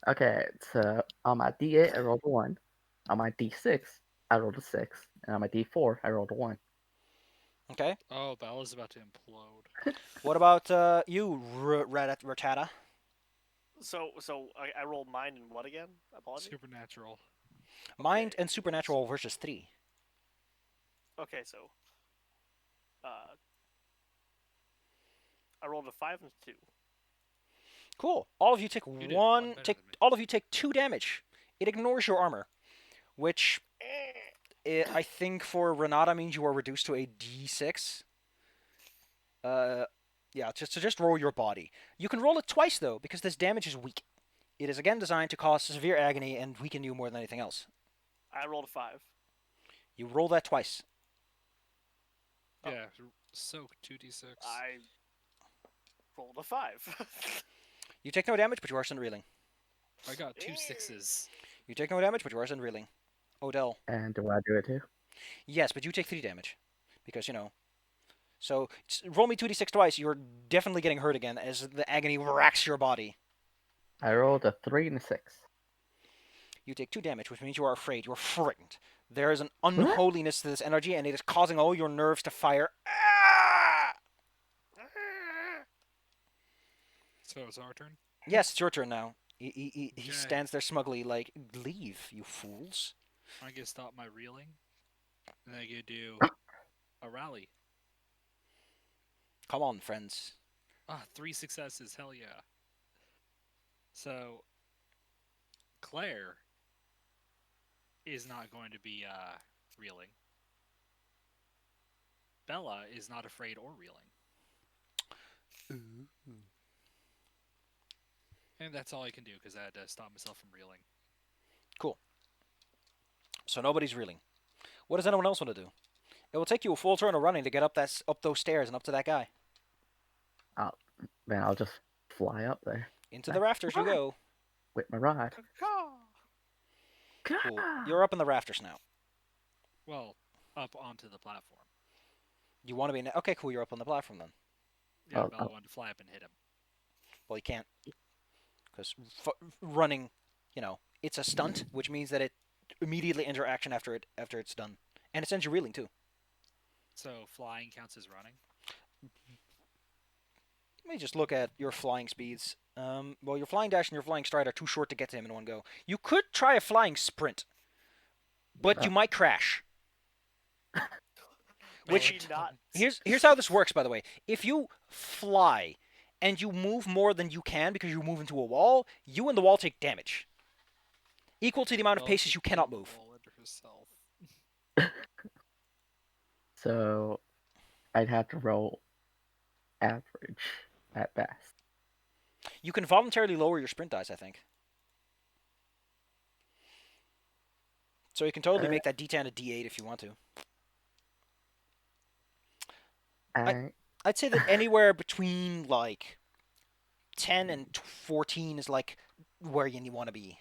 B: Okay, so on my D8, I rolled a 1. On my D6, I rolled a 6. And on my D4, I rolled a 1.
A: Okay.
C: Oh, Bella's about to implode.
A: What about you, Ratata?
D: So I rolled mine and what again? Apologies.
C: Supernatural.
A: Mind and supernatural versus 3.
D: Okay, so I rolled a 5 and a 2.
A: Cool. All of you take
C: did one better than me.
A: all of you take 2 damage. It ignores your armor, which I think for Renata means you are reduced to a d6. Yeah, just roll your body. You can roll it twice though, because this damage is weak. It is again designed to cause severe agony and weaken you more than anything else.
D: I rolled a 5.
A: You roll that twice.
D: Oh.
C: Yeah, soak 2d6.
D: I rolled a 5.
A: You take no damage, but you are sent reeling.
C: I got 2 6s.
A: You take no damage, but you are sent reeling. Odell.
B: And do I do it too?
A: Yes, but you take 3 damage. Because, you know. So, roll me 2d6 twice. You're definitely getting hurt again as the agony racks your body.
B: I rolled a 3 and a 6.
A: You take 2 damage, which means you are afraid. You are frightened. There is an unholiness to this energy, and it is causing all your nerves to fire.
C: So it's our turn?
A: Yes, it's your turn now. He
C: Okay.
A: stands there smugly like, leave, you fools.
C: I can stop my reeling, and I can do a rally.
A: Come on, friends.
C: 3 successes, hell yeah. So, Claire is not going to be reeling. Bella is not afraid or reeling. And that's all I can do, because I had to stop myself from reeling.
A: So nobody's reeling. What does anyone else want to do? It will take you a full turn of running to get up those stairs and up to that guy.
B: Then I'll just fly up there
A: Into the rafters you go.
B: with my rod.
A: Cool. You're up in the rafters now.
C: Well, up onto the platform.
A: You want to be okay? Cool. You're up on the platform then.
C: Yeah,
B: Oh,
C: Bella
B: oh.
C: wanted to fly up and hit him.
A: Well, you can't, because running, it's a stunt, which means that it immediately ends your action after it's done, and it sends you reeling too.
C: So flying counts as running?
A: Let me just look at your flying speeds. Well, your flying dash and your flying stride are too short to get to him in one go. You could try a flying sprint, but you might crash. Which
D: Maybe not.
A: here's how this works, by the way. If you fly and you move more than you can because you move into a wall, you and the wall take damage equal to the amount of
C: Bella
A: paces you
C: could
A: cannot
C: pull
A: move.
C: the wall under herself.
B: So I'd have to roll average at best.
A: You can voluntarily lower your sprint dice, I think. So you can totally make that D10 a D8 if you want to. I'd say that anywhere between like 10 and 14 is like where you want to be.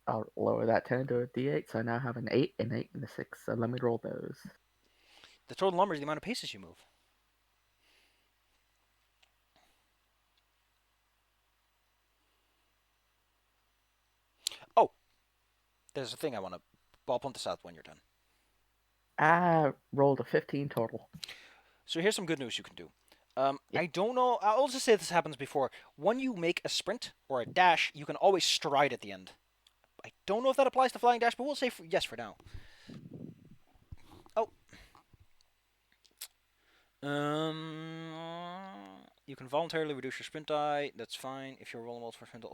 B: I'll lower that 10 to a D8, so I now have an 8, an 8, and a 6. So let me roll those.
A: The total number is the amount of paces you move. Oh, there's a thing I want to. I'll point this out when you're done.
B: I rolled a 15 total.
A: So here's some good news you can do.
B: Yeah.
A: I don't know. I'll just say this happens before. When you make a sprint or a dash, you can always stride at the end. I don't know if that applies to flying dash, but we'll say yes for now. Oh. You can voluntarily reduce your sprint die. That's fine. If you roll multiple sprint,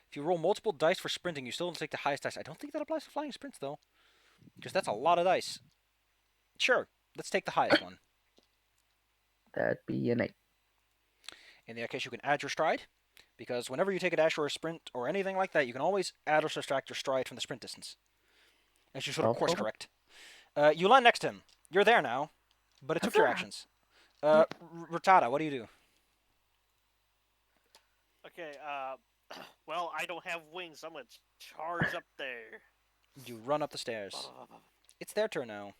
A: if you roll multiple dice for sprinting, you still don't take the highest dice. I don't think that applies to flying sprints though, because that's a lot of dice. Sure, let's take the highest one.
B: That'd be an 8.
A: In that case, you can add your stride, because whenever you take a dash or a sprint or anything like that, you can always add or subtract your stride from the sprint distance. As you sort of course correct. You land next to him. You're there now, but it took your actions. Rattata, what do you do?
D: Okay, well, I don't have wings, so I'm gonna charge up there.
A: You run up the stairs. It's their turn now.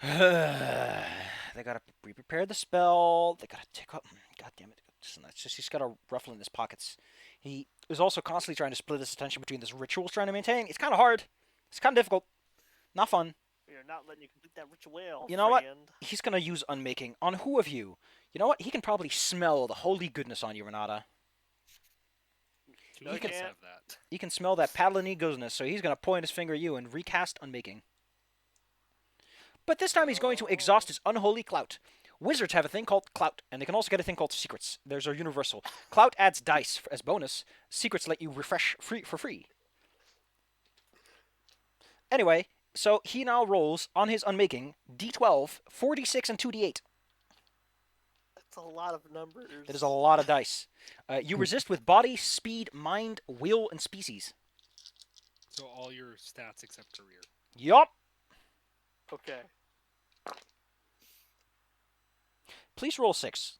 A: They gotta prepare the spell. They gotta tick up. God damn it! It's just he's got a ruffle in his pockets. He is also constantly trying to split his attention between this ritual he's trying to maintain. It's kind of hard. It's kind of difficult. Not fun.
D: You're not letting you complete that ritual.
A: You know what?
D: friend.
A: He's gonna use unmaking on who of you? You know what? He can probably smell the holy goodness on you, Renata.
C: Two
D: No,
C: of
D: you
C: us
D: can't.
C: have that.
A: He can smell that paladin goodness, so he's gonna point his finger at you and recast unmaking. But this time he's going to exhaust his unholy clout. Wizards have a thing called clout, and they can also get a thing called secrets. Theirs are universal. Clout adds dice as bonus. Secrets let you refresh for free. Anyway, so he now rolls on his unmaking D12, 4d6, and 2d8.
D: That's a lot of numbers.
A: That is a lot of dice. You resist with body, speed, mind, will, and species.
C: So all your stats except career.
A: Yup.
D: Okay.
A: Please roll 6.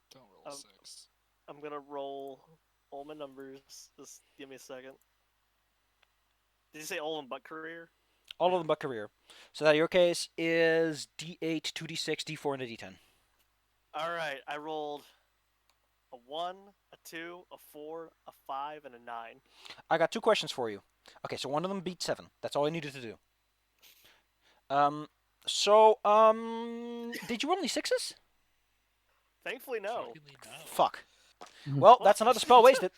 C: Don't roll
D: Um,
C: 6.
D: I'm gonna roll all my numbers. Just give me a second. Did you say all of them but career?
A: All of them but career. So that your case is D8, 2d6, D4, and a D10.
D: Alright, I rolled a 1, a 2, a 4, a 5, and a 9.
A: I got 2 questions for you. Okay, so one of them beat 7. That's all I needed to do. Did you roll any 6s?
D: Thankfully, no.
C: Shockingly, no.
A: Fuck. Well, that's another spell wasted.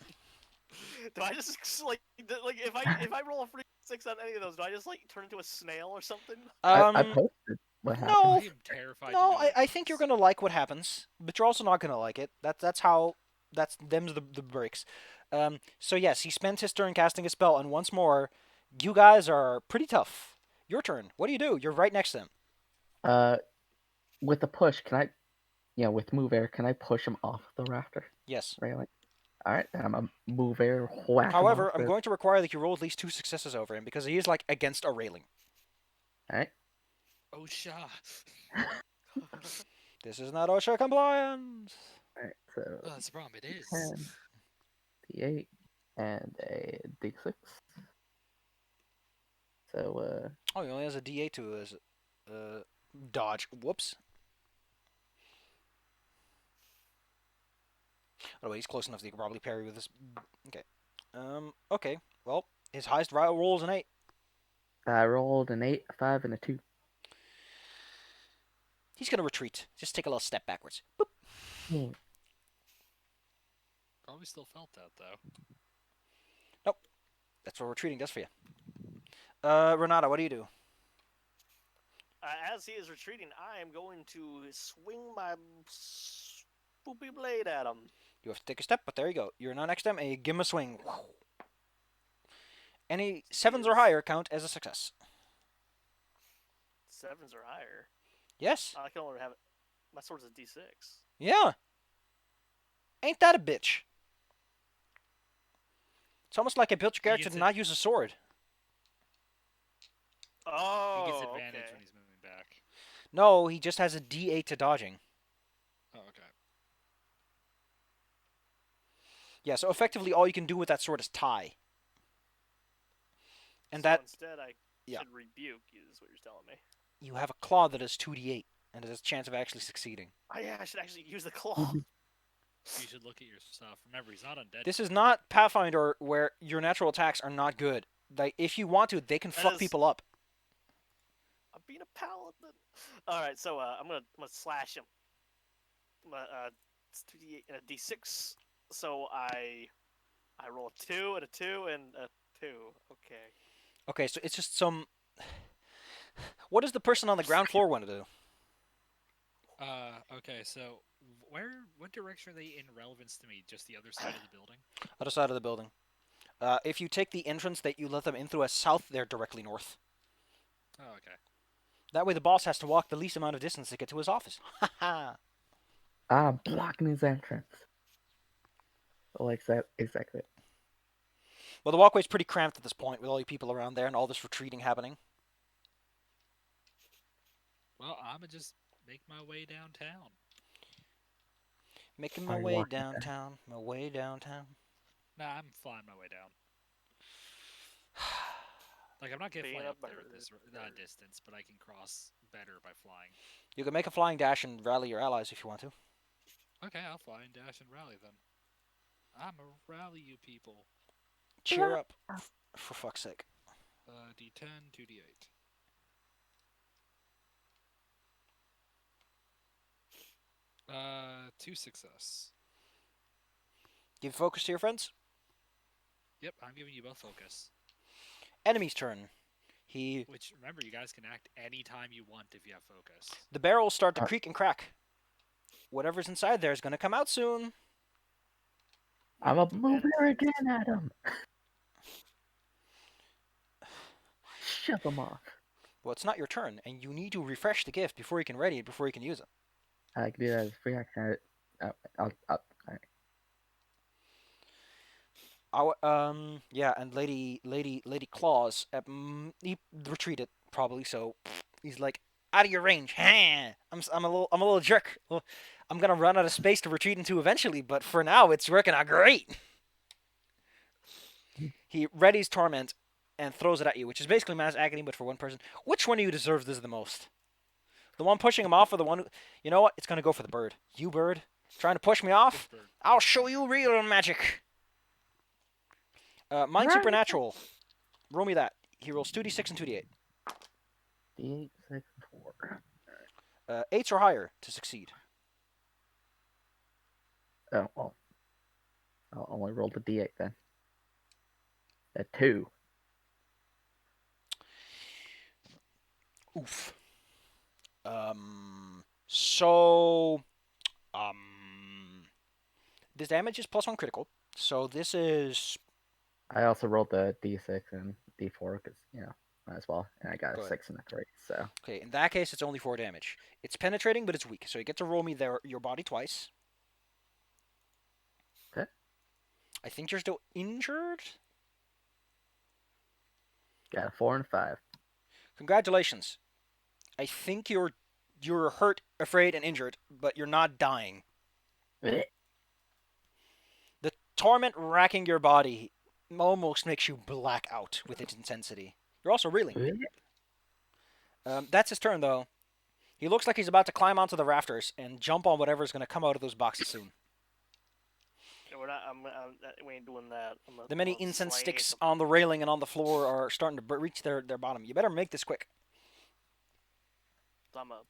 D: Do I just like if I roll a free 6 on any of those, do I just like turn into a snail or something?
B: I posted what happened.
A: No,
C: I am terrified to
A: no.
C: know what
A: I think you're
C: happens.
A: gonna like what happens, but you're also not gonna like it. That's how. That's them's the breaks. So yes, he spent his turn casting a spell, and once more, you guys are pretty tough. Your turn. What do? You're right next to him.
B: With the push, can I? Yeah, with move air, can I push him off the rafter
A: Yes.
B: railing? All right, then I'm gonna move air, whack him
A: However,
B: off.
A: I'm going to require that you roll at least 2 successes over him because he is like against a railing.
B: All right.
C: Oh, Shah.
A: This is not OSHA compliant.
B: All right. So
C: Oh, that's the problem. It is.
B: 10, D8, and a D6. So
A: Oh, he only has a D8 to his dodge. Whoops. Oh, wait, he's close enough that he can probably parry with this. Okay. Okay. Well, his highest roll is an 8.
B: I rolled an 8, a 5, and a 2.
A: He's gonna retreat. Just take a little step backwards. Boop.
C: Probably still felt that, though.
A: That's what retreating does for you. Renata, what do you do?
D: As he is retreating, I am going to swing my spoopy blade at him.
A: You have to take a step, but there you go. You're not next to him, and you give him a swing. Any 7s or higher count as a success.
D: 7s or higher.
A: Yes.
D: I can only have it. My sword's a D6.
A: Yeah. Ain't that a bitch? It's almost like I built your character to not use a sword.
D: Oh,
C: He gets advantage
D: okay.
C: when he's moving back.
A: No, he just has a D8 to dodging.
C: Oh, okay.
A: Yeah, so effectively all you can do with that sword is tie. And
D: so
A: that
D: instead, I
A: yeah.
D: should rebuke. Is what you're telling me.
A: You have a claw that is 2d8 and has a chance of actually succeeding.
D: Oh yeah, I should actually use the claw.
C: You should look at your stuff. Remember, he's not undead.
A: This is not Pathfinder where your natural attacks are not good. Like if you want to, they can fuck people up.
D: I'm being a paladin. All right, so I'm gonna slash him. It's 2d8 and a d6. So I roll a 2 and a 2 and a 2. Okay.
A: Okay, so it's just some. What does the person on the ground floor want to do?
C: Okay, so what direction are they in relevance to me? Just the other side of the building?
A: Other side of the building. If you take the entrance that you let them in through as south, they're directly north.
C: Oh, okay.
A: That way the boss has to walk the least amount of distance to get to his office. Ha ha!
B: I'm blocking his entrance. Like that, exactly.
A: Well, the walkway's pretty cramped at this point with all you people around there and all this retreating happening.
C: Well, I'm gonna just make my way downtown.
A: Making
B: Are
A: my
B: you
A: way
B: walking
A: downtown, my way downtown.
C: Nah, I'm flying my way down. Like, I'm not getting
D: Being
C: flying
D: a
C: up there at
D: bird.
C: this distance, but I can cross better by flying.
A: You can make a flying dash and rally your allies if you want to.
C: Okay, I'll fly and dash and rally then. I'm a rally you people.
A: Cheer up, for fuck's sake.
C: D10, 2d8. Two success.
A: Give focus to your friends.
C: Yep, I'm giving you both focus.
A: Enemy's turn.
C: Which, remember, you guys can act anytime you want if you have focus.
A: The barrels start to creak and crack. Whatever's inside there is going to come out soon.
B: I'm a move air again at him. Shove him off.
A: Well, it's not your turn, and you need to refresh the gift before you can ready it, before you can use it.
B: I can do that as a free action.
A: Yeah, and Lady Claus, he retreated probably, so he's like out of your range. I'm a little jerk. Well, I'm gonna run out of space to retreat into eventually, but for now it's working out great. He readies torment and throws it at you, which is basically mass agony, but for one person. Which one of you deserves this the most? The one pushing him off, or the one who? You know what? It's gonna go for the bird. You bird, trying to push me off? I'll show you real magic. Mine supernatural. Roll me that. He rolls 2d6 and 2d8.
B: D8, 6, 4.
A: 8s or higher to succeed.
B: Oh, well. I'll only roll the D8 then. A 2.
A: Oof. So, this damage is +1 critical. So this is
B: I also rolled the d6 and d4 because might as well, and I got a
A: good.
B: 6 and a 3. So
A: Okay, in that case, it's only 4 damage. It's penetrating, but it's weak. So you get to roll me your body twice.
B: okay,
A: I think you're still injured.
B: got a 4 and a 5.
A: Congratulations. I think you're hurt, afraid, and injured, but you're not dying.
B: Eh,
A: The torment racking your body almost makes you black out with its intensity. You're also reeling. That's his turn, though. He looks like he's about to climb onto the rafters and jump on whatever's going to come out of those boxes soon.
D: Yeah, we're not. We ain't doing that.
A: The many
D: I'm gonna
A: incense
D: slay
A: sticks
D: some-
A: on the railing and on the floor are starting to reach their bottom. You better make this quick.
D: I'm a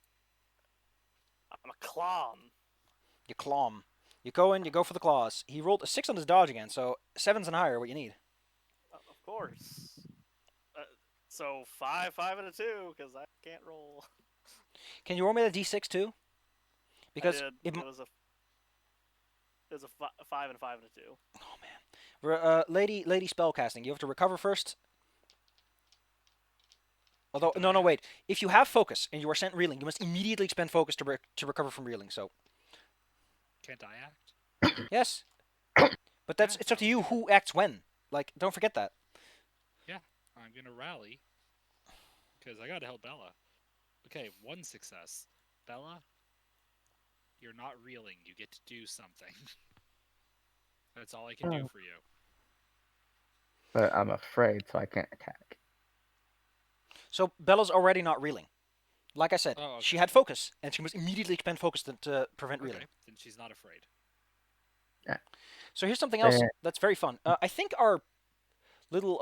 D: clown.
A: You claw him. You go in, you go for the claws. He rolled a 6 on his dodge again, so 7's and higher what you need.
D: Of course. So 5, 5, and a 2, because I can't roll.
A: Can you roll me the d6 too? Because
D: I did.
A: it,
D: It was a 5 and a 5 and a 2.
A: oh man, lady spellcasting. You have to recover first. Although no wait, if you have focus and you are sent reeling, you must immediately expend focus to recover from reeling. So
C: Can't I act?
A: yes, but that's it's up to you who acts when. Like don't forget that.
C: I'm gonna rally because I gotta help Bella. Okay, 1 success. Bella, you're not reeling. You get to do something. That's all I can do for you.
B: but I'm afraid, so I can't attack.
A: So Bella's already not reeling. Like I said,
C: Oh, okay.
A: she had focus, and she must immediately expend focus to prevent
C: Okay,
A: reeling.
C: then she's not afraid.
A: So here's something else
B: Eh.
A: that's very fun. I think our little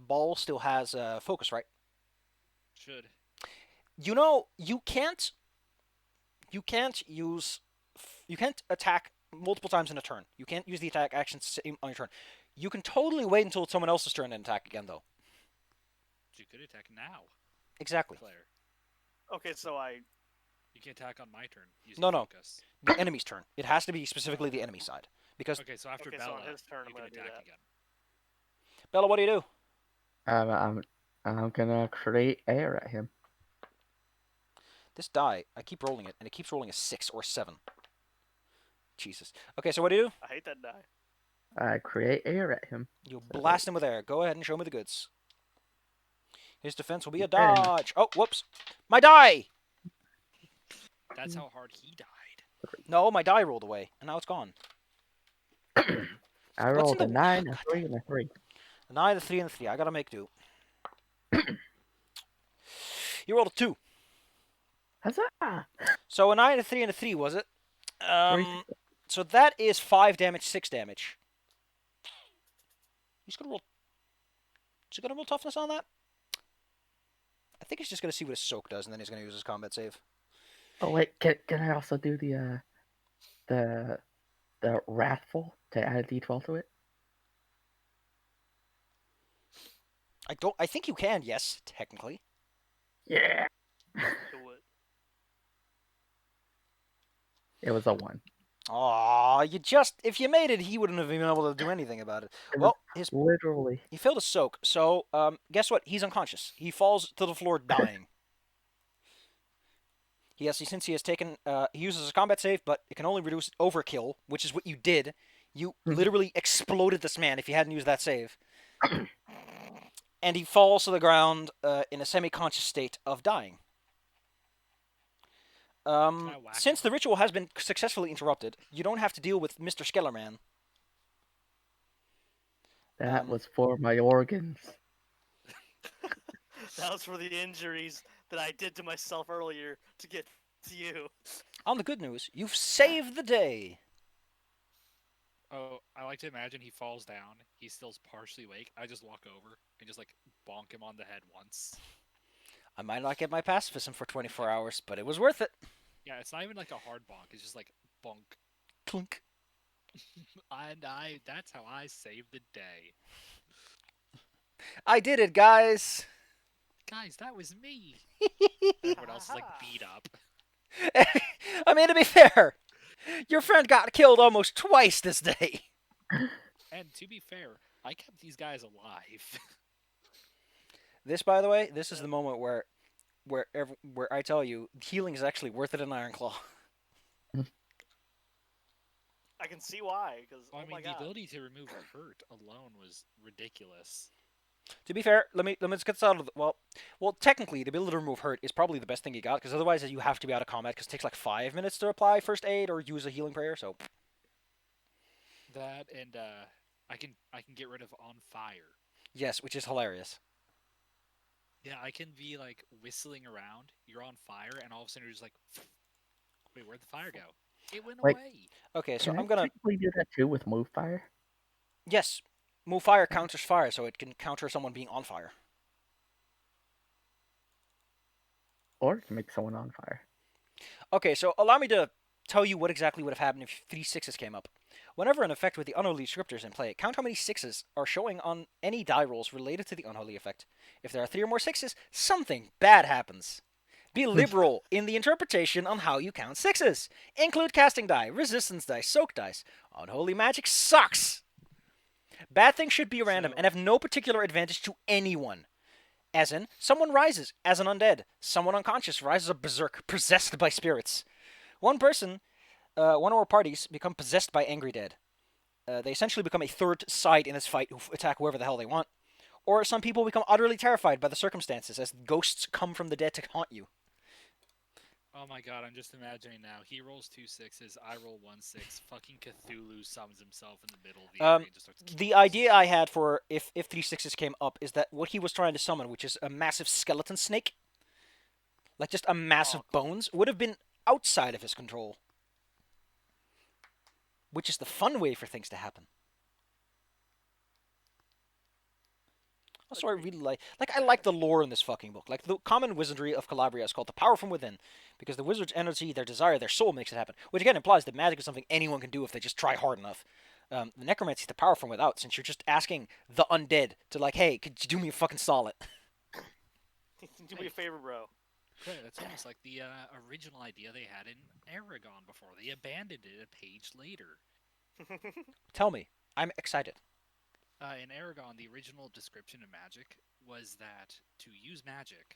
A: ball still has focus, right?
C: Should.
A: You know, you can't attack multiple times in a turn. You can't use the attack action on your turn. You can totally wait until it's someone else's turn and attack again, though.
C: You could attack now,
A: Exactly.
C: Claire.
D: Okay, so
C: You can attack on my turn using
A: No.
C: focus.
A: The enemy's turn. It has to be specifically the enemy side. Because
C: Okay, so after
D: Okay, so
C: Bella,
D: on his turn,
C: you
D: I'm
C: can
D: gonna do
C: attack
D: that.
C: again.
A: Bella, what do you do?
B: I'm gonna create air at him.
A: This die, I keep rolling it, and it keeps rolling a 6 or 7. Jesus. Okay, so what do you do?
D: I hate that die.
B: I create air at him.
A: You blast him with air. Go ahead and show me the goods. His defense will be a
B: Ten.
A: dodge. Oh, whoops. My die!
C: That's how hard he died.
A: No, my die rolled away, and now it's gone.
B: I
A: What's in
B: rolled a
A: the-
B: 9, a
A: God
B: 3, and a 3.
A: A 9, a 3, and a 3. I gotta make do. You rolled a 2.
B: Huzzah!
A: So a 9, a 3, and a 3, was it?
B: Three.
A: So that is 5 damage, 6 damage. He's gonna roll. Is he gonna roll toughness on that? I think he's just gonna see what his soak does, and then he's gonna use his combat save.
B: Oh wait, can I also do the wrathful to add a d12 to it?
A: I think you can. Yes, technically.
B: Yeah.
D: Do it.
B: It was a 1.
A: Aw, if you made it, he wouldn't have been able to do anything about it.
B: It
A: Well,
B: was literally.
A: he failed a soak, so guess what? He's unconscious. He falls to the floor dying. Since he has taken, he uses a combat save, but it can only reduce overkill, which is what you did. You literally exploded this man if you hadn't used that save. And he falls to the ground in a semi-conscious state of dying.
C: I whack
A: Since
C: him?
A: the ritual has been successfully interrupted, you don't have to deal with Mr. Skellerman.
B: That was for my organs.
D: That was for the injuries that I did to myself earlier to get to you.
A: On the good news, you've saved the day.
C: Oh, I like to imagine he falls down. He's still partially awake. I just walk over and just like bonk him on the head once.
A: I might not get my pacifism for 24 hours, but it was worth it.
C: Yeah, it's not even like a hard bonk. It's just like bonk.
A: Clunk.
C: And that's how I save the day.
A: I did it, guys.
C: Guys, that was me. Everyone else is like beat up.
A: I mean, to be fair, your friend got killed almost twice this day.
C: And to be fair, I kept these guys alive.
A: This, by the way, this is the moment where I tell you healing is actually worth it in Ironclaw.
D: I can see why, because
C: I
D: oh
C: mean,
D: my
C: the
D: god.
C: ability to remove hurt alone was ridiculous.
A: To be fair, let me just get this out of the, well, technically, the ability to remove hurt is probably the best thing you got, because otherwise you have to be out of combat, because it takes like 5 minutes to apply first aid or use a healing prayer. So
C: That and I can get rid of on fire.
A: yes, which is hilarious.
C: Yeah, I can be like whistling around. You're on fire, and all of a sudden you're just like, wait, where'd the fire go? It went
B: Wait.
C: away.
A: Okay, so
B: Can I
A: I'm gonna
B: technically do that too with move fire?
A: yes, move fire counters fire, so it can counter someone being on fire.
B: Or it can make someone on fire.
A: Okay, so allow me to tell you what exactly would have happened if 3 6s came up. Whenever an effect with the unholy scriptures in play, count how many 6s are showing on any die rolls related to the unholy effect. If there are 3 or more 6s, something bad happens. Be liberal in the interpretation on how you count 6s. Include casting die, resistance dice, soak dice. Unholy magic sucks! Bad things should be random and have no particular advantage to anyone. As in, someone rises as an undead. Someone unconscious rises a berserk, possessed by spirits. One person, one or more parties become possessed by angry dead. They essentially become a third side in this fight who attack whoever the hell they want. Or some people become utterly terrified by the circumstances as ghosts come from the dead to haunt you.
C: Oh my god, I'm just imagining now. He rolls 2 6s, I roll 1 6. Fucking Cthulhu summons himself in the middle of the area and just starts killing
A: The
C: us.
A: idea I had for if 3 6s came up is that what he was trying to summon, which is a massive skeleton snake, like just a massive bones, would have been outside of his control. Which is the fun way for things to happen. Also, I really I like the lore in this fucking book. Like, the common wizardry of Calabria is called the power from within, because the wizard's energy, their desire, their soul makes it happen. Which again implies that magic is something anyone can do if they just try hard enough. The necromancy is the power from without, since you're just asking the undead to like, hey, could you do me a fucking solid?
D: Do me a favor, bro.
C: Yeah, that's almost like the original idea they had in Aragon before. They abandoned it a page later.
A: Tell me, I'm excited.
C: In Aragon, the original description of magic was that to use magic,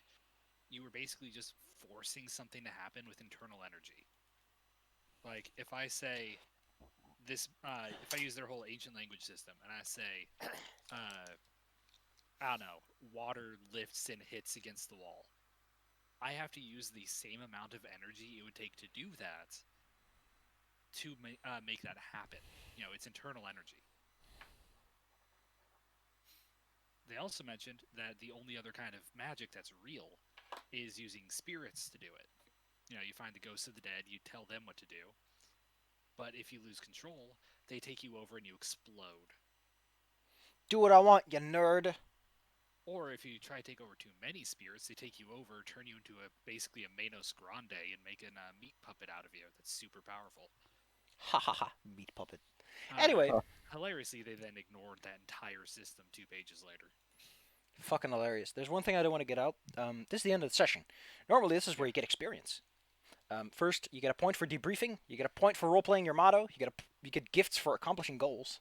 C: you were basically just forcing something to happen with internal energy. Like, if I say this, if I use their whole ancient language system and I say, I don't know, water lifts and hits against the wall, I have to use the same amount of energy it would take to do that to make that happen. You know, it's internal energy. They also mentioned that the only other kind of magic that's real is using spirits to do it. You know, you find the ghosts of the dead, you tell them what to do. But if you lose control, they take you over and you explode.
A: Do what I want, you nerd.
C: Or if you try to take over too many spirits, they take you over, turn you into basically a Manos Grande, and make a meat puppet out of you that's super powerful.
A: Ha ha ha, meat puppet. Anyway.
C: Hilariously, they then ignored that entire system 2 pages later.
A: Fucking hilarious. There's one thing I don't want to get out. This is the end of the session. Normally, this is where you get experience. First, you get a point for debriefing. You get a point for role-playing your motto. You get gifts for accomplishing goals.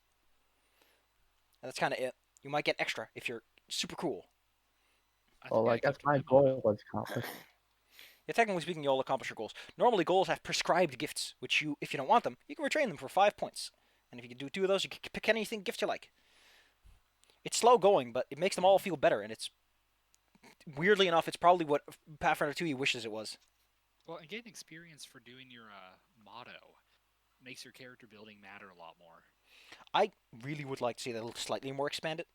A: And that's kind of it. You might get extra if you're super cool.
B: Well, I guess my goal was accomplished.
A: Yeah, technically speaking, you all accomplish your goals. Normally, goals have prescribed gifts, which you, if you don't want them, you can retrain them for 5 points. And if you can do 2 of those, you can pick anything gift you like. It's slow going, but it makes them all feel better, and it's weirdly enough, it's probably what Pathfinder 2E wishes it was.
C: Well, and getting experience for doing your motto makes your character building matter a lot more.
A: I really would like to see that slightly more expanded.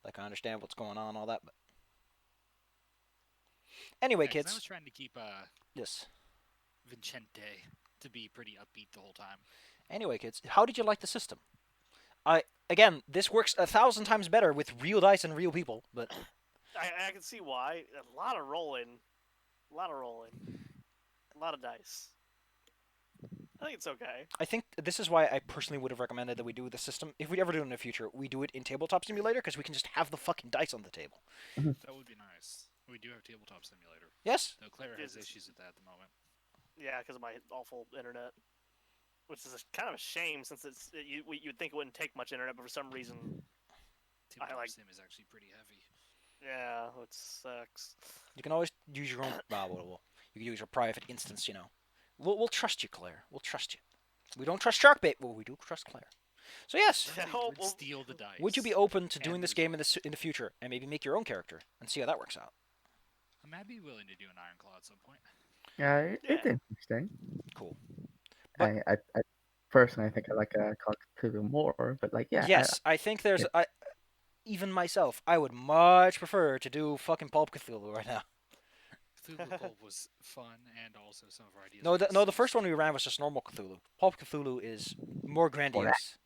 A: Like, I understand what's going on and all that, but anyway,
C: Yeah,
A: kids.
C: I was trying to keep
A: yes,
C: Vincente to be pretty upbeat the whole time.
A: Anyway, kids, how did you like the system? Again, this works 1,000 times better with real dice and real people, but
D: I can see why. A lot of rolling. A lot of dice. I think it's okay.
A: I think this is why I personally would have recommended that we do the system. If we ever do it in the future, we do it in Tabletop Simulator because we can just have the fucking dice on the table.
C: That would be nice. We do have Tabletop Simulator.
A: Yes.
C: Though Claire has
D: Is-
C: issues with that at the moment.
D: Yeah, because of my awful internet, which is kind of a shame since you'd think it wouldn't take much internet, but for some reason,
C: Tabletop Sim is actually pretty heavy.
D: yeah, it sucks.
A: You can always use your own. You can use your private instance. We'll trust you, Claire. We'll trust you. We don't trust Sharkbait, but we do trust Claire. So yes,
D: Yeah,
C: Somebody would
D: well-
C: steal the dice.
A: would you be open to
C: And
A: doing this
C: lose
A: game
C: one.
A: in the future and maybe make your own character and see how that works out?
C: I'd be willing to do an Ironclaw at some point.
B: Yeah,
D: Yeah.
B: it's interesting.
A: Cool. But-
B: I personally, I think I like Call of Cthulhu more, but like, yeah.
A: Yes, I think there's. Even myself, I would much prefer to do fucking Pulp Cthulhu right now.
C: Cthulhu Pulp was fun, and also some of our ideas.
A: No,
C: were
A: the
C: just
A: first one we
C: stupid.
A: ran was just normal Cthulhu. Pulp Cthulhu is more grandiose.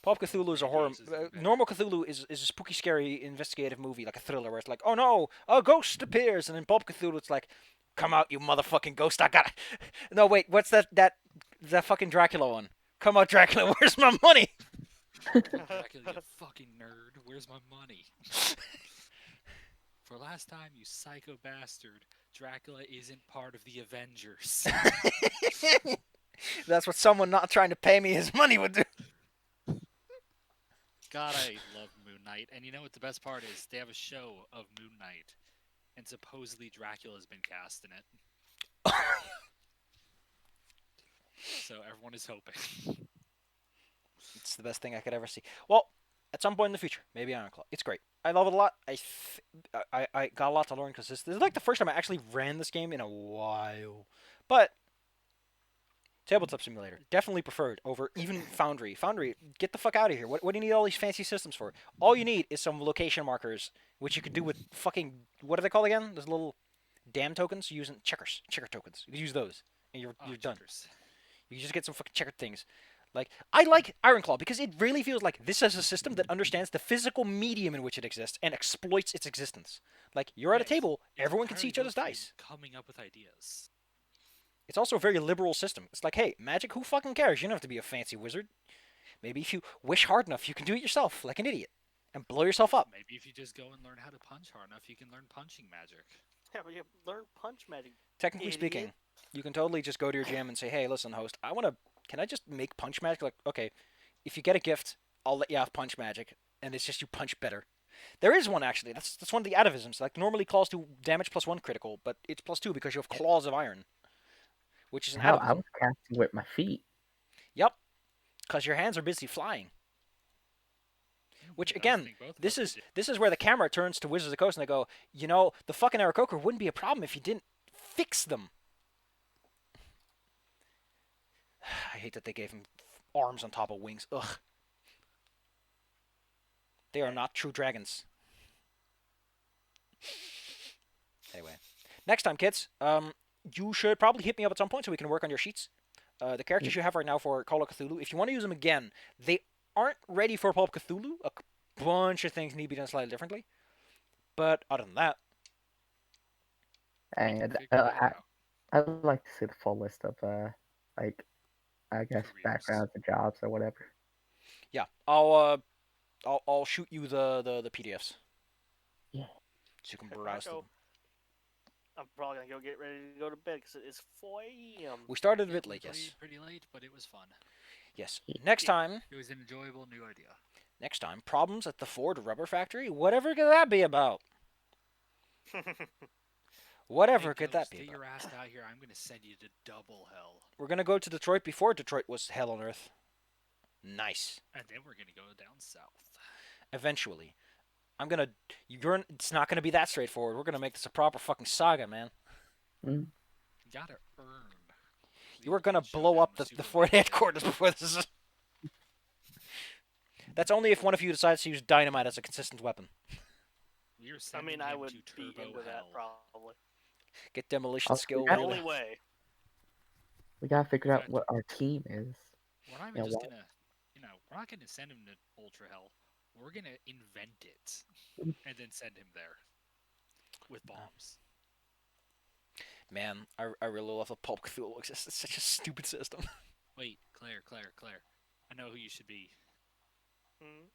A: Pulp Cthulhu is a horror.
C: Grandiose is even better.
A: Normal Cthulhu is a spooky, scary investigative movie, like a thriller, where it's like, oh no, a ghost appears, and in Pulp Cthulhu, it's like, come out, you motherfucking ghost! I got. No, wait, what's that fucking Dracula one? Come out, Dracula! Where's my money?
C: Dracula, you fucking nerd. Where's my money? For last time, you psycho bastard, Dracula isn't part of the Avengers.
A: That's what someone not trying to pay me his money would do.
C: God, I love Moon Knight. And you know what the best part is? They have a show of Moon Knight, and supposedly Dracula's been cast in it. So everyone is hoping.
A: It's the best thing I could ever see. Well, at some point in the future, maybe Ironclaw. It's great. I love it a lot. I got a lot to learn because this is like the first time I actually ran this game in a while. But Tabletop Simulator definitely preferred over even Foundry. Foundry, get the fuck out of here. What do you need all these fancy systems for? All you need is some location markers, which you could do with fucking what are they called again? Those little damn tokens. Using checker tokens. You can use those, and you're done.
C: Checkers.
A: You just get some fucking checkered things. Like, I like Ironclaw because it really feels like this is a system that understands the physical medium in which it exists and exploits its existence. Like, you're at a
C: Yeah, it's-
A: table,
C: it's
A: everyone can see each
C: entirely
A: other's
C: built for
A: dice.
C: Coming up with ideas.
A: It's also a very liberal system. It's like, hey, magic, who fucking cares? You don't have to be a fancy wizard. Maybe if you wish hard enough, you can do it yourself, like an idiot, and blow yourself up.
C: Maybe if you just go and learn how to punch hard enough, you can learn punching magic.
D: Yeah, but you learn punch magic.
A: Technically
D: Idiot.
A: speaking, you can totally just go to your gym and say, hey, listen, host, can I just make punch magic? Like, okay, if you get a gift, I'll let you have punch magic, and it's just you punch better. There is one, actually. That's one of the atavisms. Like, normally claws do damage +1 critical, but it's +2 because you have claws of iron, which is an
B: Hell, I
A: atavism.
B: was casting with my feet.
A: Yep, because your hands are busy flying. Which,
C: I was
A: again,
C: thinking both of
A: this
C: us
A: is
C: did.
A: where the camera turns to Wizards of the Coast and they go, you know, the fucking Aarakocra wouldn't be a problem if you didn't fix them. I hate that they gave him arms on top of wings. Ugh. They are not true dragons. Anyway, next time, kids, you should probably hit me up at some point so we can work on your sheets. The characters you have right now for Call of Cthulhu, if you want to use them again, they aren't ready for Pulp Cthulhu. A bunch of things need to be done slightly differently. But other than that,
B: And
C: Figure it out.
B: I'd like to see the full list of like, I guess,
C: Careers.
B: backgrounds and jobs or whatever.
A: yeah, I'll shoot you the PDFs.
B: Yeah.
A: So you can
D: Okay,
A: browse them.
D: Marco, I'm probably gonna go get ready to go to bed because it is 4 a.m.
A: We started a
C: Yeah,
A: bit
C: we
A: late,
C: played
A: yes.
C: pretty late, but it was fun.
A: Yes. Next
D: Yeah.
A: time,
C: It was an enjoyable new idea.
A: problems at the Ford Rubber Factory. Whatever could that be about? Whatever
C: Hey,
A: could that
C: Ghost,
A: be
C: get
A: about?
C: your ass out here. I'm gonna send you to double hell,
A: We're gonna go to Detroit before Detroit was hell on earth. Nice.
C: and then we're gonna go down south.
A: Eventually, it's not gonna be that straightforward. We're gonna make this a proper fucking saga, man.
C: You gotta earn. the
A: You are gonna
C: ultimate
A: blow up
C: showdown
A: the
C: of
A: Ford
C: Superman.
A: headquarters before this is. That's only if one of you decides to use dynamite as a consistent weapon.
C: We are
D: I
C: sending
D: mean, I
C: him
D: would
C: to
D: be
C: turbo
D: into that
C: hell.
D: probably.
A: Get demolition
B: Oh,
A: skill.
B: yeah.
D: The
A: really.
D: only way.
B: We gotta figure out
C: Fact.
B: what our team is.
C: We're not even
B: Yeah,
C: just
B: why-
C: gonna, we're not gonna send him to ultra hell. We're gonna invent it
B: Mm.
C: and then send him there with bombs.
A: Man, I really love the Pulp Cthulhu. It's just such a stupid system.
C: Wait, Claire. I know who you should be.
D: Hmm?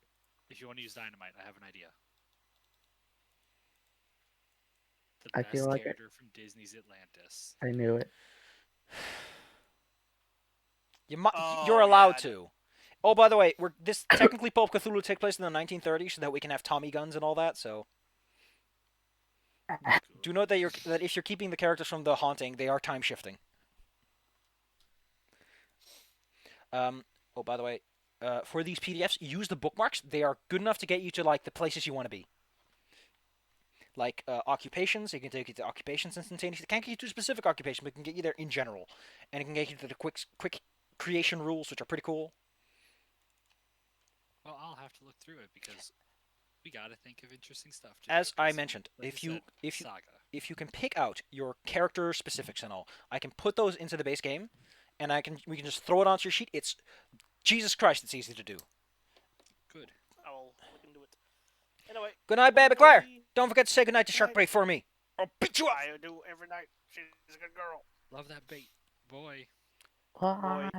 C: If you want to use dynamite, I have an idea. The
B: I
C: best
B: feel like
C: character from Disney's Atlantis.
B: I knew it.
A: You're
D: Oh,
A: allowed
D: yeah,
A: to. Oh, by the way, this technically Pulp Cthulhu take place in the 1930s, so that we can have Tommy guns and all that. So do note that if you're keeping the characters from The Haunting, they are time shifting. Oh, by the way, for these PDFs, use the bookmarks. They are good enough to get you to like the places you want to be. Like occupations, it can take you to occupations instantaneously. It can't get you to a specific occupation, but it can get you there in general, and it can get you to the quick creation rules, which are pretty cool.
C: Well, I'll have to look through it because we gotta think of interesting stuff.
A: As I
C: because,
A: mentioned,
C: like
A: if
C: I
A: you
C: said, Saga.
A: if you can pick out your character specifics and all, I can put those into the base game, and we can just throw it onto your sheet. It's Jesus Christ, it's easy to do.
C: Good.
D: I will look into it. Anyway.
A: Good night, baby Claire.
D: bye.
A: Don't forget to say goodnight to
D: Good night.
A: Shark Bait for me. I'll beat you up.
D: I do every night. She's a good girl.
C: Love that bait, boy.
B: Why?